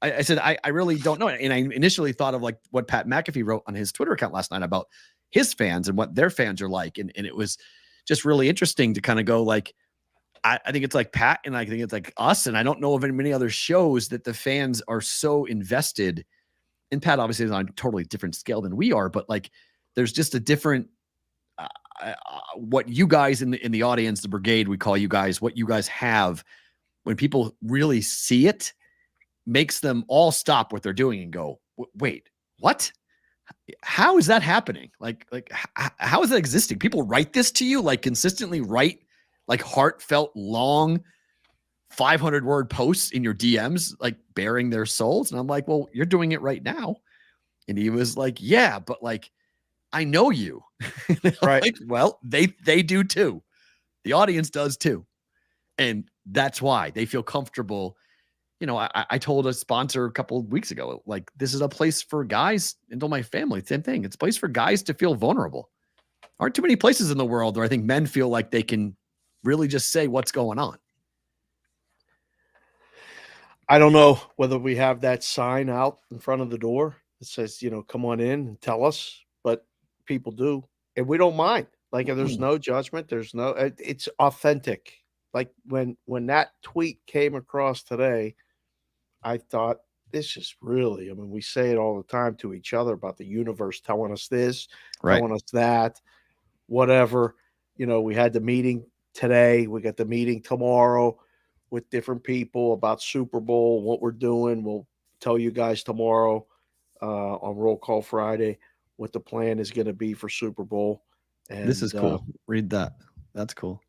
I said, I really don't know. And I initially thought of like what Pat McAfee wrote on his Twitter account last night about his fans and what their fans are like. And it was just really interesting to kind of go like, I think it's like Pat, and I think it's like us. And I don't know of many other shows that the fans are so invested. And Pat obviously is on a totally different scale than we are, but like, there's just a different, what you guys in the audience, the brigade, we call you guys, what you guys have when people really see it, makes them all stop what they're doing and go, wait, what? How is that happening? Like how is that existing? People write this to you, like consistently write like heartfelt, long 500-word posts in your DMs, like bearing their souls. And I'm like, well, you're doing it right now. And he was like, yeah, but like, I know you. Right. Like, well, they do too. The audience does too. And that's why they feel comfortable. You know, I told a sponsor a couple of weeks ago, like, this is a place for guys and my family. Same thing. It's a place for guys to feel vulnerable. Aren't too many places in the world where I think men feel like they can really just say what's going on. I don't know whether we have that sign out in front of the door that says, you know, come on in and tell us, but people do. And we don't mind. Like, there's no judgment. There's no, it's authentic. Like when that tweet came across today, I thought, this is really, I mean, we say it all the time to each other about the universe telling us this, telling us that, whatever. You know, we had the meeting today. We got the meeting tomorrow with different people about Super Bowl, what we're doing. We'll tell you guys tomorrow on Roll Call Friday what the plan is going to be for Super Bowl. And this is cool. Read that. That's cool.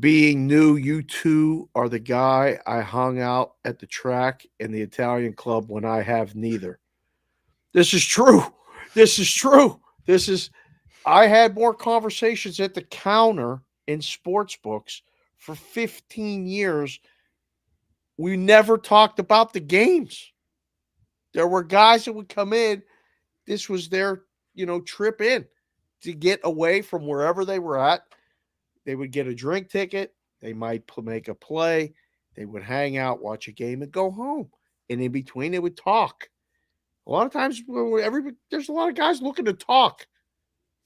Being new, you two are the guy I hung out at the track and the Italian club when I have neither. This is true. This is true. I had more conversations at the counter in sports books for 15 years. We never talked about the games. There were guys that would come in. This was their, trip in to get away from wherever they were at. They would get a drink ticket. They might make a play. They would hang out, watch a game, and go home. And in between, they would talk. A lot of times, there's a lot of guys looking to talk.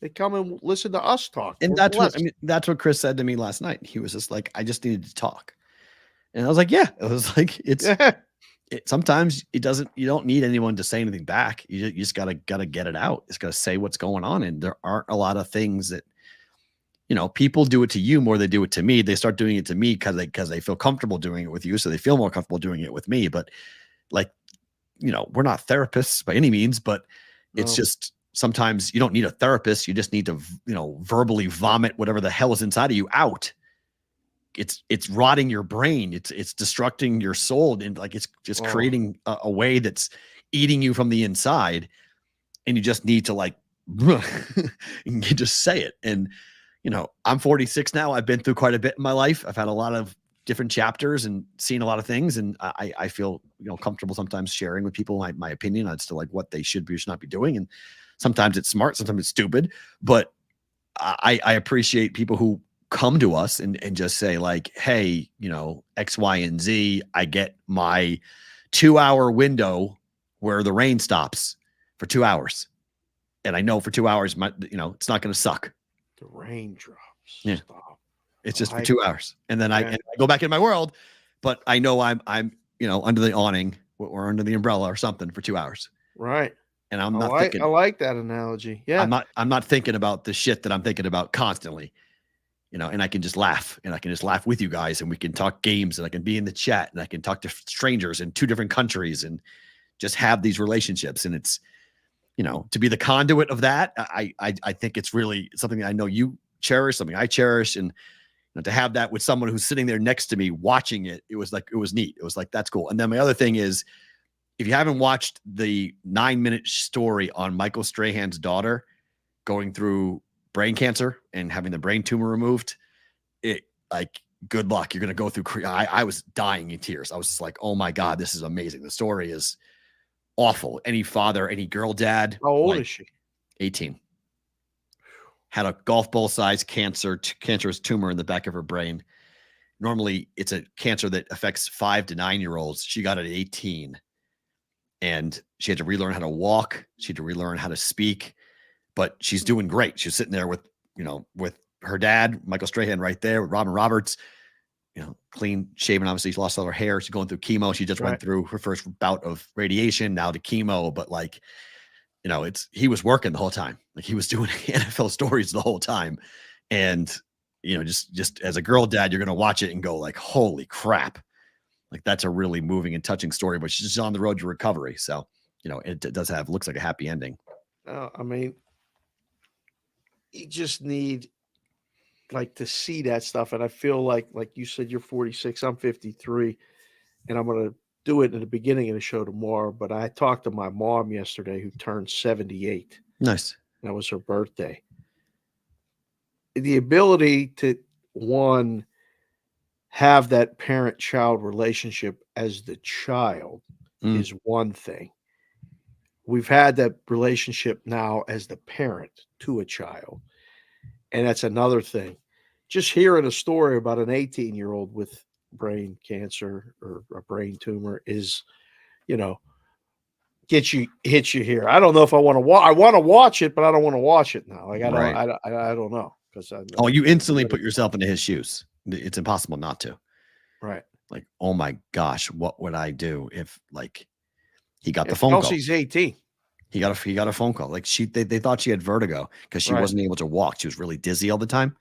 They come and listen to us talk. And that's what Chris said to me last night. He was just like, I just needed to talk. And I was like, yeah. It was like, sometimes you don't need anyone to say anything back. You just gotta get it out. It's gotta say what's going on. And there aren't a lot of things that, people do it to you more than they do it to me. They start doing it to me because they feel comfortable doing it with you. So they feel more comfortable doing it with me. But like, we're not therapists by any means, but it's just, sometimes you don't need a therapist. You just need to, verbally vomit whatever the hell is inside of you out. It's rotting your brain. It's destructing your soul. And like, it's just creating a way that's eating you from the inside. And you just need to like, you just say it. And, I'm 46 now. I've been through quite a bit in my life. I've had a lot of different chapters and seen a lot of things. And I feel, comfortable sometimes sharing with people my opinion as to like what they should be or should not be doing. And sometimes it's smart, sometimes it's stupid, but I appreciate people who come to us and just say like, hey, X, Y, and Z, I get my 2-hour window where the rain stops for 2 hours. And I know for 2 hours, it's not going to suck. The raindrops. Yeah. Stop. It's just for 2 hours. And then I go back in my world, but I know I'm under the awning or under the umbrella or something for 2 hours. Right. And I'm not thinking. I like that analogy. Yeah. I'm not thinking about the shit that I'm thinking about constantly, and I can just laugh with you guys, and we can talk games, and I can be in the chat, and I can talk to strangers in 2 different countries and just have these relationships. And it's, to be the conduit of that, I think it's really something that I know you cherish, something I cherish. And to have that with someone who's sitting there next to me watching it, it was neat. It was like, that's cool. And then my other thing is, if you haven't watched the 9-minute story on Michael Strahan's daughter going through brain cancer and having the brain tumor removed, good luck. You're going to go through. I was dying in tears. I was just like, oh my God, this is amazing. The story is awful. Any father, any girl dad. How old is she? 18. Had a golf ball size cancerous tumor in the back of her brain. Normally it's a cancer that affects 5 to 9-year-olds. She got it at 18 and she had to relearn how to walk. She had to relearn how to speak, but she's doing great. She's sitting there with her dad, Michael Strahan, right there with Robin Roberts, clean shaven. Obviously, she lost all her hair. She's going through chemo. She just went through her first bout of radiation, now to chemo. But he was working the whole time. Like he was doing NFL stories the whole time. And, just as a girl dad, you're going to watch it and go like, holy crap. Like that's a really moving and touching story, but she's just on the road to recovery. So, it does looks like a happy ending. I mean, you just need to see that stuff. And I feel like you said, you're 46, I'm 53, and I'm going to do it in the beginning of the show tomorrow. But I talked to my mom yesterday who turned 78. Nice. That was her birthday. The ability to have that parent-child relationship as the child is one thing. We've had that relationship now as the parent to a child. And that's another thing. Just hearing a story about an 18-year-old with brain cancer or a brain tumor is, hits you here. I don't know if I want to watch. I want to watch it, but I don't want to watch it now. Like I don't know because you instantly put yourself into his shoes. It's impossible not to. Right. Like, oh my gosh, what would I do if he got the phone call? She's 18. He got a phone call. Like they thought she had vertigo because she wasn't able to walk. She was really dizzy all the time.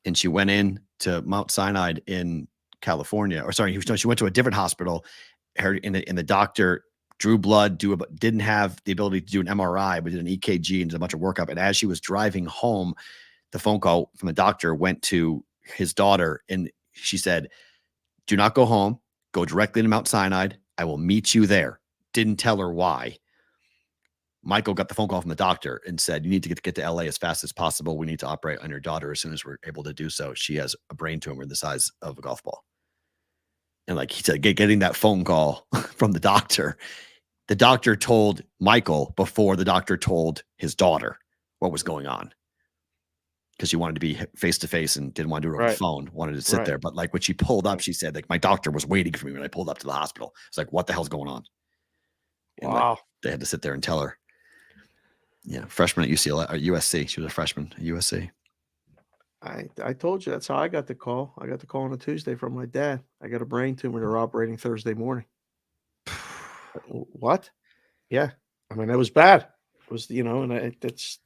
And she went in to Mount Sinai in California, she went to a different hospital. And the doctor drew blood, didn't have the ability to do an MRI, but did an EKG and did a bunch of workup. And as she was driving home, the phone call from the doctor went to his daughter, and she said, "Do not go home. Go directly to Mount Sinai. I will meet you there." Didn't tell her why. Michael got the phone call from the doctor and said, "You need to get to LA as fast as possible. We need to operate on your daughter as soon as we're able to do so. She has a brain tumor the size of a golf ball." And he said, getting that phone call from the doctor told Michael before the doctor told his daughter what was going on. Because she wanted to be face-to-face and didn't want to do it over the phone, wanted to sit there. But when she pulled up, she said, my doctor was waiting for me when I pulled up to the hospital. It's like, what the hell's going on? And wow. They had to sit there and tell her. Yeah, freshman at USC. She was a freshman at USC. I told you that's how I got the call. I got the call on a Tuesday from my dad. I got a brain tumor. They're operating Thursday morning. What? Yeah. I mean, that was bad. It was, and it's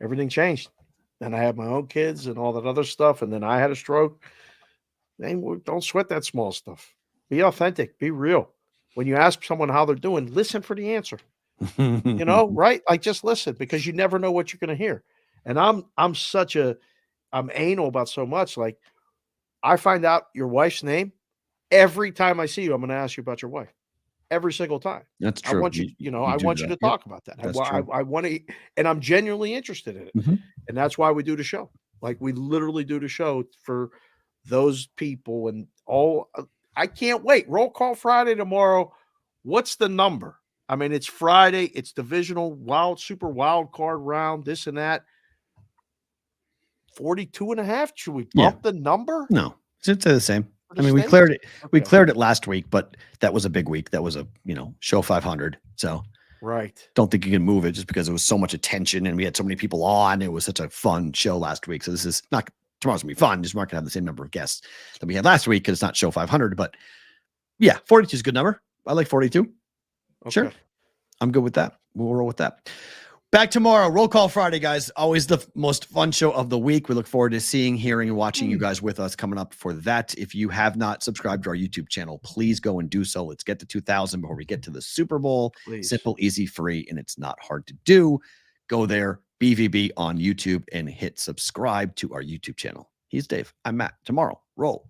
everything changed. And I had my own kids and all that other stuff. And then I had a stroke. Don't sweat that small stuff. Be authentic. Be real. When you ask someone how they're doing, listen for the answer. Right? Just listen, because you never know what you're going to hear. And I'm anal about so much. I find out your wife's name every time I see you. I'm going to ask you about your wife every single time. That's true. I want you, I want you to talk about that. I want to, and I'm genuinely interested in it. Mm-hmm. And that's why we do the show. We literally do the show for those people and all. I can't wait. Roll Call Friday tomorrow. What's the number? I mean, it's Friday. It's divisional super wild card round, this and that. 42.5. Should we bump the number? No, it's the same. I mean, we cleared it. Okay. We cleared it last week, but that was a big week. That was a, show 500. So right. Don't think you can move it just because there was so much attention and we had so many people on. It was such a fun show last week. So this is not, tomorrow's gonna be fun. Just not gonna have the same number of guests that we had last week because it's not show 500. But yeah, 42 is a good number. I like 42. Okay. Sure. I'm good with that. We'll roll with that. Back tomorrow, Roll Call Friday, guys. Always the most fun show of the week. We look forward to seeing, hearing, and watching you guys with us coming up for that. If you have not subscribed to our YouTube channel, please go and do so. Let's get to 2,000 before we get to the Super Bowl. Please. Simple, easy, free, and it's not hard to do. Go there, BvB on YouTube, and hit subscribe to our YouTube channel. He's Dave. I'm Matt. Tomorrow, roll.